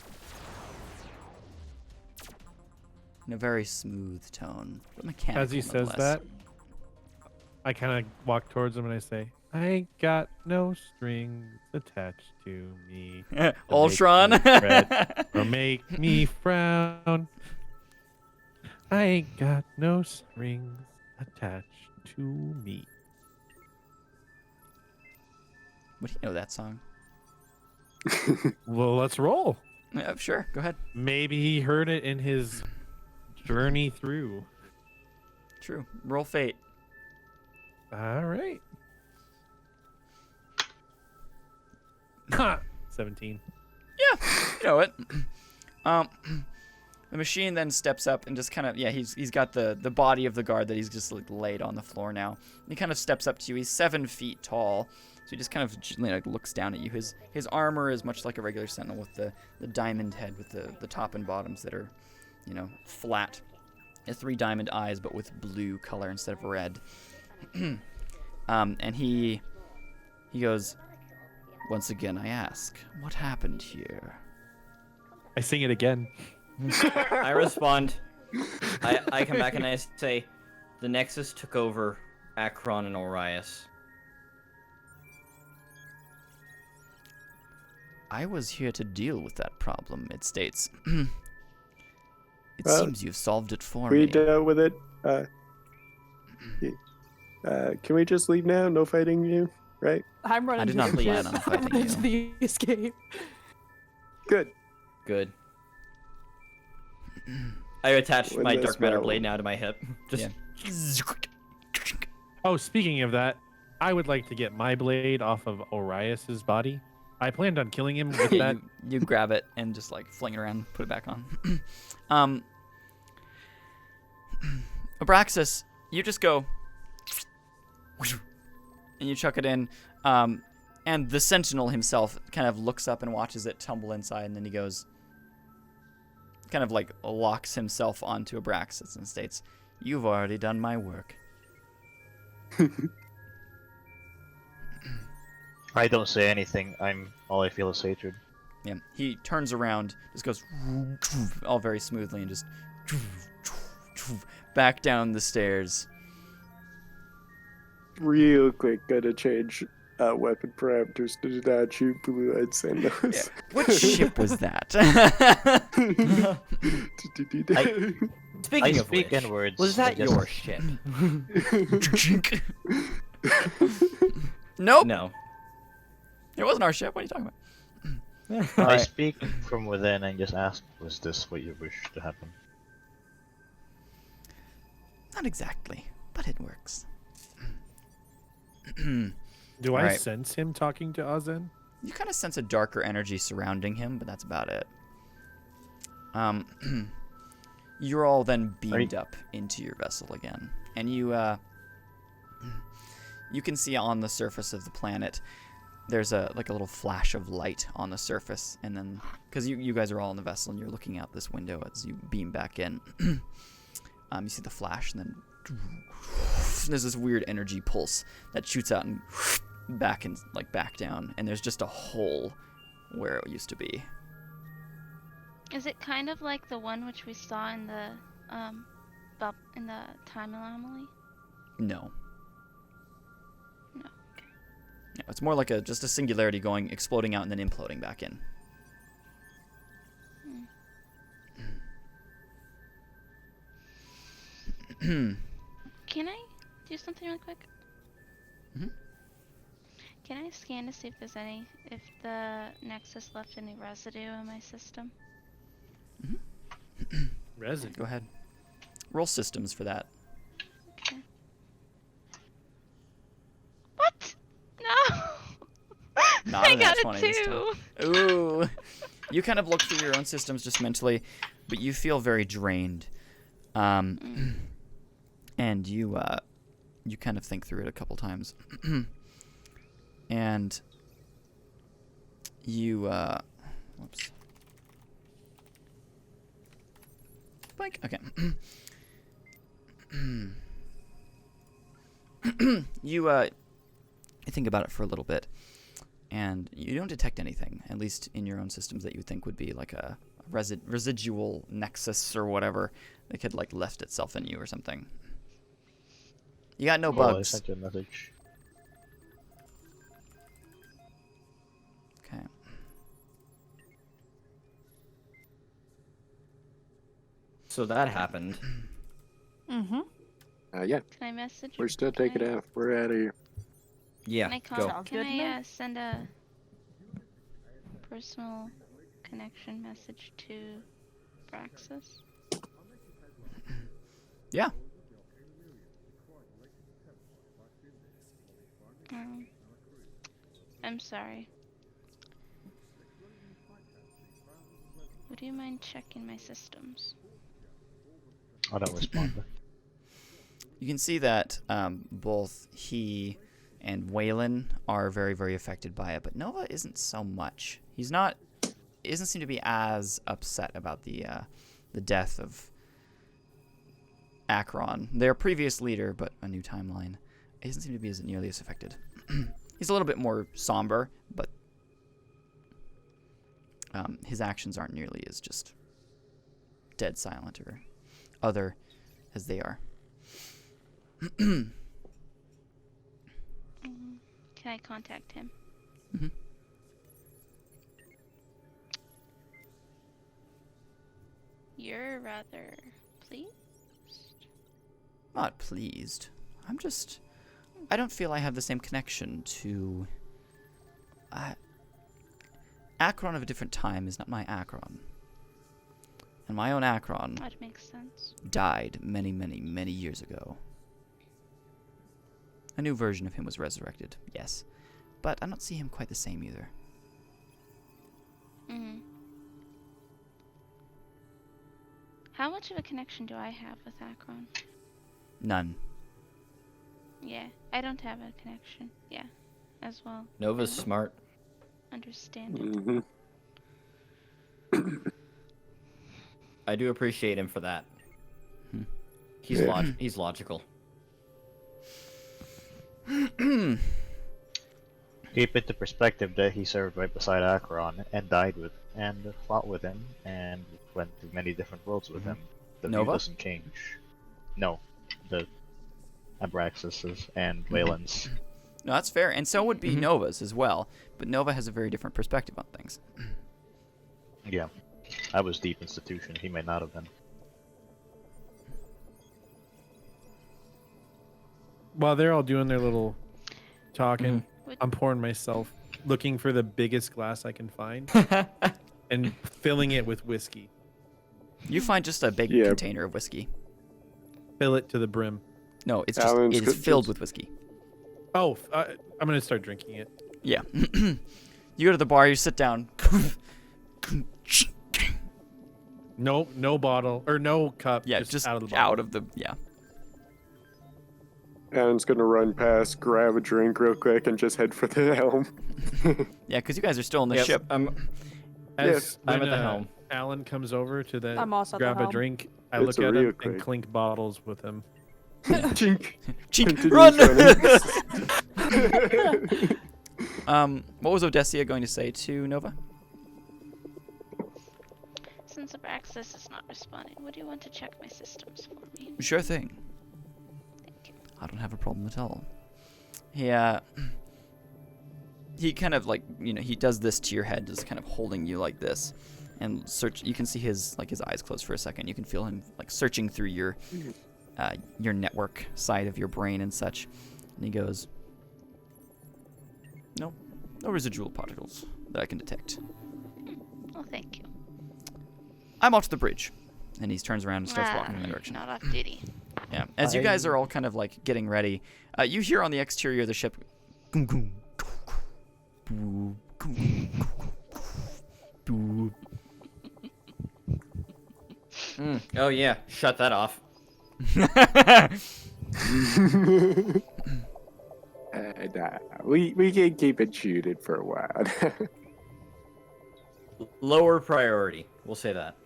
S1: in a very smooth tone, but mechanical.
S2: As he says
S1: nonetheless.
S2: that, I kind of walk towards him and I say, "I ain't got no strings attached to me to
S1: Ultron.
S2: make me fret or make me frown. I ain't got no strings attached to me."
S1: Would he know that song?
S2: Well, let's roll.
S1: Yeah, sure. Go ahead.
S2: Maybe he heard it in his journey through.
S1: True. Roll fate.
S2: All right. Ha! 17.
S1: Yeah, you know it. The machine then steps up and just kind of, he's got the body of the guard that he's just like laid on the floor now. And he kind of steps up to you. He's 7 feet tall, so he just kind of looks down at you. His armor is much like a regular sentinel with the diamond head with the top and bottoms that are, flat. He has 3 diamond eyes, but with blue color instead of red. And he goes, "Once again, I ask, what happened here?"
S2: I sing it again.
S3: I respond. I come back and I say, the Nexus took over Akron and Orias.
S1: "I was here to deal with that problem," it states. It
S7: Well,
S1: seems you've solved it for
S7: We
S1: me.
S7: dealt with it. Can we just leave now? No fighting you, right?
S6: I'm running
S1: I did
S6: to
S1: not
S6: the
S1: plan
S6: ship.
S1: on fighting
S6: I'm running
S1: you.
S6: to the escape.
S7: Good.
S3: Good. I attach
S7: When
S3: my
S7: this
S3: dark matter
S7: battle-
S3: blade now to my hip. Just
S2: Oh, speaking of that, I would like to get my blade off of Orias's body. I planned on killing him with
S1: Yeah,
S2: that.
S1: you grab it and just like fling it around, put it back on. Abraxas, you just go and you chuck it in. And the Sentinel himself kind of looks up and watches it tumble inside, and then he goes, kind of like locks himself onto Abraxas and states, "You've already done my work."
S4: I don't say anything. All I feel is hatred.
S1: Yeah, he turns around, just goes all very smoothly, and just back down the stairs.
S7: Real quick, gotta change weapon parameters to not shoot blue-eyed Sandos.
S1: What ship was that?
S3: Speaking
S4: I
S3: of
S4: speak
S3: which,
S4: in words.
S3: was
S4: I
S3: that
S4: just-
S3: your ship?
S1: Nope.
S3: No.
S1: It wasn't our ship. What are you talking about?
S4: I
S1: Alright.
S4: speak from within and just ask, was this what you wish to happen?
S1: Not exactly, but it works.
S2: Do I
S1: Right.
S2: sense him talking to Azen?
S1: You kind of sense a darker energy surrounding him, but that's about it. You're all then beamed up into your vessel again, and you can see on the surface of the planet there's a little flash of light on the surface, and then because you guys are all in the vessel and you're looking out this window as you beam back in, you see the flash, and then there's this weird energy pulse that shoots out and back and back down, and there's just a hole where it used to be.
S5: Is it kind of like the one which we saw in the time anomaly?
S1: No.
S5: No.
S1: No, it's more like just a singularity exploding out and then imploding back in.
S5: Can I do something really quick?
S1: Mhm.
S5: Can I scan to see if the Nexus left any residue in my system?
S2: Resident.
S1: Go ahead. Roll systems for that.
S5: Okay. What? No.
S1: Not
S5: I
S1: a nat
S5: got
S1: 20
S5: a
S1: this
S5: 2.
S1: Ooh. You kind of look through your own systems just mentally, but you feel very drained. And you kind of think through it a couple times. And you whoops. Blank. Okay. You think about it for a little bit, and you don't detect anything, at least in your own systems, that you think would be like a residual nexus or whatever that could left itself in you or something. You got no
S4: Oh, I
S1: bugs.
S4: sent you a message.
S1: Okay.
S3: So that happened.
S6: Mm-hmm.
S7: Yeah,
S5: Can I message?
S7: we're still taking
S5: can I-
S7: off. We're out of here.
S3: Yeah,
S5: Can I
S3: go.
S6: Sounds
S5: can
S6: good to me.
S5: I send a personal connection message to Braxis?
S1: Yeah.
S5: I'm sorry. Would you mind checking my systems?
S4: I don't respond.
S1: You can see that both he and Waylon are very, very affected by it, but Nova isn't so much. He doesn't seem to be as upset about the death of Akron, their previous leader, but a new timeline. He doesn't seem to be nearly as affected. He's a little bit more somber, but his actions aren't nearly as just dead silent or other as they are.
S5: Can I contact him?
S1: Mhm.
S5: You're rather pleased?
S1: Not pleased. I don't feel I have the same connection to... Akron of a different time is not my Akron. And my own Akron
S5: That makes sense.
S1: died many, many, many years ago. A new version of him was resurrected, yes. But I don't see him quite the same either.
S5: Mm-hmm. How much of a connection do I have with Akron?
S1: None.
S5: Yeah, I don't have a connection. Yeah, as well.
S3: Nova's smart.
S5: Understand it.
S7: Mm-hmm.
S3: I do appreciate him for that.
S1: Hmm.
S3: He's
S7: Yeah.
S3: he's logical.
S4: Keep it to perspective that he served right beside Akron and died with and fought with him and went to many different worlds with him. The view
S1: Nova?
S4: doesn't change. No, the Abraxas's and Waylon's.
S1: No, that's fair, and so would be Nova's as well. But Nova has a very different perspective on things.
S4: Yeah. I was deep institution. He may not have been.
S2: While they're all doing their little talking,
S5: Would-
S2: I'm pouring myself, looking for the biggest glass I can find, and filling it with whiskey.
S1: You find just a big
S7: Yeah.
S1: container of whiskey.
S2: Fill it to the brim.
S1: No, it's just
S7: Alan's
S1: it is
S7: good-
S1: filled
S7: just-
S1: with whiskey.
S2: Oh, I'm gonna start drinking it.
S1: Yeah. You go to the bar, you sit down.
S2: No bottle or no cup.
S1: Yeah,
S2: just
S1: just
S2: out of the bottle.
S1: yeah.
S7: Alan's gonna run past, grab a drink real quick, and just head for the helm.
S1: Yeah, because you guys are still on the
S3: Yep,
S1: ship.
S2: As
S3: I'm
S2: when,
S3: at the helm.
S2: Alan comes over to the
S6: I'm also at the
S2: grab a
S6: helm.
S2: drink. I
S7: It's
S2: look at
S7: real
S2: him
S7: quick.
S2: and clink bottles with him.
S7: Chink.
S1: Chink,
S7: Continues
S1: run! What was Odessia going to say to Nova?
S5: Since Abraxas is not responding, would you want to check my systems for me?
S1: Sure thing.
S5: Thank you.
S1: I don't have a problem at all. He kind of like, he does this to your head, just kind of holding you like this, and you can see his eyes close for a second. You can feel him like searching through your network side of your brain and such. And he goes, no residual particles that I can detect.
S5: Oh, thank you.
S1: I'm off to the bridge. And he turns around and starts walking in that direction.
S5: Not off duty.
S1: Yeah. As you guys are all kind of like getting ready, you hear on the exterior of the ship.
S3: Oh yeah, shut that off.
S7: Nah, we can keep it shooted for a while.
S3: Lower priority. We'll say that.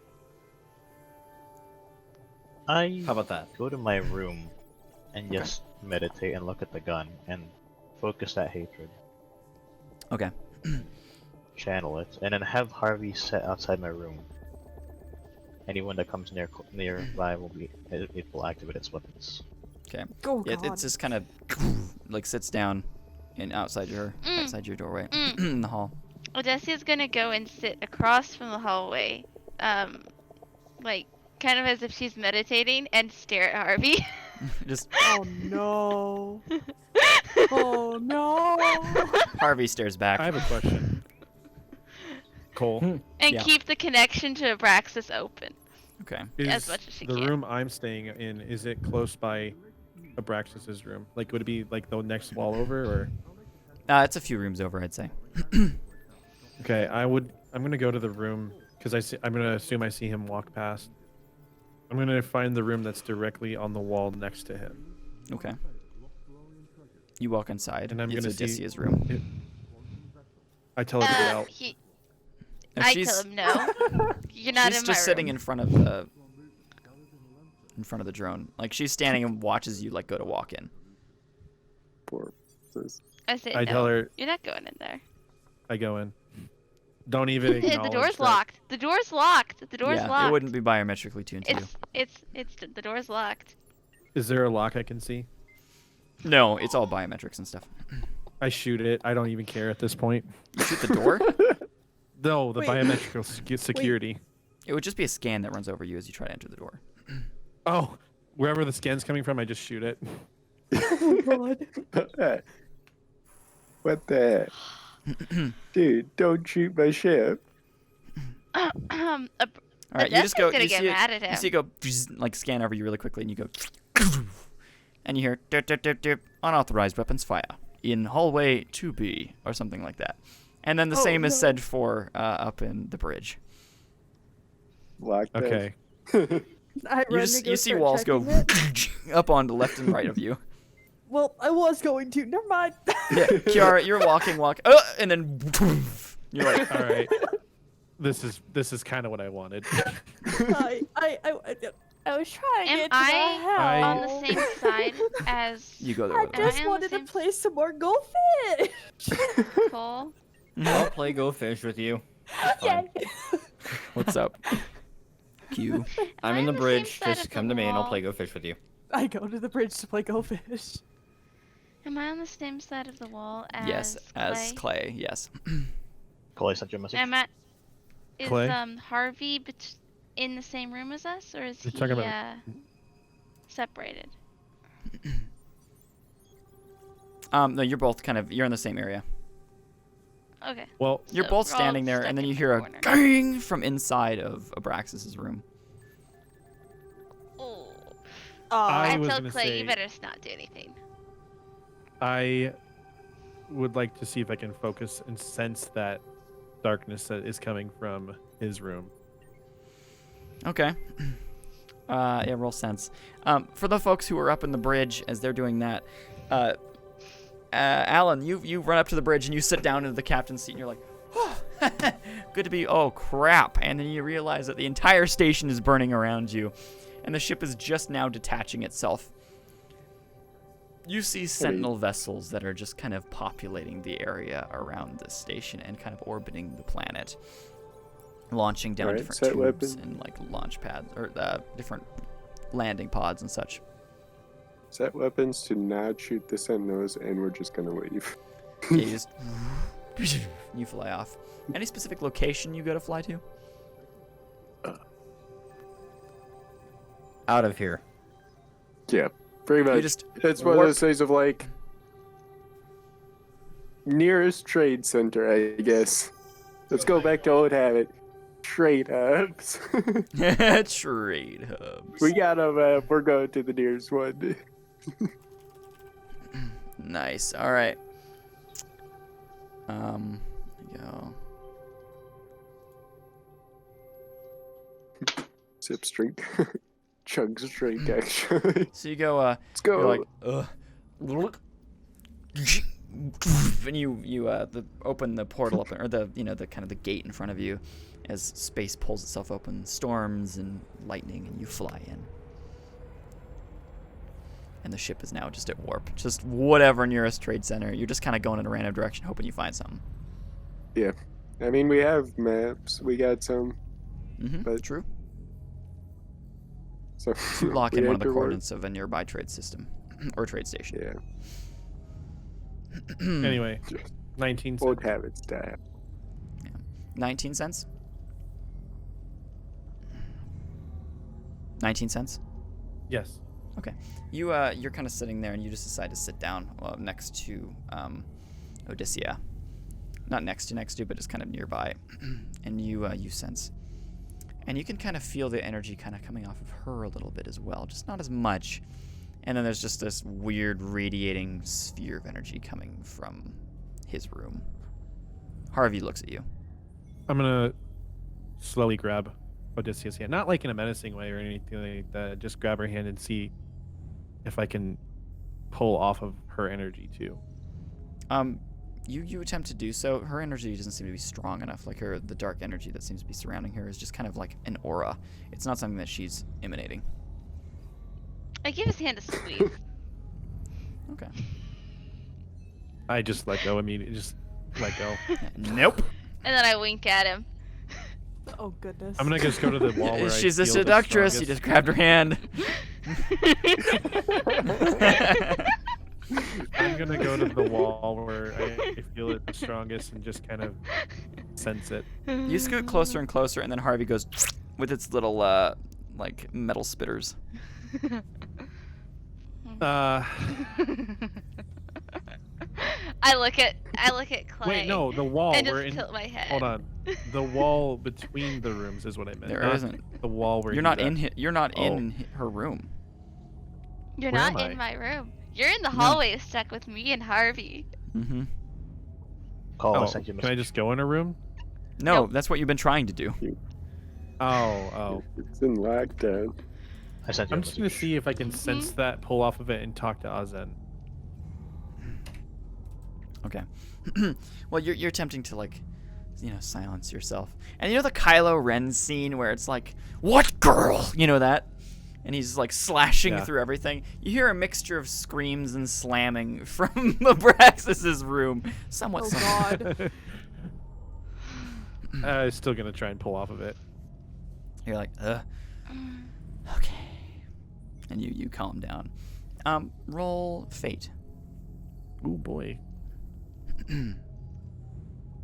S4: I
S3: How about that?
S4: go to my room and just meditate and look at the gun and focus that hatred.
S1: Okay.
S4: Channel it, and then have Harvey set outside my room. Anyone that comes nearby it will activate its weapons.
S1: Okay.
S6: Oh,
S1: Yeah,
S6: God.
S1: it's just kind of like sits down and outside your doorway in the hall.
S5: Odessia's gonna go and sit across from the hallway, like kind of as if she's meditating, and stare at Harvey.
S1: Just
S6: Oh no. Oh no.
S1: Harvey stares back.
S2: I have a question. Cole,
S5: And
S1: Yeah.
S5: keep the connection to Abraxas open.
S1: Okay.
S5: As
S2: is
S5: much as she
S2: the
S5: can.
S2: room I'm staying in, is it close by Abraxas's room? Like, would it be like the next wall over, or?
S1: It's a few rooms over, I'd say.
S2: Okay, I'm gonna go to the room because I'm gonna assume I see him walk past. I'm gonna find the room that's directly on the wall next to him.
S1: Okay. You walk inside.
S2: And I'm
S1: it's
S2: gonna see-
S1: Odyssea's room.
S2: I tell her to get out.
S1: Now,
S5: I
S1: she's
S5: tell him no. You're not
S1: she's
S5: in my
S1: just sitting
S5: room.
S1: in front of the drone. Like she's standing and watches you like go to walk in.
S7: Poor sis.
S5: I say
S2: I
S5: no.
S2: tell her
S5: You're not going in there.
S2: I go in. Don't even acknowledge
S5: The door's
S2: that.
S5: locked. The door's locked. The door's
S1: Yeah,
S5: locked.
S1: it wouldn't be biometrically tuned to you.
S5: It's the door's locked.
S2: Is there a lock I can see?
S1: No, it's all biometrics and stuff.
S2: I shoot it. I don't even care at this point.
S1: You shoot the door?
S2: No, the
S6: Wait.
S2: biometrical security.
S1: It would just be a scan that runs over you as you try to enter the door.
S2: Oh, wherever the scan's coming from, I just shoot it.
S6: Oh God.
S7: What the heck? Dude, don't shoot my ship.
S1: All right, you just go.
S5: gonna
S1: You
S5: get
S1: see
S5: mad
S1: it.
S5: at
S1: You see it go like scan over you really quickly, and you go, and you hear dip, dip, dip, dip, unauthorized weapons fire in hallway 2B or something like that. And then the same is said for up in the bridge.
S7: Lock this.
S2: Okay.
S6: I
S1: You
S6: run
S1: just
S6: to go
S1: you see
S6: start
S1: walls go
S6: checking it.
S1: up on the left and right of you.
S6: Well, I was going to. Never mind.
S1: Yeah, Kiara, you're walking, and then you're like,
S2: All right. This is kind of what I wanted.
S6: I was trying to
S5: Am
S6: get to
S5: I
S6: the
S5: on
S6: hell.
S5: the same side as
S1: you go there
S6: I
S1: with her.
S5: Am I
S6: just
S5: on the
S6: wanted to
S5: same-
S6: play some more goldfish.
S5: Cole?
S3: I'll play Go Fish with you.
S6: Yay.
S1: What's up? Q.
S3: I'm in the
S5: on the same
S3: bridge.
S5: side
S3: Just
S5: of
S3: come
S5: the
S3: to me and I'll
S5: wall.
S3: play Go Fish with you.
S6: I go to the bridge to play goldfish.
S5: Am I on the same side of the wall as
S1: Yes, as
S5: Clay?
S1: Clay. Yes.
S4: Clay sent you a message.
S5: Is
S2: Clay?
S5: Harvey in the same room as us, or is
S2: You're
S5: he
S2: talking about-
S5: separated?
S1: No, you're both you're in the same area.
S5: Okay.
S2: Well,
S1: You're
S5: So
S1: both
S5: we're all
S1: standing there,
S5: stuck
S1: and then
S5: in
S1: you
S5: the
S1: hear a
S5: corner.
S1: gang from inside of Abraxas's room.
S5: Oh.
S2: I
S5: I
S2: was
S5: tell
S2: gonna
S5: Clay,
S2: say-
S5: you better not do anything.
S2: I would like to see if I can focus and sense that darkness that is coming from his room.
S1: Okay. Yeah, roll sense. For the folks who are up in the bridge, as they're doing that, Alan, you run up to the bridge and you sit down into the captain's seat and you're like, oh, good to be, oh crap. And then you realize that the entire station is burning around you and the ship is just now detaching itself. You see sentinel vessels that are just kind of populating the area around the station and kind of orbiting the planet, launching down
S7: Alright,
S1: different
S7: set
S1: tubes
S7: weapon.
S1: and like launch pads or different landing pods and such.
S7: Set weapons to not shoot the sentinels, and we're just gonna leave.
S1: Yeah, you just you fly off. Any specific location you go to fly to?
S3: Out of here.
S7: Yeah, pretty much.
S1: You just
S7: It's one of
S1: warp-
S7: those things of like nearest trade center, I guess. Let's go back to old habit. Trade hubs.
S1: trade hubs.
S7: We got a map. We're going to the nearest one.
S1: Nice. All right. There you go.
S7: Sip strength. Chug strength, actually.
S1: So you go.
S7: Let's go.
S1: You're like, and you open the portal up, or the the kind of the gate in front of you, as space pulls itself open, storms and lightning, and you fly in. And the ship is now just at warp. Just whatever nearest trade center. You're just kind of going in a random direction, hoping you find something.
S7: Yeah. I mean, we have maps. We got some.
S1: Mm-hmm.
S7: But-
S1: True.
S7: So
S1: You lock in
S7: we
S1: one of the
S7: enter
S1: coordinates of a nearby trade system or trade station.
S7: Yeah.
S2: Anyway, 19
S7: Old
S2: seconds.
S7: habits die.
S1: 19 cents. 19 cents.
S2: Yes.
S1: You're kind of sitting there, and you just decide to sit down next to Odysseia. Not next to, but just kind of nearby. And you sense, and you can kind of feel the energy kind of coming off of her a little bit as well, just not as much. And then there's just this weird radiating sphere of energy coming from his room. Harvey looks at you.
S2: I'm gonna slowly grab Odyssea's hand, not like in a menacing way or anything like that. Just grab her hand and see if I can pull off of her energy too.
S1: You attempt to do so. Her energy doesn't seem to be strong enough. Like the dark energy that seems to be surrounding her is just kind of like an aura. It's not something that she's emanating.
S5: I give his hand a squeeze.
S1: Okay.
S2: I just let go immediately. Just let go.
S1: Nope.
S5: And then I wink at him.
S6: Oh goodness.
S2: I'm gonna just go to the wall where
S1: She's
S2: I
S1: a
S2: feel the
S1: seductress. You
S2: strongest.
S1: just grabbed her hand.
S2: I'm gonna go to the wall where I feel it the strongest and just kind of sense it.
S1: You scoot closer and closer, and then Harvey goes with its little like metal spitters.
S5: I look at Clay.
S2: Wait, no, the wall.
S5: And
S2: We're
S5: just
S2: in.
S5: tilt my head.
S2: Hold on. The wall between the rooms is what I meant.
S1: There
S2: not
S1: isn't.
S2: the wall where
S1: You're
S2: he's
S1: not
S2: at.
S1: in. You're not
S2: Oh.
S1: in her room.
S5: You're
S2: Where
S5: not
S2: am
S5: in
S2: I?
S5: my room. You're in the hallway stuck with me and Harvey.
S1: Mm-hmm.
S4: Call, I
S2: Oh,
S4: sent you a
S2: can I
S4: message.
S2: just go in a room?
S1: No,
S5: Nope.
S1: that's what you've been trying to do.
S2: Oh.
S7: It's in lockdown.
S4: I sent you a
S2: I'm just gonna
S4: message.
S2: see if I can sense that, pull off of it, and talk to Azen.
S1: Okay. Well, you're attempting to like, silence yourself. And you know the Kylo Ren scene where it's like, "What girl?" You know that? And he's like slashing
S2: Yeah.
S1: through everything. You hear a mixture of screams and slamming from Abraxas's room. Somewhat.
S6: Oh
S1: similar.
S6: god.
S2: I'm still gonna try and pull off of it.
S1: You're like, okay. And you calm down. Roll fate.
S2: Oh boy.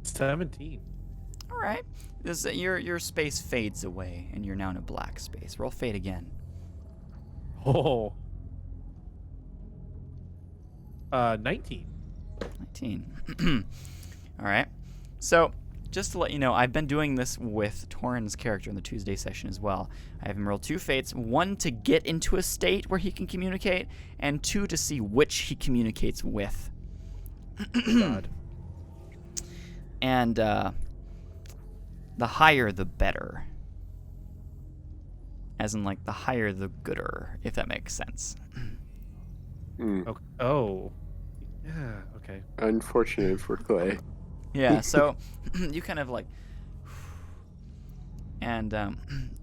S2: 17.
S1: All right. Your space fades away, and you're now in a black space. Roll fade again.
S2: Oh. 19.
S1: 19. All right. So, just to let you know, I've been doing this with Torrin's character in the Tuesday session as well. I have him roll 2 fates, 1 to get into a state where he can communicate, and 2 to see which he communicates with.
S2: God.
S1: And the higher, the better. As in, like, the higher, the gooder, if that makes sense.
S2: Oh. Yeah, okay.
S7: Unfortunate for Clay.
S1: Yeah, so you kind of like, and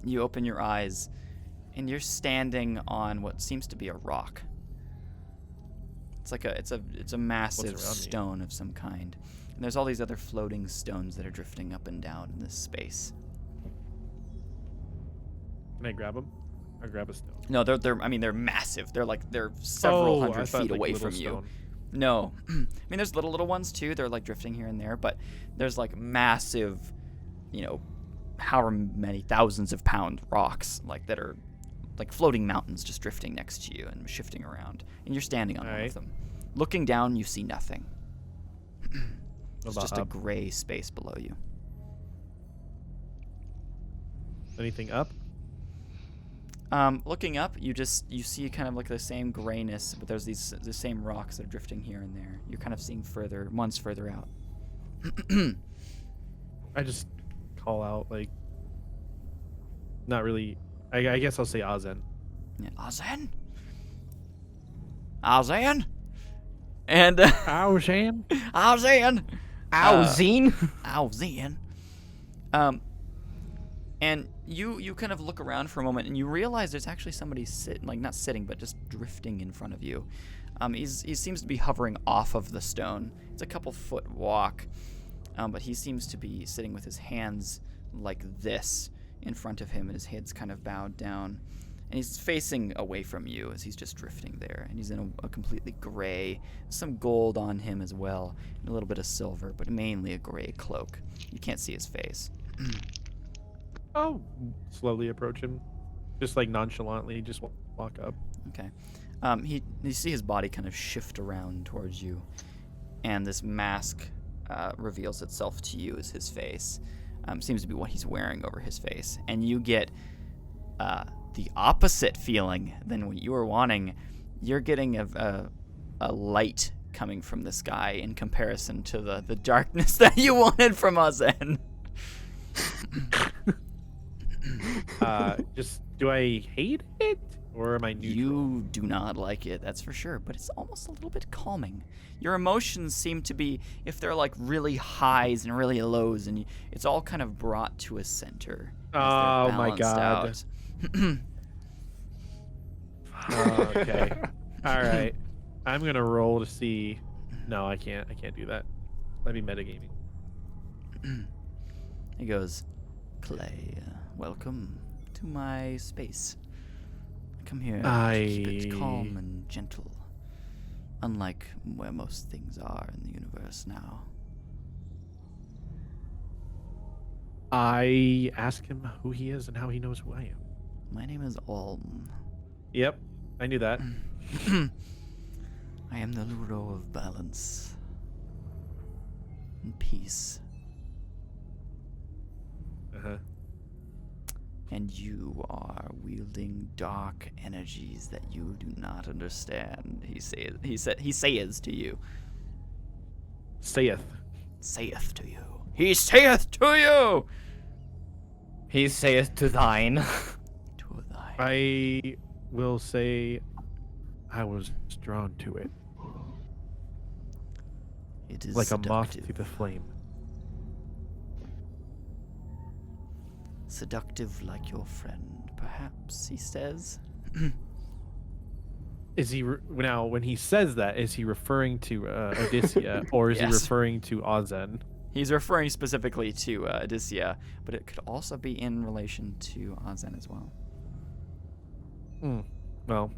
S1: you open your eyes, and you're standing on what seems to be a rock. It's like it's a massive
S2: around me?
S1: stone of some kind, and there's all these other floating stones that are drifting up and down in this space.
S2: Can I grab them? I grab a stone.
S1: No, they're massive. They're several
S2: I
S1: hundred
S2: thought,
S1: feet
S2: like,
S1: away
S2: little
S1: from you.
S2: stone.
S1: No. I mean, there's little ones too. They're like drifting here and there, but there's like massive, however many thousands of pound rocks that are like floating mountains just drifting next to you and shifting around. And you're standing on one
S2: Alright.
S1: of them. Looking down, you see nothing. It's
S2: about
S1: just a
S2: up?
S1: gray space below you.
S2: Anything up?
S1: Looking up, you see kind of like the same grayness, but there's the same rocks that are drifting here and there. You're kind of seeing ones further out.
S2: I just call out, like, not really. I guess I'll say Azen.
S1: Yeah, Azen? Azen? And
S2: Azen?
S1: Azen!
S3: Zine.
S1: Azen. And you kind of look around for a moment, and you realize there's actually somebody not sitting, but just drifting in front of you. He seems to be hovering off of the stone. It's a couple foot walk, but he seems to be sitting with his hands like this in front of him, and his head's kind of bowed down. And he's facing away from you as he's just drifting there. And he's in a completely gray, some gold on him as well, and a little bit of silver, but mainly a gray cloak. You can't see his face.
S2: Oh, slowly approach him, just like nonchalantly, just walk up.
S1: Okay. You see his body kind of shift around towards you, and this mask reveals itself to you as his face. Seems to be what he's wearing over his face, and you get the opposite feeling than what you were wanting. You're getting a light coming from this guy in comparison to the darkness that you wanted from Azen.
S2: Just, do I hate it, or am I neutral?
S1: You do not like it, that's for sure, but it's almost a little bit calming. Your emotions seem to be, if they're like really highs and really lows, and it's all kind of brought to a center.
S2: Oh my God. Okay. All right. I'm gonna roll to see. No, I can't do that. That'd be metagaming.
S1: He goes, Clay, welcome to my space. Come here to keep it calm and gentle, unlike where most things are in the universe now.
S2: I ask him who he is and how he knows who I am.
S1: My name is Olm.
S2: Yep, I knew that.
S1: I am the Luro of balance and peace.
S2: Uh-huh.
S1: And you are wielding dark energies that you do not understand. He says to you.
S2: Saith.
S1: Saith to you. He saith to you.
S3: He saith to thine.
S1: To thine.
S2: I will say I was drawn to it.
S1: It is
S2: Like a moth
S1: seductive.
S2: to the flame.
S1: Seductive like your friend, perhaps, he says.
S2: Is he now when he says that? Is he referring to Odysseia, or is he
S1: Yes.
S2: referring to Azen?
S1: He's referring specifically to Odysseia, but it could also be in relation to Azen as well.
S2: Well,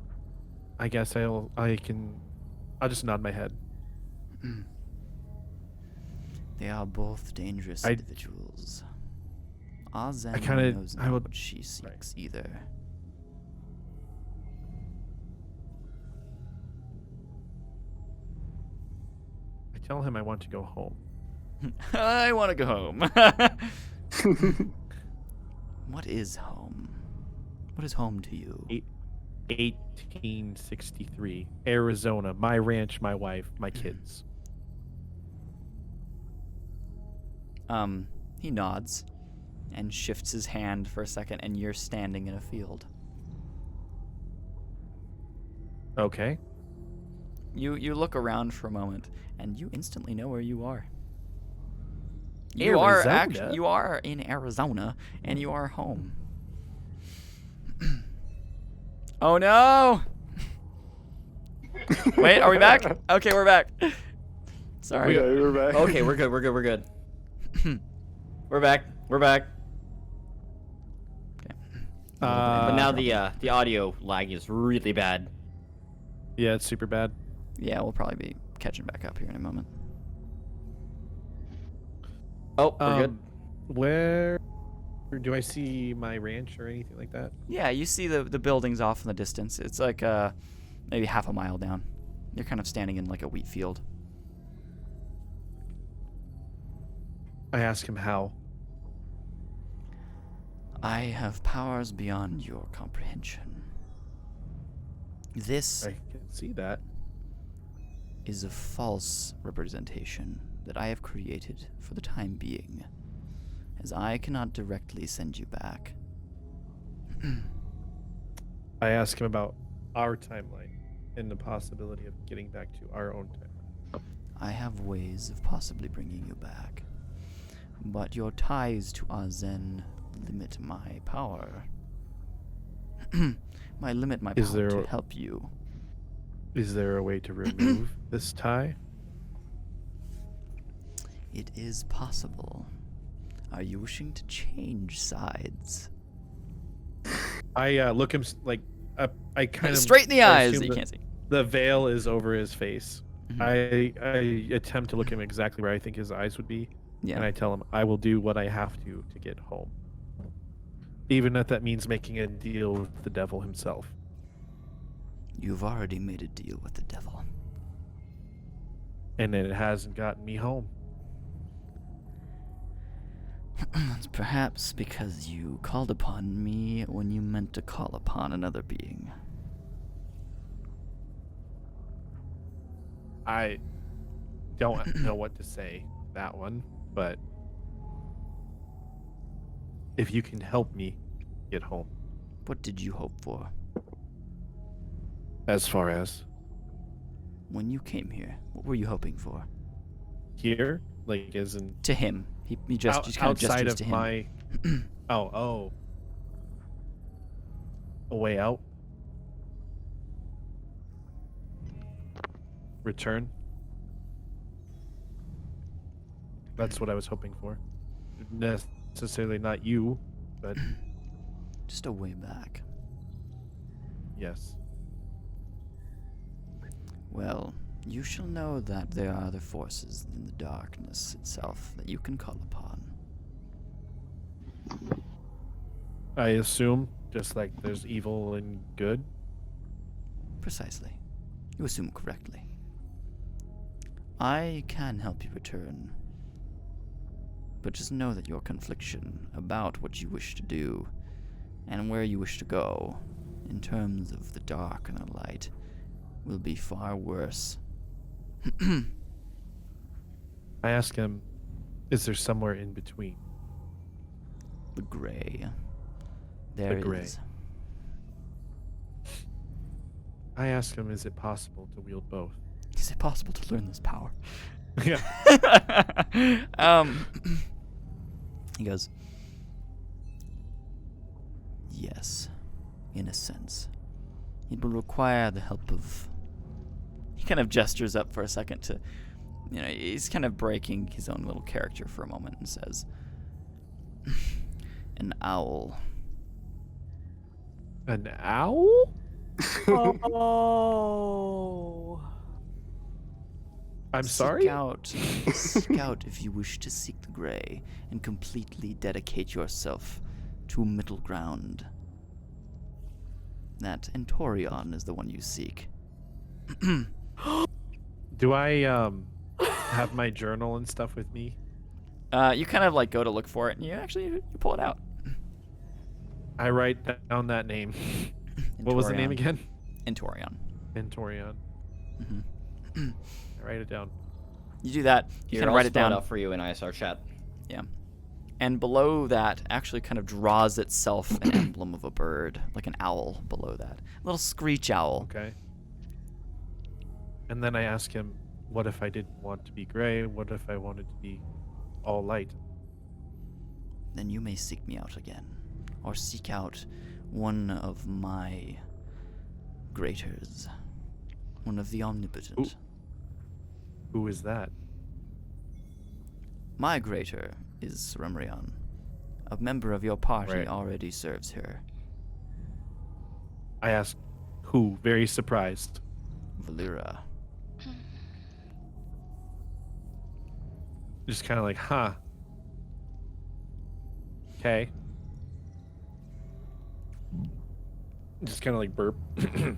S2: I guess I'll just nod my head.
S1: They are both dangerous
S2: I-
S1: individuals. Azen
S2: kinda-
S1: knows
S2: I
S1: not
S2: would-
S1: what she seeks either.
S2: I tell him I want to go home.
S1: I want to go home. What is home? What is home to you?
S2: 1863, Arizona. My ranch, my wife, my kids.
S1: He nods and shifts his hand for a second, and you're standing in a field.
S2: Okay.
S1: You look around for a moment, and you instantly know where you are. You are in Arizona, and you are home. Oh no! Wait, are we back? Okay, we're back. Sorry.
S7: Okay, we're back.
S3: Okay, we're good. We're back. But now the audio lag is really bad.
S2: Yeah, it's super bad.
S1: Yeah, we'll probably be catching back up here in a moment.
S3: Oh, we're good.
S2: Where do I see my ranch or anything like that?
S1: Yeah, you see the buildings off in the distance. It's like maybe half a mile down. You're kind of standing in like a wheat field.
S2: I ask him how.
S1: I have powers beyond your comprehension. This
S2: I can see that.
S1: is a false representation that I have created for the time being, as I cannot directly send you back.
S2: I ask him about our timeline and the possibility of getting back to our own timeline.
S1: I have ways of possibly bringing you back, but your ties to Azen limit my power. Limit my
S2: Is
S1: power
S2: there
S1: to help you.
S2: Is there a way to remove this tie?
S1: It is possible. Are you wishing to change sides?
S2: I look him I kind of
S1: Straight in the
S2: I
S1: eyes
S2: assume
S1: that you
S2: that
S1: can't see.
S2: The veil is over his face.
S1: Mhm.
S2: I attempt to look him exactly where I think his eyes would be,
S1: Yeah.
S2: and I tell him I will do what I have to get home, even if that means making a deal with the devil himself.
S1: You've already made a deal with the devil.
S2: And it hasn't gotten me home.
S1: That's perhaps because you called upon me when you meant to call upon another being.
S2: I don't know what to say that one, but if you can help me get home,
S1: What did you hope for?
S2: as far as
S1: When you came here, what were you hoping for?
S2: here, like as in
S1: To him. He just kind of
S2: outside
S1: gestures
S2: of
S1: to him.
S2: my oh a way out, return. That's what I was hoping for. Necessarily not you, but
S1: Just a way back.
S2: yes.
S1: Well, you shall know that there are other forces in the darkness itself that you can call upon.
S2: I assume just like there's evil and good.
S1: Precisely. You assume correctly. I can help you return. But just know that your confliction about what you wish to do and where you wish to go, in terms of the dark and the light, will be far worse.
S2: I ask him, is there somewhere in between?
S1: The gray. There
S2: The gray.
S1: is.
S2: I ask him, is it possible to wield both?
S1: Is it possible to learn this power?
S2: Yeah.
S1: He goes, yes, in a sense. It will require the help of... He kind of gestures up for a second to... he's kind of breaking his own little character for a moment and says, an owl.
S2: An owl?
S6: Oh.
S2: I'm sorry?
S1: Seek out if you wish to seek the Grey and completely dedicate yourself to middle ground. That Entorion is the one you seek.
S2: Do I have my journal and stuff with me?
S1: You kind of like go to look for it, and you pull it out.
S2: I write down that name. What was the name again?
S1: Entorion.
S2: Entorion.
S1: Mm-hmm.
S2: I write it down.
S1: You do that. You
S3: Here,
S1: kind of
S3: I'll
S1: write it
S3: spell
S1: down.
S3: out for you in ISR chat.
S1: Yeah. And below that actually kind of draws itself an emblem of a bird, like an owl below that. A little screech owl.
S2: Okay. And then I ask him, what if I didn't want to be gray? What if I wanted to be all light?
S1: Then you may seek me out again, or seek out one of my greaters, one of the omnipotent.
S2: Who is that?
S1: My greater is Remrion. A member of your party
S2: Right.
S1: already serves her,
S2: I ask, who? Very surprised.
S1: Valera.
S2: Just kind of like, huh. Okay. Just kind of like burp. Do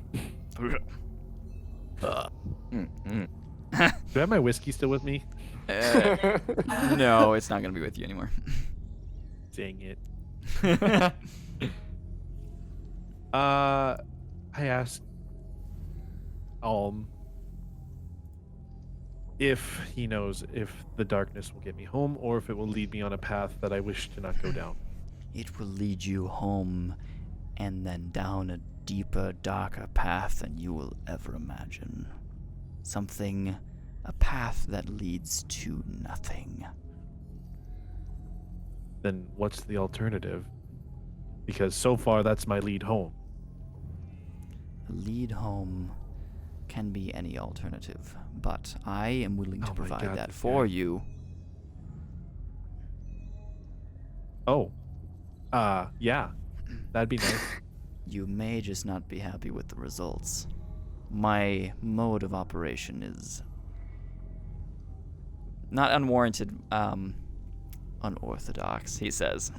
S2: I have my whiskey still with me?
S1: No, it's not going to be with you anymore.
S2: Dang it. I asked Alm if he knows if the darkness will get me home or if it will lead me on a path that I wish to not go down.
S1: It will lead you home and then down a deeper, darker path than you will ever imagine. A path that leads to nothing.
S2: Then what's the alternative? Because so far that's my lead home.
S1: A lead home can be any alternative, but I am willing to
S2: Oh my
S1: provide
S2: God,
S1: that
S2: this
S1: for
S2: guy.
S1: you.
S2: Oh. Yeah. That'd be nice.
S1: You may just not be happy with the results. My mode of operation is not unwarranted, unorthodox, he says.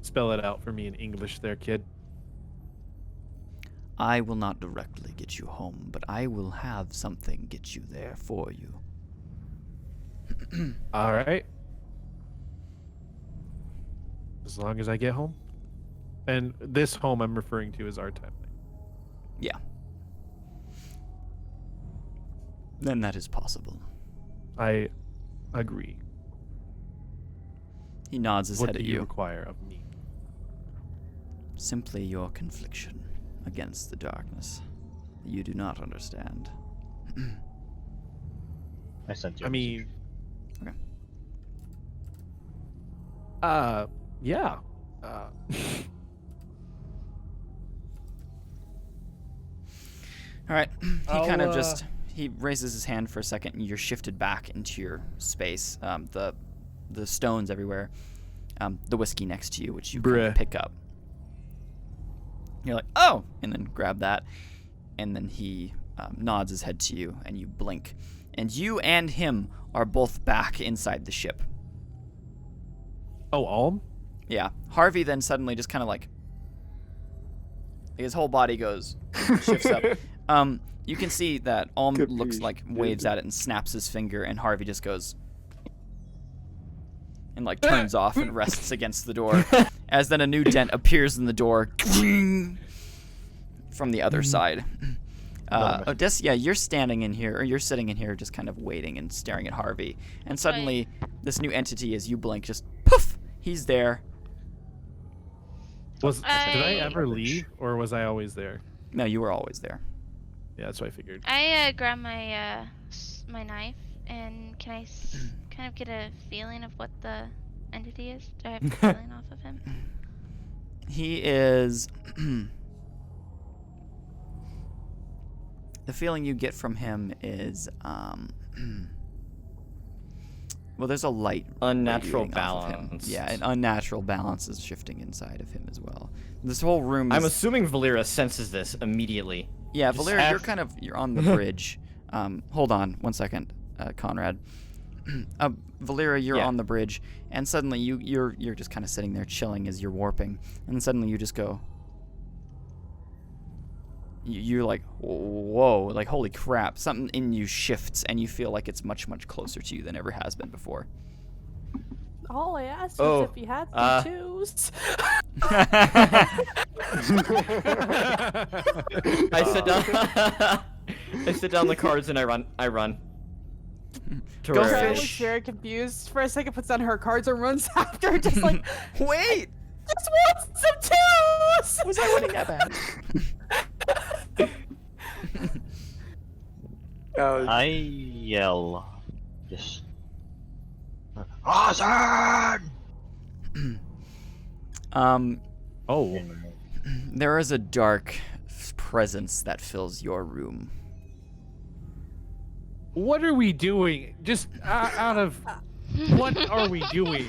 S2: Spell it out for me in English there, kid.
S1: I will not directly get you home, but I will have something get you there for you.
S2: All right. As long as I get home. And this home I'm referring to is our timeline.
S1: Yeah. Then that is possible.
S2: I agree.
S1: He nods his
S2: What
S1: head
S2: do
S1: at
S2: you
S1: you.
S2: require of me?
S1: Simply your confliction against the darkness that you do not understand.
S4: I sent you.
S2: I
S4: a
S2: mean,
S1: Okay.
S2: yeah.
S1: All right. He kind of
S2: I'll,
S1: just he raises his hand for a second, and you're shifted back into your space. The stones everywhere. The whiskey next to you, which you can
S2: Bruh.
S1: pick up. You're like, oh, and then grab that, and then he nods his head to you, and you blink, and you and him are both back inside the ship.
S2: Oh, Alm?
S1: Yeah. Harvey then suddenly just kind of like his whole body goes shifts up. You can see that Alm looks like waves at it and snaps his finger, and Harvey just goes and like turns off and rests against the door. As then a new dent appears in the door from the other side. Odessa, yeah, you're standing in here, or you're sitting in here, just kind of waiting and staring at Harvey. And suddenly, this new entity, as you blink, just poof, he's there.
S2: Did I
S5: I-
S2: ever leave, or was I always there?
S1: No, you were always there.
S2: Yeah, that's what I figured.
S5: I grab my my knife, and can I kind of get a feeling of what the entity is? Do I have a feeling off of him?
S1: He is. The feeling you get from him is, well, there's a light
S3: Unnatural
S1: radiating off of him.
S3: balance.
S1: Yeah, an unnatural balance is shifting inside of him as well. This whole room is.
S3: I'm assuming Valera senses this immediately.
S1: Yeah,
S3: just
S1: Valera,
S3: ask-
S1: you're on the bridge. Hold on 1 second, Conrad. Valera, you're
S3: Yeah.
S1: on the bridge, and suddenly you're just kind of sitting there chilling as you're warping, and then suddenly you just go. You're like, whoa, like holy crap! Something in you shifts, and you feel like it's much closer to you than ever has been before.
S6: All I asked
S3: Oh,
S6: was if you had to choose.
S3: I sit down. I sit down the cards and I run. To
S1: Go
S3: where-
S6: Sarah looks
S1: fish.
S6: very confused for a second, puts down her cards and runs after, just like,
S1: Wait,
S6: just want some twos!
S1: was I winning that bad?
S4: I yell, just Ozan!
S2: Oh.
S4: And
S1: There is a dark presence that fills your room.
S2: What are we doing? Just out of what are we doing?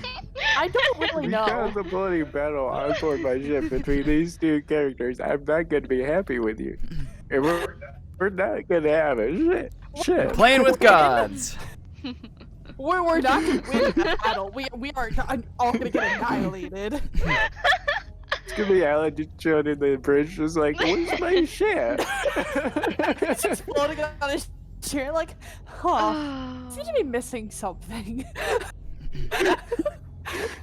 S6: I don't really know.
S7: Because the bloody battle on board my ship between these two characters, I'm not going to be happy with you. And we're not going to have a shit.
S1: Playing with gods.
S6: We're not gonna win that battle. We are all gonna get annihilated.
S7: It's going to be Alan just chilling in the bridge, just like, where's my ship?
S6: Just floating on his chair, like, seem to be missing something.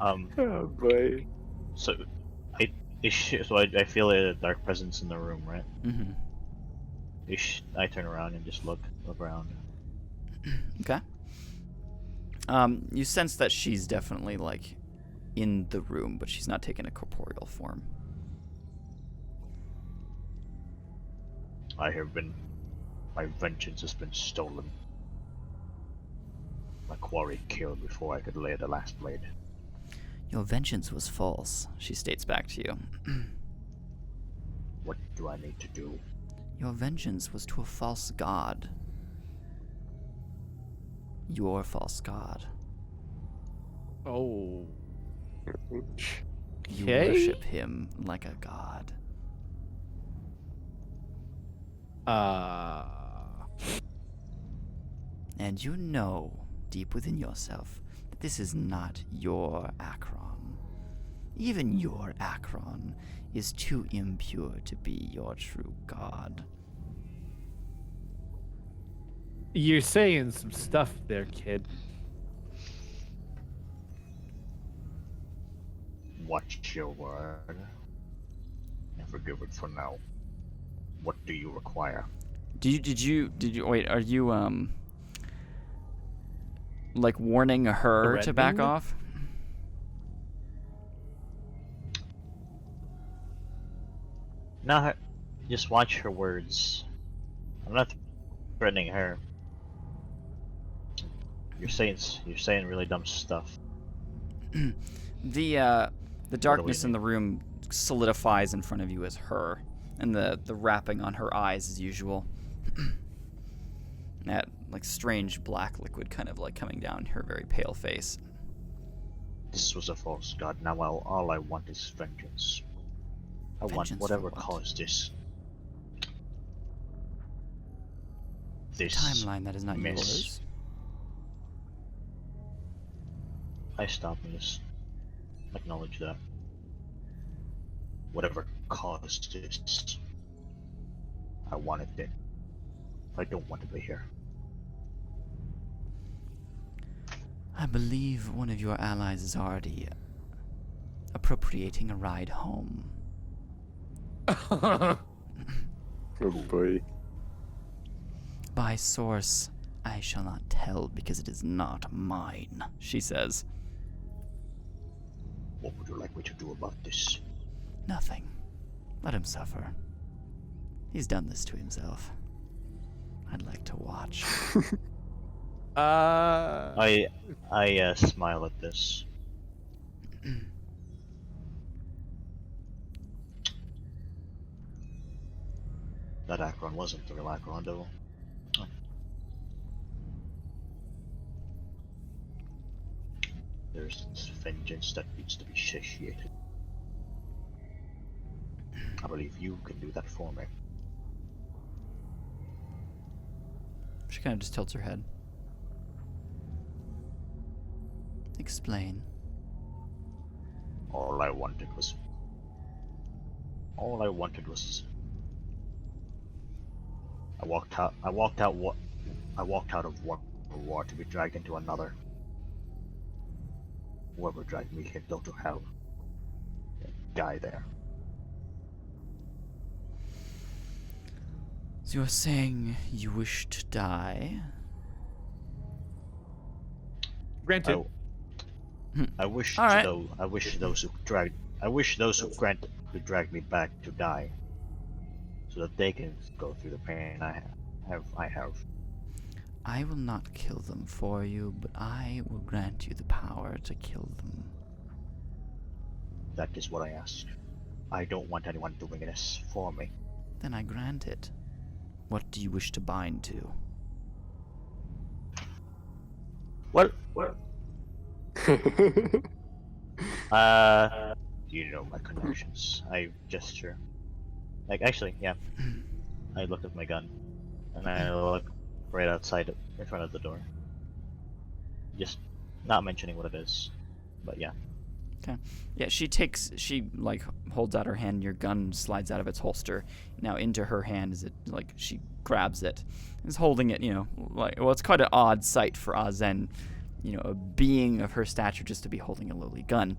S7: Oh boy.
S4: so I feel a dark presence in the room, right?
S1: Mm-hmm.
S4: I turn around and just look around.
S1: Okay. You sense that she's definitely like in the room, but she's not taking a corporeal form.
S4: My vengeance has been stolen. My quarry killed before I could lay the last blade.
S1: Your vengeance was false, she states back to you.
S4: What do I need to do?
S1: Your vengeance was to a false god. Your false god.
S2: Oh.
S1: You
S2: Okay.
S1: worship him like a god. And you know, deep within yourself, that this is not your Akron. Even your Akron is too impure to be your true god.
S2: You're saying some stuff there, kid.
S4: Watch your word. And forgive it for now. What do you require?
S1: Did you wait, are you like warning her to back
S2: Threatening?
S1: off?
S4: No, just watch her words. I'm not threatening her. You're saying really dumb stuff.
S1: The darkness
S4: you
S1: in the room solidifies in front of you as her, and the wrapping on her eyes as usual. That like strange black liquid kind of like coming down her very pale face.
S4: This was a false god. Now all I want is vengeance. I want
S1: Vengeance
S4: whatever
S1: for what?
S4: caused this. This
S1: Timeline that is not
S4: miss.
S1: yours.
S4: I stop and just acknowledge that. Whatever caused this, I want it dead. I don't want to be here.
S1: I believe one of your allies is already appropriating a ride home.
S7: Oh boy.
S1: By source, I shall not tell because it is not mine, she says.
S4: What would you like me to do about this?
S1: Nothing. Let him suffer. He's done this to himself. I'd like to watch.
S4: I smile at this. That Akron wasn't the real Akron, though. Oh. There's vengeance that needs to be satiated. I believe you can do that for me.
S1: She kind of just tilts her head. Explain.
S4: All I wanted was. I walked out of one war to be dragged into another. Whoever dragged me can go to hell. Die there.
S1: So you're saying you wish to die?
S2: Granted.
S4: I wish
S1: All right.
S4: those who dragged me back to die, so that they can go through the pain I have.
S1: I will not kill them for you, but I will grant you the power to kill them.
S4: That is what I ask. I don't want anyone doing this for me.
S1: Then I grant it. What do you wish to bind to?
S4: Well, you know my connections. I gesture. Like, actually, yeah. I look at my gun, and I look right outside, in front of the door. Just not mentioning what it is, but yeah.
S1: Okay. Yeah, she holds out her hand, your gun slides out of its holster. Now into her hand as she grabs it. Is holding it, it's quite an odd sight for Azen, a being of her stature just to be holding a lowly gun.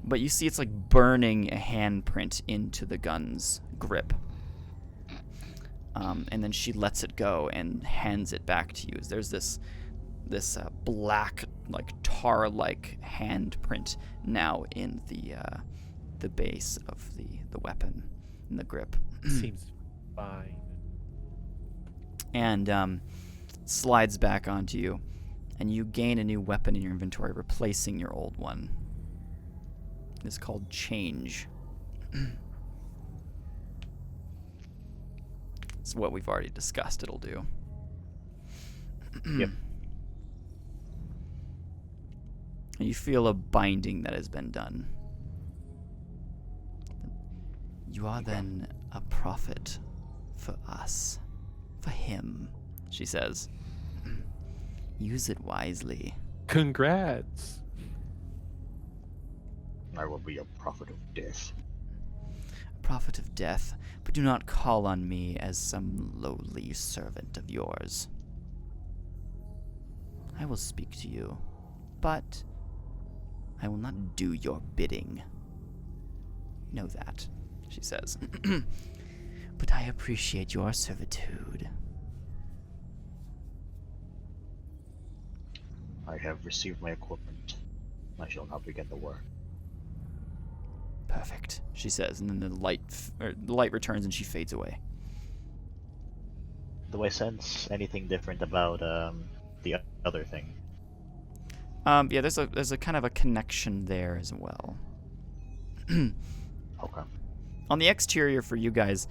S1: But you see it's like burning a handprint into the gun's grip. And then she lets it go and hands it back to you. There's this black, tar-like handprint now in the base of the weapon, in the grip.
S2: Seems fine.
S1: And slides back onto you, and you gain a new weapon in your inventory, replacing your old one. It's called Change. It's what we've already discussed it'll do.
S4: Yep.
S1: And you feel a binding that has been done. You are then a prophet for us. For him, she says. Use it wisely.
S2: Congrats.
S4: I will be a prophet of death.
S1: A prophet of death, but do not call on me as some lowly servant of yours. I will speak to you, but I will not do your bidding. Know that, she says. But I appreciate your servitude.
S4: I have received my equipment. I shall now begin the work.
S1: Perfect, she says, and then the light returns and she fades away.
S4: Do I sense anything different about the other thing?
S1: Yeah, there's a kind of a connection there as well.
S4: Okay.
S1: On the exterior for you guys,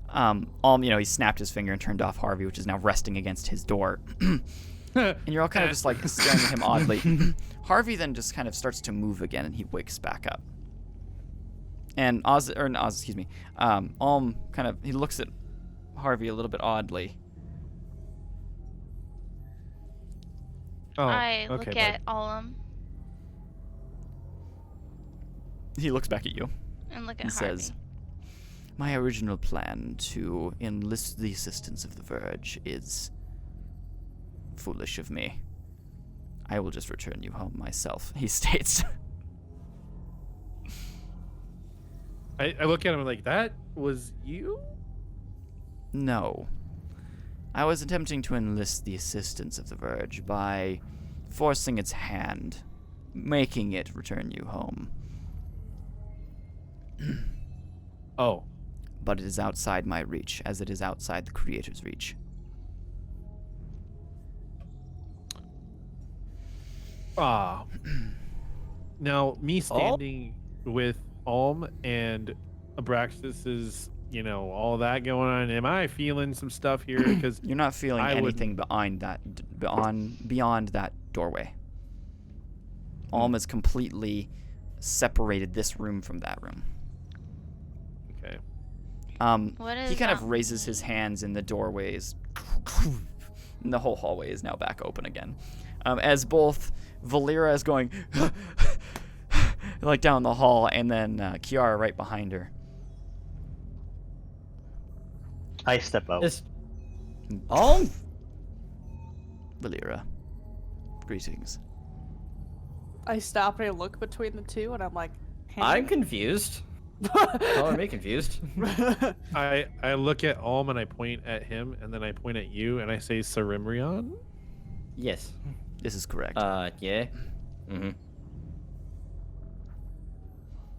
S1: Alm, he snapped his finger and turned off Harvey, which is now resting against his door. And you're all kind of just staring at him oddly. Harvey then just kind of starts to move again, and he wakes back up. And Alm he looks at Harvey a little bit oddly.
S2: Oh,
S5: I look
S2: okay,
S5: at Alum
S1: He looks back at you
S5: and look at
S1: and
S5: Harvey.
S1: says, "My original plan to enlist the assistance of the Verge is foolish of me. I will just return you home myself," he states.
S2: I look at him like, that was you?
S1: No. I was attempting to enlist the assistance of the Verge by forcing its hand, making it return you home.
S2: Oh.
S1: But it is outside my reach, as it is outside the Creator's reach.
S2: Ah. Now, me standing with Alm and Abraxas is, all that going on. Am I feeling some stuff here? Because
S1: You're not feeling anything beyond that doorway. Alm has completely separated this room from that room.
S2: Okay.
S5: What is
S1: He kind of
S5: that
S1: raises his hands in the doorways, And the whole hallway is now back open again. As both Valera is going like down the hall, and then Kiara right behind her.
S4: I step out.
S3: Just Alm.
S1: Valera, greetings.
S6: I stop and I look between the two, and I'm like,
S3: I'm confused. Color me confused.
S2: I look at Alm and I point at him, and then I point at you and I say Cerimrion.
S3: Yes.
S1: This is correct.
S3: Yeah. Mm-hmm.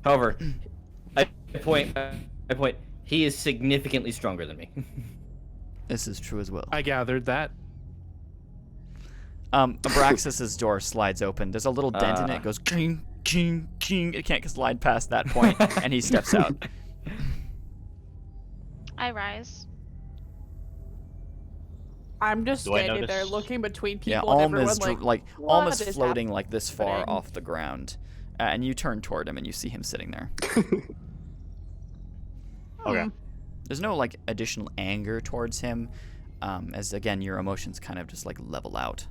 S3: However, I point. He is significantly stronger than me.
S1: This is true as well.
S2: I gathered that.
S1: Abraxas's door slides open. There's a little dent in it. It goes king, king, king. It can't slide past that point, and he steps out.
S5: I rise.
S6: I'm just
S4: Do I
S6: standing there
S4: notice-
S6: looking between people
S1: Yeah,
S6: and
S1: Alm
S6: everyone
S1: is
S6: like,
S1: Alm
S6: what
S1: is
S6: is
S1: floating like this far
S6: happening?
S1: off the ground, and you turn toward him and you see him sitting there.
S4: Okay.
S1: There's no like additional anger towards him, as again your emotions kind of just like level out.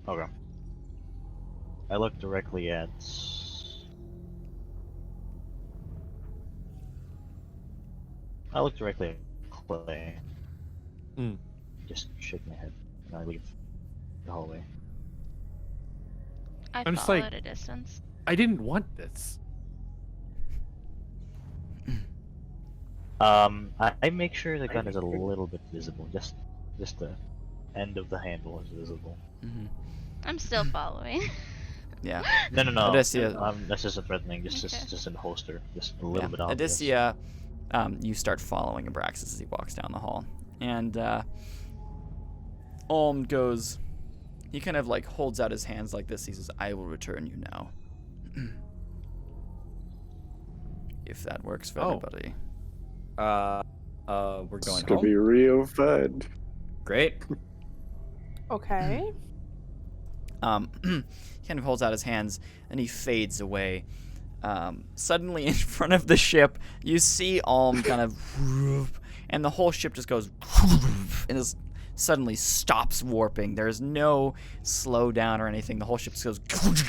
S4: Okay. I look directly at. Clay.
S2: Mm.
S4: Just shake my head, and I leave the hallway.
S5: I
S2: I'm just
S5: follow
S2: like-
S5: at a distance.
S2: I didn't want this.
S4: I make sure the gun is a little bit visible, just the end of the handle is visible.
S1: Hmm
S5: I'm still following.
S1: Yeah.
S4: No.
S1: Odysseus-
S4: That's just a threatening,
S5: Okay.
S4: just in holster, just a little bit obvious.
S1: Odysseus, you start following Abraxas as he walks down the hall, and Alm goes. He kind of like holds out his hands like this. He says, "I will return you now." If that works for
S2: Oh.
S1: everybody.
S3: We're
S7: It's
S3: going
S7: gonna
S3: home.
S7: be real fun.
S3: Great.
S6: okay.
S1: He kind of holds out his hands, and he fades away. Suddenly, in front of the ship, you see Alm kind of, and the whole ship just goes, and just suddenly stops warping. There's no slowdown or anything. The whole ship just goes,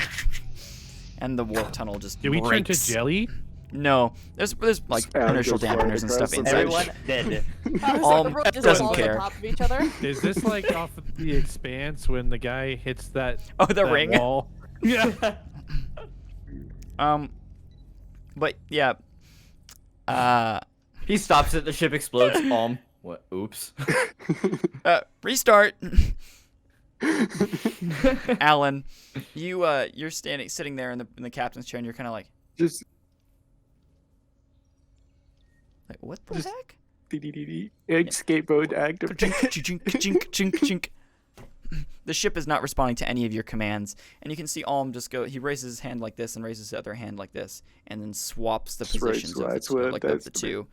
S1: and the warp tunnel just
S2: Did we turn to
S1: breaks.
S2: jelly?
S1: No, there's like
S7: Alan
S1: inertial
S7: goes flying
S1: dampeners and stuff
S7: across the
S1: inside.
S4: Everyone dead.
S1: Alm
S6: Everyone just
S1: doesn't
S6: falls
S1: care.
S6: on top of each other.
S2: Is this like off of the Expanse when the guy hits that,
S1: Oh, the
S2: that
S1: ring.
S2: wall? Yeah.
S1: But yeah.
S3: He stops it. The ship explodes. What? Oops.
S1: Restart. Alan, you're sitting there in the captain's chair, and you're kind of like,
S7: Just
S1: what the
S7: Just-
S1: heck?
S7: escape mode active.
S1: Chink, chink, chink, chink. The ship is not responding to any of your commands, and you can see Alm just go. He raises his hand like this and raises his other hand like this, and then swaps the
S7: That's right,
S1: positions of
S7: that's
S1: the,
S7: what-
S1: like
S7: that's
S1: the
S7: the
S1: two.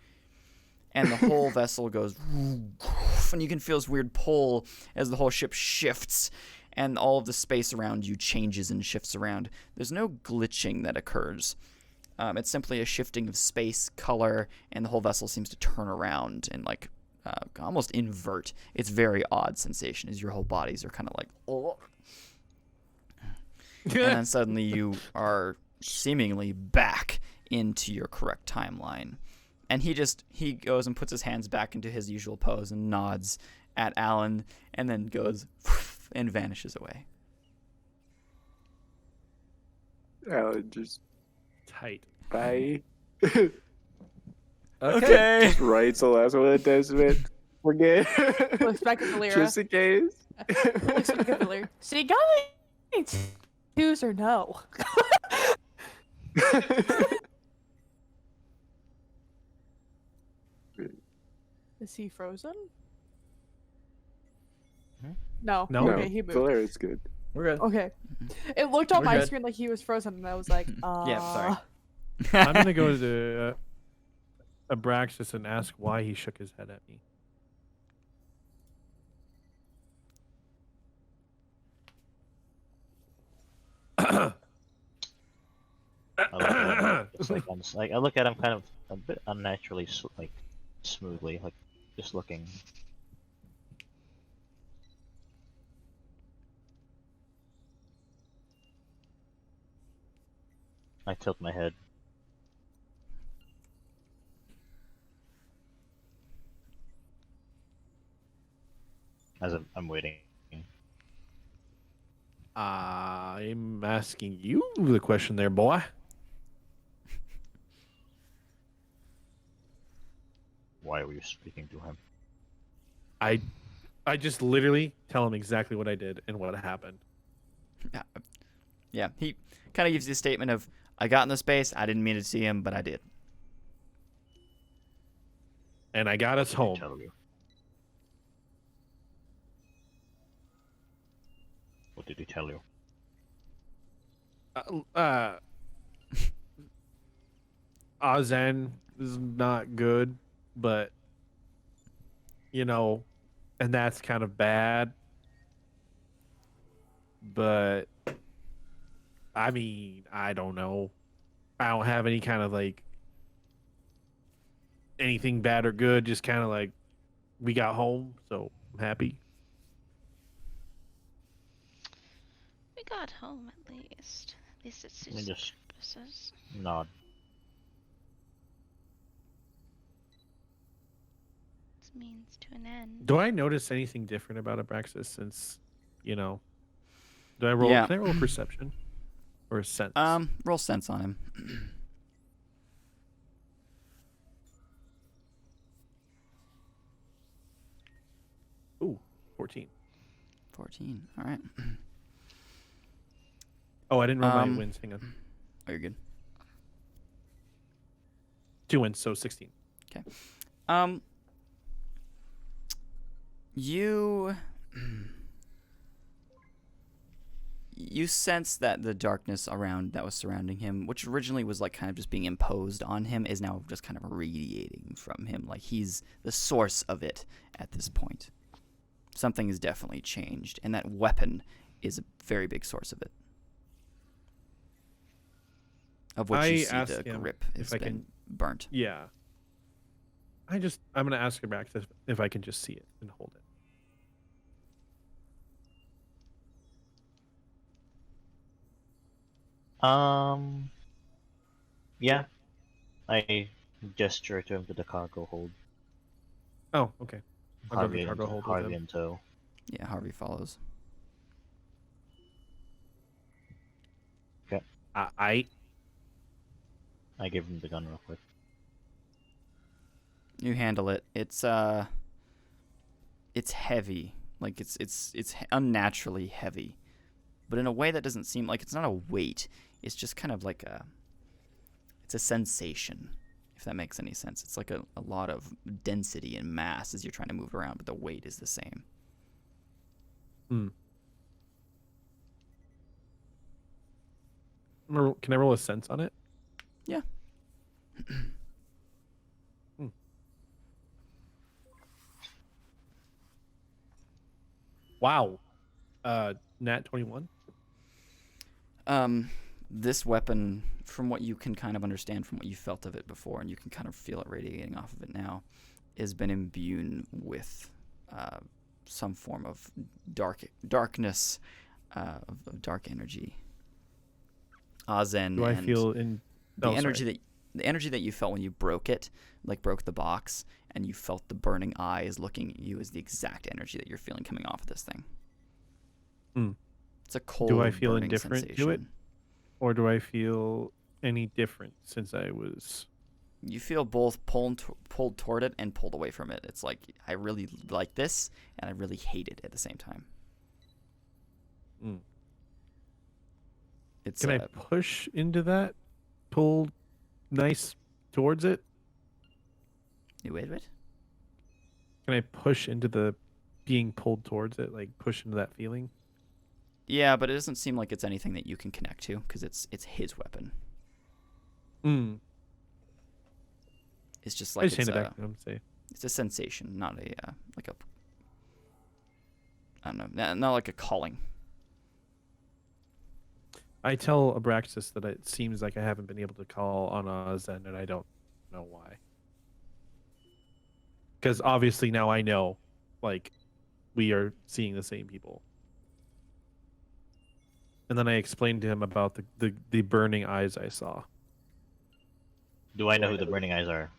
S1: And the whole vessel goes, and you can feel this weird pull as the whole ship shifts, and all of the space around you changes and shifts around. There's no glitching that occurs. It's simply a shifting of space, color, and the whole vessel seems to turn around and like almost invert. It's very odd sensation as your whole bodies are kind of like, oh. And then suddenly you are seemingly back into your correct timeline. And he goes and puts his hands back into his usual pose and nods at Alan, and then goes and vanishes away.
S7: Alan just
S2: Tight.
S7: bye.
S3: Okay.
S7: Just writes the last one of Desmond. Forget.
S6: Looks back at Valera.
S7: Just in case.
S6: Looks back at Valera. So you got any twos or no? Is he frozen?
S4: Hmm?
S6: No.
S2: No.
S6: Okay, he moved.
S7: Valera's good.
S3: We're good.
S6: Okay. It looked on
S3: We're
S6: my
S3: good.
S6: screen like he was frozen, and I was like,
S3: Yeah, sorry.
S2: I'm gonna go to Abraxas and ask why he shook his head at me.
S4: I look at him kind of a bit unnaturally, like smoothly, like just looking. I tilt my head. As I'm waiting.
S2: I'm asking you the question there, boy.
S4: Why were you speaking to him?
S2: I just literally tell him exactly what I did and what happened.
S1: Yeah, he kind of gives you a statement of, I got in the space, I didn't mean to see him, but I did.
S2: And I got us
S4: What did he
S2: home.
S4: tell you? What did he tell you?
S2: Azen is not good, but you know, and that's kind of bad. But I mean, I don't know. I don't have any kind of like anything bad or good. Just kind of like we got home, so I'm happy.
S5: We got home at least. At least it
S4: Let me
S5: suits
S4: just
S5: purposes.
S4: nod.
S5: It's means to an end.
S2: Do I notice anything different about Abraxas since, you know? Do I roll?
S1: Yeah.
S2: Can I roll perception or sense?
S1: Roll sense on him.
S2: Ooh, 14.
S1: 14. All right.
S2: Oh, I didn't roll my
S1: Um,
S2: wins. Hang on.
S1: Oh, you're good.
S2: 2 wins, so 16.
S1: Um, you you sense that the darkness around that was surrounding him, which originally was like kind of just being imposed on him, is now just kind of radiating from him. Like he's the source of it at this point. Something has definitely changed, and that weapon is a very big source of it. Of which
S2: I
S1: you see
S2: asked
S1: the
S2: him
S1: grip has
S2: if I
S1: been
S2: can-
S1: burnt.
S2: Yeah. I'm going to ask Abraxas if I can just see it and hold it.
S4: Yeah. I gesture to him to the cargo hold.
S2: Oh, okay. I'll grab the
S4: Harvey
S2: cargo
S4: and
S2: hold with
S4: Harvey
S2: him.
S4: in tow.
S1: Yeah, Harvey follows.
S2: I
S4: I give him the gun real quick.
S1: You handle it. It's heavy. Like it's unnaturally heavy, but in a way that doesn't seem like it's not a weight. It's just kind of like it's a sensation, if that makes any sense. It's like a lot of density and mass as you're trying to move around, but the weight is the same.
S2: Can I roll a sense on it?
S1: Yeah.
S2: Wow. Nat 21.
S1: This weapon, from what you can kind of understand from what you felt of it before, and you can kind of feel it radiating off of it now, has been imbued with some form of darkness, of dark energy. Azen,
S2: Do I
S1: and
S2: feel in
S1: the energy that you felt when you broke it, like broke the box, and you felt the burning eyes looking at you, is the exact energy that you're feeling coming off of this thing. It's a cold,
S2: Do I feel
S1: burning
S2: indifferent
S1: sensation.
S2: to it? Or do I feel any different since I was...
S1: You feel both pulled toward it and pulled away from it. It's like, I really like this, and I really hate it at the same time. It's
S2: Can I push into that? Pull nice towards it?
S1: wait.
S2: Can I push into the being pulled towards it? Like push into that feeling?
S1: Yeah, but it doesn't seem like it's anything that you can connect to, because it's his weapon. It's just like
S2: I just hand it back to him. Say,
S1: it's a sensation, not a like a, I don't know, not like a calling.
S2: I tell Abraxas that it seems like I haven't been able to call on Zen, and I don't know why. Because obviously now I know, like, we are seeing the same people. And then I explained to him about the burning eyes I saw.
S4: Do I know who the burning eyes are?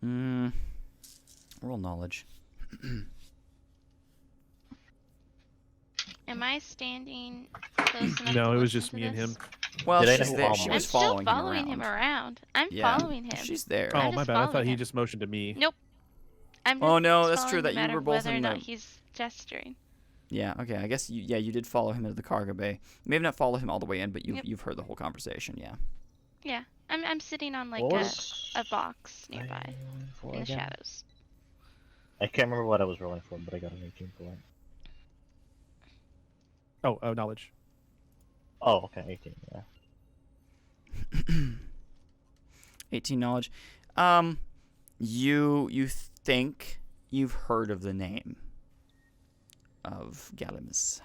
S1: Roll knowledge.
S5: Am I standing close enough?
S2: No,
S5: to
S2: it was
S5: listen
S2: just
S5: to
S2: me and
S5: this?
S2: him.
S1: Well,
S4: Did I
S1: she's
S4: know who
S1: there.
S4: Alma
S1: She
S4: was?
S5: I'm
S1: was
S5: still
S1: following,
S5: following
S1: him
S5: him
S1: around.
S5: around. I'm
S1: Yeah,
S5: following him.
S1: she's there.
S2: Oh,
S5: I'm
S2: my
S5: just
S2: bad. I thought
S5: following
S2: he
S5: him.
S2: just motioned to me.
S5: Nope. I'm
S1: Oh,
S5: just
S1: no, that's true
S5: following
S1: that
S5: no
S1: you
S5: matter
S1: were both
S5: whether or
S1: in
S5: not
S1: the-
S5: he's gesturing.
S1: Yeah, okay. I guess you did follow him into the cargo bay. You may have not followed him all the way in, but
S5: Yep.
S1: you've heard the whole conversation. Yeah.
S5: Yeah, I'm sitting on like
S4: What
S5: a
S4: was
S5: box
S4: I
S5: nearby
S4: rolling for
S5: in the
S4: again?
S5: shadows.
S4: I can't remember what I was rolling for, but I got an 18 for it.
S2: Oh, knowledge.
S4: Oh, okay, 18. Yeah.
S1: 18 knowledge. You think you've heard of the name of Gallimimus.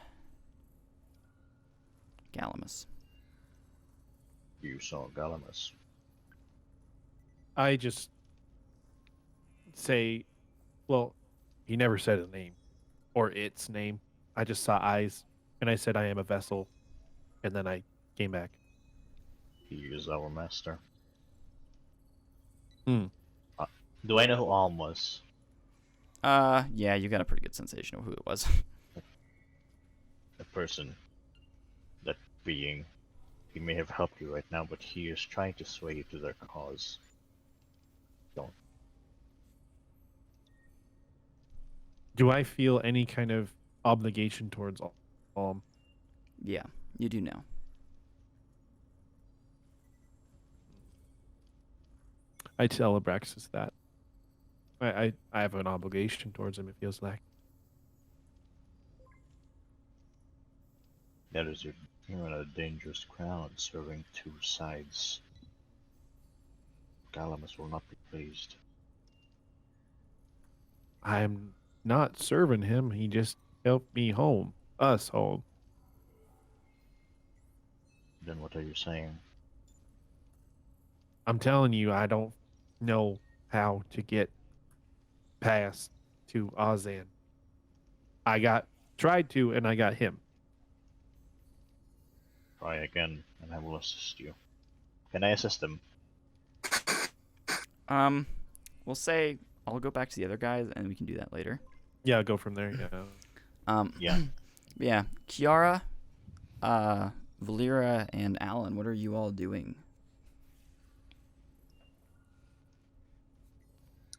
S4: You saw Gallimimus.
S2: I just say, well, he never said his name or its name. I just saw eyes, and I said I am a vessel, and then I came back.
S4: He is our master.
S2: Hmm.
S4: Do I know who Alm was?
S1: Yeah, you got a pretty good sensation of who it was.
S4: A person. That being. He may have helped you right now, but he is trying to sway you to their cause. Don't.
S2: Do I feel any kind of obligation towards Alm?
S1: Yeah, you do know.
S2: I tell Abraxas that. I have an obligation towards him, it feels like.
S4: That is you're in a dangerous crowd, serving two sides. Gallimimus will not be pleased.
S2: I'm not serving him. He just helped me home. Us home.
S4: Then what are you saying?
S2: I'm telling you, I don't know how to get past to Ozan. I tried to, and I got him.
S4: Try again, and I will assist you. Can I assist him?
S1: We'll say I'll go back to the other guys, and we can do that later.
S2: Yeah, I'll go from there. Yeah.
S4: Yeah.
S1: Yeah. Kiara, Valera, and Alan, what are you all doing?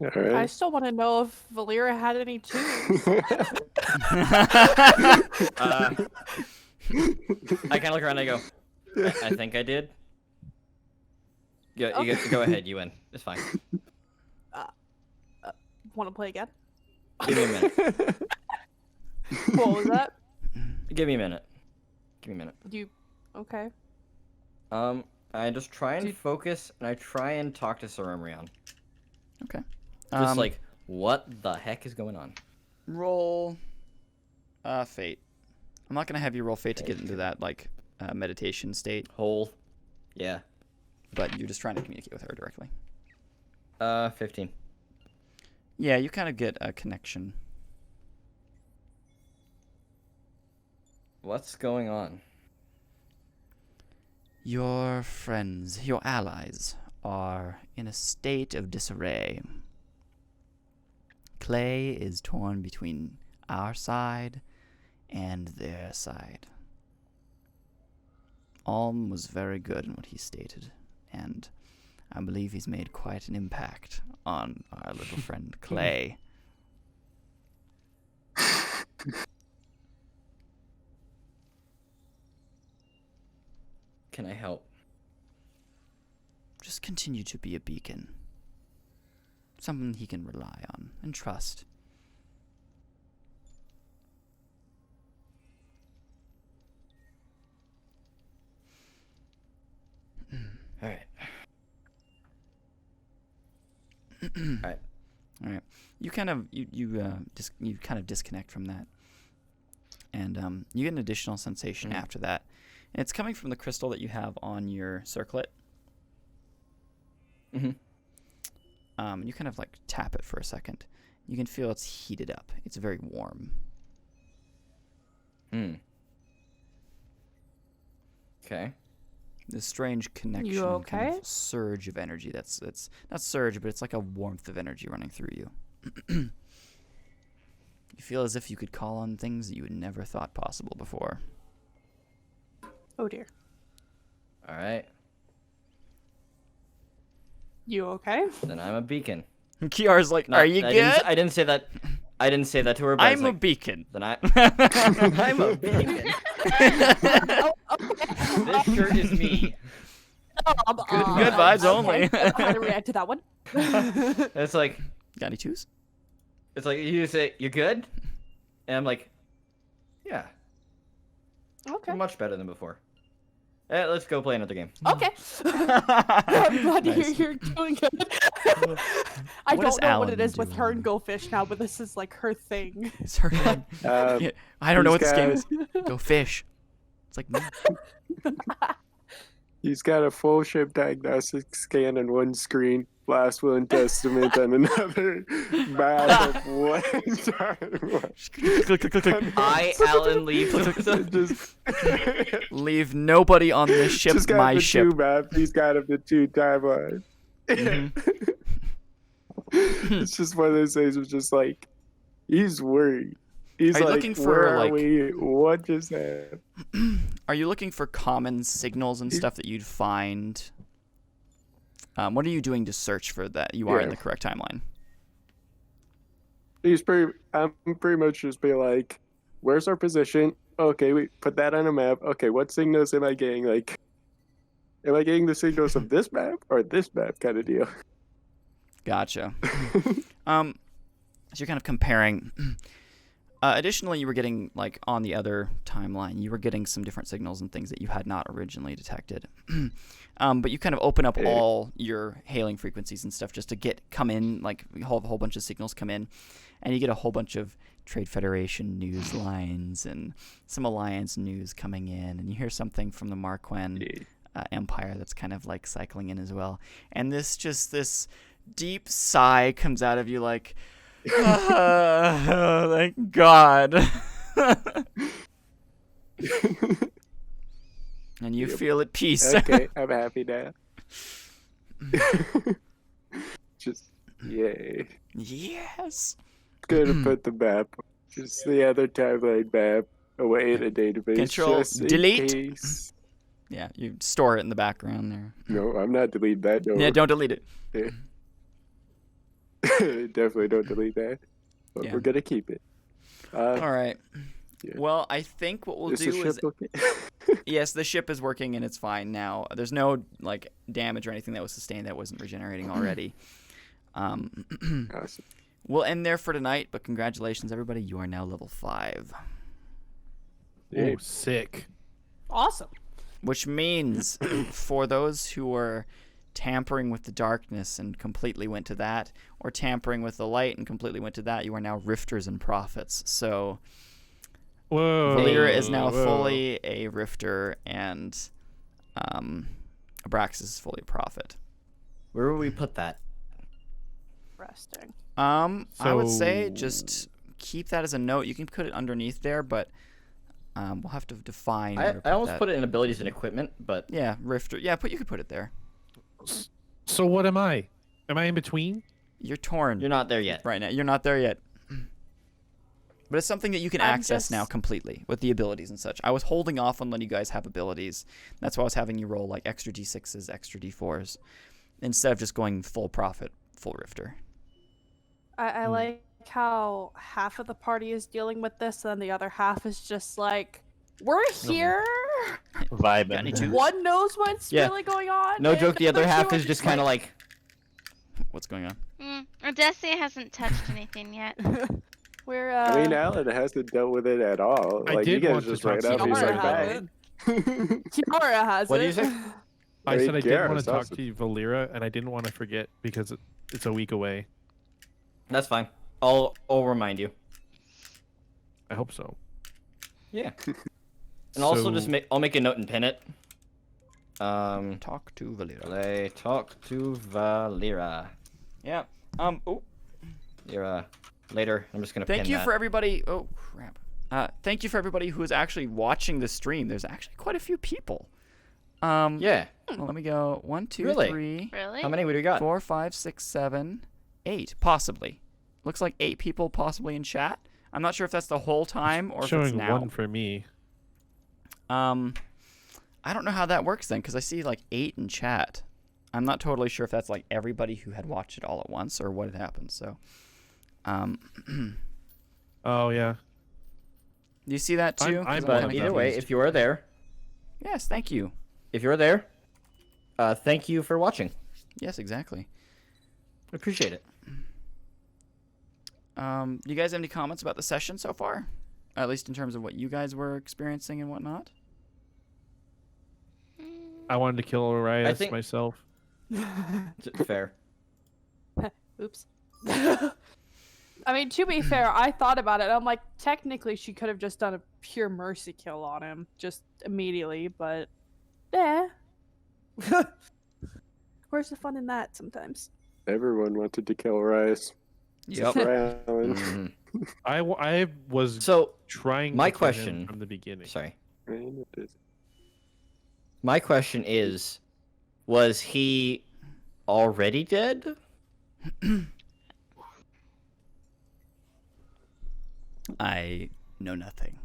S7: All
S6: I
S7: right.
S6: still want to know if Valera had any tunes.
S3: I kind of look around and I go, I think I did. Go ahead, you win. It's fine.
S6: Want to play again?
S3: Give me a minute.
S6: What was that?
S3: Give me a minute.
S6: Okay.
S3: I just try and focus, and I try and talk to Sarumrion.
S1: Okay.
S3: Just like, what the heck is going on?
S1: Roll fate. I'm not gonna have you roll fate to get into that like meditation state,
S3: Yeah.
S1: but you're just trying to communicate with her directly.
S3: 15.
S1: Yeah, you kind of get a connection.
S3: What's going on?
S1: Your friends, your allies, are in a state of disarray. Clay is torn between our side and their side. Alm was very good in what he stated, and I believe he's made quite an impact on our little friend Clay.
S3: Can I help?
S1: Just continue to be a beacon. Someone he can rely on and trust.
S3: All right.
S1: All right. You kind of you kind of disconnect from that, and you get an additional sensation after that, and it's coming from the crystal that you have on your circlet.
S3: Mhm.
S1: And you kind of like tap it for a second. You can feel it's heated up. It's very warm.
S3: Okay.
S1: This strange connection, kind
S6: okay?
S1: of surge of energy. That's not surge, but it's like a warmth of energy running through you. You feel as if you could call on things that you had never thought possible before.
S6: Oh dear.
S3: All right.
S6: You okay?
S3: Then I'm a beacon.
S1: Kiara's like,
S3: No,
S1: "Are you
S3: I
S1: good?"
S3: I didn't say that. I didn't say that to her. But I was
S1: I'm a
S3: like,
S1: beacon.
S3: Then I'm a beacon. This shirt is me.
S1: Good vibes only.
S6: I don't know how to react to that one.
S3: It's like
S1: Got any twos?
S3: it's like you say you're good, and I'm like, yeah,
S6: Okay.
S3: much better than before. Let's go play another game.
S6: Okay. I'm glad to hear
S1: Nice.
S6: you're doing good. I
S1: What is
S6: don't know what it
S1: Alan
S6: is with her
S1: doing?
S6: and Go Fish now, but this is like her thing.
S1: It's her thing. Yeah, I don't know what this game is. Go fish. It's like, no.
S7: He's got a full ship diagnostic scan on one screen, Last Will and Testament on another, map of one time.
S1: Click, click, click, click.
S3: I, Alan, leave.
S7: Just,
S1: Leave nobody on this ship,
S7: just got
S1: my
S7: the
S1: ship.
S7: two maps. He's got him the two timelines.
S1: Mhm.
S7: It's just one of those things. It's just like he's worried. He's
S1: Are you
S7: like,
S1: looking for,
S7: where
S1: like-
S7: are we? What just happened?
S1: Are you looking for common signals and stuff that you'd find? What are you doing to search for that? You are in
S7: Yeah.
S1: the correct timeline.
S7: I'm pretty much just be like, where's our position? Okay, we put that on a map. Okay, what signals am I getting? Like, am I getting the signals of this map or this map kind of deal?
S1: Gotcha. So you're kind of comparing. Additionally, you were getting, like, on the other timeline, you were getting some different signals and things that you had not originally detected. But you kind of open up all your hailing frequencies and stuff just to come in, like, a whole bunch of signals come in, and you get a whole bunch of Trade Federation news lines and some Alliance news coming in, and you hear something from the Marquand Empire that's kind of, like, cycling in as well. And this deep sigh comes out of you, like, thank God. And you feel at peace.
S7: Okay, I'm happy now. Just, yay.
S1: Yes.
S7: Gonna put the map, just the other timeline map, away in a database.
S1: Control,
S7: just in
S1: delete.
S7: case.
S1: Yeah, you store it in the background there.
S7: No, I'm not deleting that. No.
S1: Yeah, don't delete it.
S7: Definitely don't delete that. But
S1: Yeah.
S7: we're gonna keep it.
S1: All right.
S7: Yeah.
S1: Well, I think what we'll
S7: Is the
S1: do is
S7: ship okay?
S1: yes, the ship is working and it's fine now. There's no like damage or anything that was sustained that wasn't regenerating already.
S7: Awesome.
S1: We'll end there for tonight, but congratulations, everybody. You are now level 5.
S2: Oh, sick.
S6: Awesome.
S1: Which means for those who were tampering with the darkness and completely went to that, or tampering with the light and completely went to that, you are now rifters and prophets. So
S2: Whoa.
S1: Valera is now
S2: whoa.
S1: fully a rifter, and Abraxas is fully a prophet.
S3: Where would we put that?
S6: Resting.
S1: I would say
S2: So-
S1: just keep that as a note. You can put it underneath there, but we'll have to define. where to
S3: I almost
S1: that.
S3: put it in abilities and equipment, but
S1: Yeah, rifter. Yeah, you could put it there.
S2: So what am I? Am I in between?
S1: You're torn
S3: you're not there yet.
S1: right now. You're not there yet. But it's something that you can
S6: I'm
S1: access now
S6: just-
S1: completely with the abilities and such. I was holding off on letting you guys have abilities. That's why I was having you roll like extra d6s, extra d4s, instead of just going full prophet, full rifter.
S6: I like how half of the party is dealing with this, and the other half is just like, we're here.
S1: Got any
S4: Vibing.
S1: twos?
S6: One knows what's
S3: Yeah.
S6: really going on.
S3: No
S6: and
S3: joke. The other half
S6: two are
S3: is just kind of like.
S1: What's going on?
S5: Odessa hasn't touched anything yet.
S6: We're
S7: I mean, Alan hasn't dealt with it at all.
S2: I
S7: Like, you
S2: did
S7: guys
S2: want to
S7: just
S2: talk
S7: ran
S2: to
S7: up.
S2: you
S7: He's
S6: Kiara
S7: like,
S6: has
S7: bye.
S6: it. Kiara has
S3: What do you
S6: it.
S3: say?
S2: I
S7: Hey,
S2: said I did
S7: Garrett,
S2: want
S7: it's
S2: to talk
S7: awesome.
S2: to you, Valera, and I didn't want to forget because it's a week away.
S3: That's fine. I'll remind you.
S2: I hope so.
S3: Yeah. And also just
S2: So-
S3: I'll make a note and pin it.
S1: Talk to Valera.
S3: Talk to Valera.
S1: Yeah. Oh.
S3: Valera. Later. I'm just gonna
S1: Thank
S3: pin
S1: you
S3: that.
S1: for everybody. Oh crap. Thank you for everybody who is actually watching the stream. There's actually quite a few people.
S3: Yeah.
S1: Well, let me go. 1, 2,
S3: Really?
S1: 3,
S5: Really?
S3: How many would we got?
S1: 4, 5, 6, 7, 8, possibly. Looks like 8 people possibly in chat. I'm not sure if that's the whole time or if it's
S2: Showing
S1: now.
S2: 1 for me.
S1: I don't know how that works then, because I see like 8 in chat. I'm not totally sure if that's like everybody who had watched it all at once or what had happened. So,
S2: Oh yeah.
S1: do you see that too?
S2: I'm
S1: 'Cause
S3: But
S1: kinda
S3: either way,
S1: confused.
S3: if you are there,
S1: Yes, thank you.
S3: thank you for watching.
S1: Yes, exactly.
S3: Appreciate it.
S1: Do you guys have any comments about the session so far? At least in terms of what you guys were experiencing and whatnot?
S2: I wanted to kill Arias
S3: think-
S2: myself.
S3: Fair.
S6: Oops. I mean, to be fair, I thought about it. I'm like, technically, she could have just done a pure mercy kill on him, just immediately, but yeah. Where's the fun in that sometimes?
S7: Everyone wanted to kill Rice.
S1: Yep.
S7: For Alan.
S3: Mhm.
S2: I was
S3: So,
S2: trying
S3: my
S2: to kill him
S3: question-
S2: from the beginning.
S3: sorry.
S7: And it is-
S3: My question is, was he already dead?
S1: I know nothing.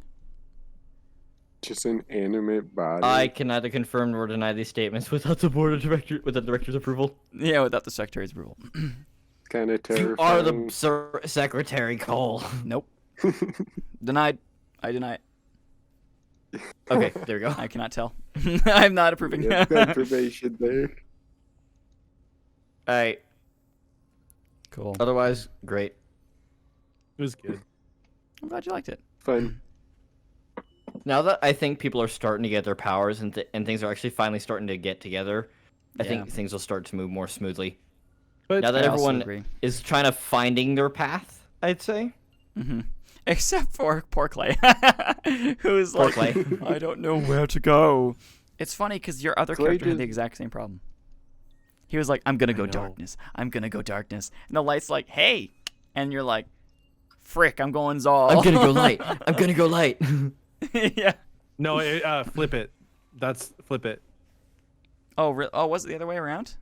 S7: Just an animate body.
S3: I can neither confirm nor deny these statements without the director's approval.
S1: Yeah, without the secretary's approval.
S7: Kind of
S3: You
S7: terrifying.
S3: are the secretary, Cole.
S1: Nope. Denied. I deny it.
S3: Okay, there we go.
S1: I cannot tell. I'm not approving.
S7: Yeah, confirmation there.
S3: All right.
S1: Cool.
S3: Otherwise, great.
S2: It was good.
S1: I'm glad you liked it.
S7: Fun.
S3: Now that I think people are starting to get their powers and things are actually finally starting to get together, I think
S1: Yeah.
S3: things will start to move more smoothly.
S2: But
S3: Now that
S1: I also
S3: everyone
S1: agree.
S3: is trying to finding their path, I'd say.
S1: Mm-hmm. Except for poor Clay, who's
S3: Poor
S1: like,
S3: Clay.
S1: I don't know where to go. It's funny because your other
S7: Clay
S1: character had
S7: did-
S1: the exact same problem. He was like, I'm gonna
S2: I
S1: go
S2: know.
S1: darkness. I'm gonna go darkness. And the light's like, hey, and you're like, frick, I'm going Zol.
S3: I'm gonna go light. I'm gonna go light.
S1: Yeah.
S2: no, flip it. That's flip it.
S1: Oh, oh, was it the other way around?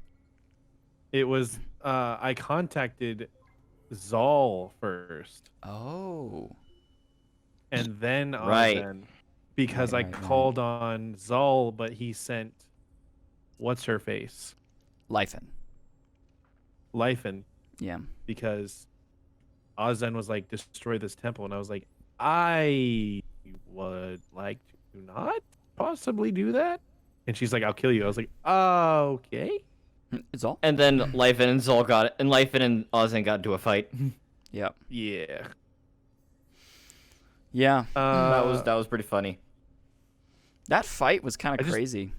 S2: It was I contacted Zal first,
S1: Oh.
S2: and then
S3: Right.
S2: Azen, because
S1: Right,
S2: I
S1: right.
S2: called on Zal, but he sent what's her face,
S1: Lifen.
S2: Lifen,
S1: Yeah.
S2: because Azen was like, destroy this temple, and I was like, I would like to not possibly do that, and she's like, I'll kill you. I was like, okay.
S1: It's all.
S3: And then Leifin and Zol got it, and Leifin and Ozen got into a fight.
S1: Yep.
S2: Yeah.
S1: Yeah.
S3: that was pretty funny.
S1: That fight was kind
S2: I
S1: of
S2: just-
S1: crazy.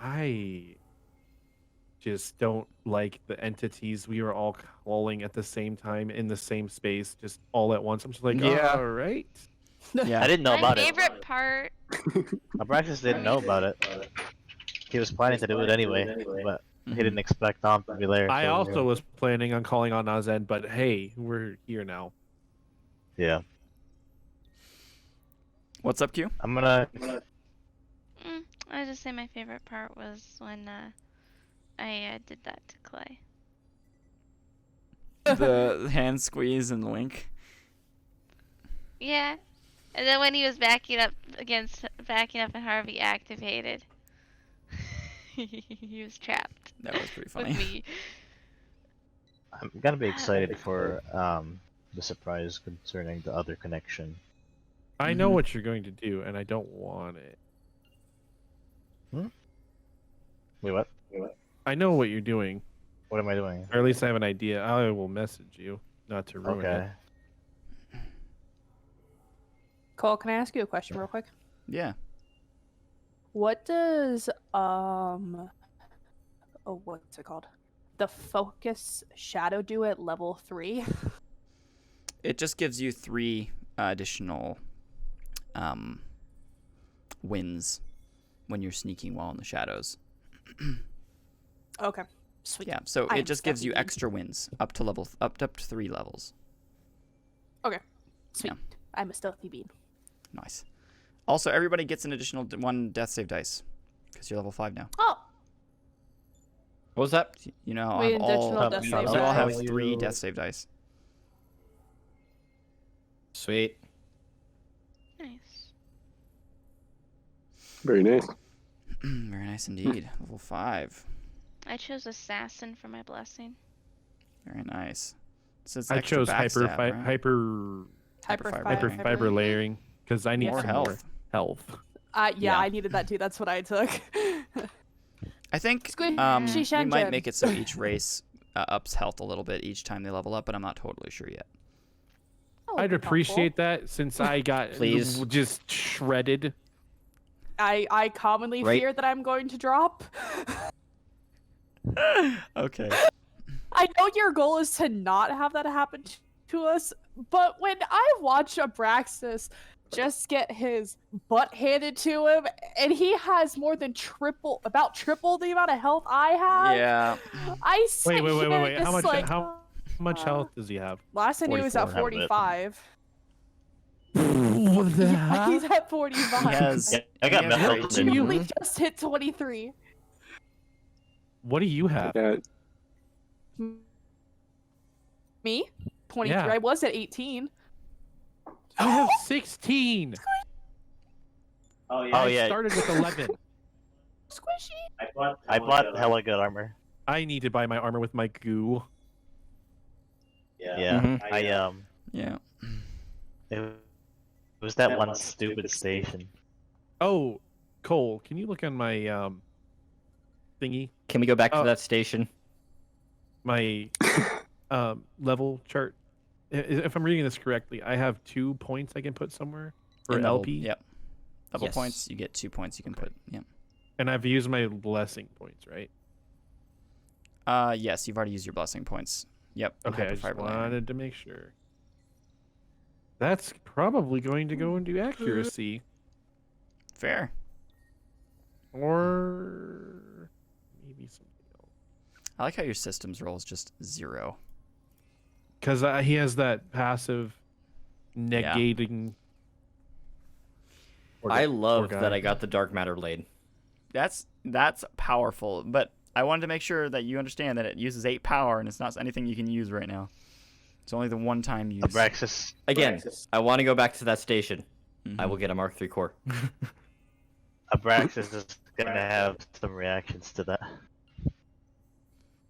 S2: I just don't like the entities we were all calling at the same time in the same space, just all at once. I'm just like,
S3: Yeah.
S2: all right.
S1: Yeah.
S4: I didn't know
S5: My
S4: about it.
S5: favorite part.
S4: Abraxas didn't know about it. He was planning to do it anyway, but he didn't expect Dom to be there.
S2: I
S4: so,
S2: also was planning on calling on Nazen, but hey, we're here now.
S4: Yeah.
S1: What's up, Q?
S4: I'm gonna.
S5: I just say my favorite part was when I did that to Clay.
S1: The hand squeeze and wink.
S5: Yeah. And then when he was backing up and Harvey activated. He was trapped.
S1: That was pretty
S5: With
S1: funny.
S5: me.
S4: I'm gonna be excited for the surprise concerning the other connection.
S2: I know
S1: Mhm.
S2: what you're going to do, and I don't want it.
S4: Wait, what?
S2: I know what you're doing,
S4: What am I doing?
S2: or at least I have an idea. I will message you, not to ruin
S4: Okay.
S2: it.
S6: Cole, can I ask you a question real quick?
S1: Yeah.
S6: What does what's it called? The focus shadow do at level 3?
S1: It just gives you 3 additional wins when you're sneaking while in the shadows.
S6: Okay. Sweet.
S1: Yeah, so
S6: I
S1: it
S6: am
S1: just gives you
S6: stealthy.
S1: extra wins up to 3 levels.
S6: Sweet. I'm a stealthy bean.
S1: Nice. Also, everybody gets an additional 1 death save dice because you're level 5 now.
S6: Oh,
S3: What was that?
S1: You know,
S6: Wait,
S1: have all,
S6: additional
S4: death
S1: you
S4: save
S1: all have
S4: dice.
S1: 3 death save dice.
S3: Sweet.
S5: Nice.
S7: Very nice.
S1: Very nice indeed. Level 5.
S5: I chose assassin for my blessing.
S1: Very nice. So it's
S2: I
S1: extra
S2: chose
S1: backstab, right?
S6: hyper
S2: fiber layering because I need
S1: More
S2: some
S1: health.
S2: more health.
S6: yeah,
S1: Yeah.
S6: I needed that too. That's what I took.
S1: I think
S6: Squishy
S1: we
S6: Shen
S1: might
S6: Gem.
S1: make it so each race ups health a little bit each time they level up, but I'm not totally sure yet.
S2: I'd appreciate that since I got
S3: Please.
S2: just shredded.
S6: I commonly
S3: Right.
S6: fear that I'm going to drop.
S1: Okay.
S6: I know your goal is to not have that happen to us, but when I watch Abraxas just get his butt handed to him, and he has more than about triple the amount of health I have.
S1: Yeah.
S6: I sit
S2: Wait.
S6: here
S2: How
S6: just
S2: much?
S6: like,
S2: How much health does he have?
S6: last I knew he was at
S4: 44.
S6: 45.
S2: What the
S6: Yeah, he's
S2: heck?
S6: at 45.
S1: He has.
S4: Yeah, I got
S1: he has
S4: metal
S1: rage.
S4: too.
S6: He only just hit 23.
S2: What do you have?
S7: Yeah,
S6: Me? 23.
S2: Yeah.
S6: I was at 18.
S2: I have 16.
S4: Oh
S2: I
S4: yeah.
S2: started with 11.
S6: Squishy.
S4: I bought hella good armor.
S2: I need to buy my armor with my goo.
S4: Yeah.
S3: Mhm.
S1: Yeah.
S4: It was that one stupid station.
S2: Oh, Cole, can you look on my thingy,
S3: Can we go back
S2: Oh.
S3: to that station?
S2: my level chart? If I'm reading this correctly, I have 2 points I can put somewhere for
S1: In level-
S2: LP,
S1: Yep. Level
S3: Yes.
S1: points, you get 2 points you can
S2: Okay.
S1: put. Yep.
S2: and I've used my blessing points, right?
S1: Yes, you've already used your blessing points. Yep. on
S2: Okay, I just
S1: hyperfiber layer.
S2: wanted to make sure. That's probably going to go into accuracy,
S1: Fair.
S2: or maybe something else.
S1: I like how your systems roll is just 0.
S2: Because he has that passive negating.
S3: I love
S2: guy.
S3: that I got the dark matter blade.
S1: That's powerful, but I wanted to make sure that you understand that it uses 8 power and it's not anything you can use right now. It's only the one time use.
S4: Abraxas.
S3: Again, I want to go back to that station. I
S1: Mhm.
S3: will get a Mark III core.
S4: Abraxas is gonna have some reactions to that.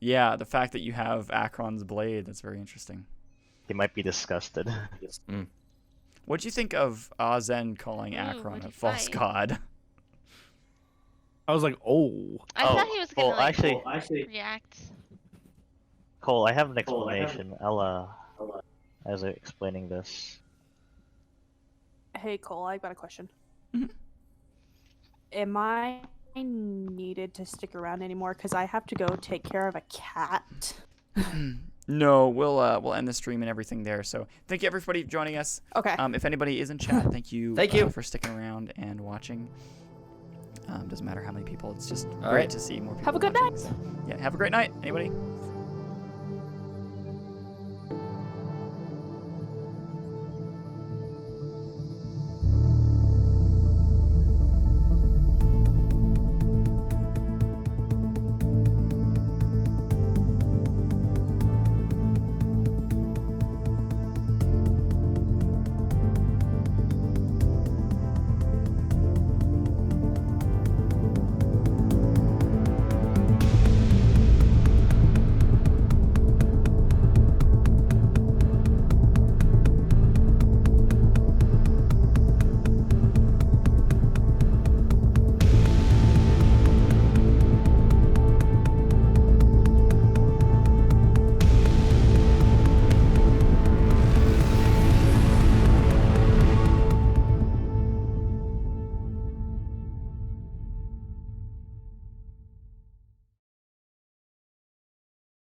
S1: Yeah, the fact that you have Akron's blade, that's very interesting.
S4: He might be disgusted.
S1: What'd you think of Azen calling
S5: Ooh,
S1: Akron
S5: what'd
S1: a
S5: you
S1: false
S5: find?
S1: god?
S2: I was like, oh.
S5: I thought he was gonna
S4: well,
S5: like
S4: actually,
S5: react.
S4: Cole, I have an explanation. I'll as I'm explaining this.
S6: Hey, Cole, I've got a question.
S1: Mhm.
S6: Am I needed to stick around anymore? Because I have to go take care of a cat.
S1: No, we'll end the stream and everything there. So thank you everybody for joining us.
S6: Okay.
S1: If anybody is in chat, thank you.
S3: Thank you.
S1: For sticking around and watching. Doesn't matter how many people. It's just
S3: All
S1: great
S3: right.
S1: to see more people.
S6: Have a good
S1: watching,
S6: night.
S1: so, yeah, have a great night, anybody.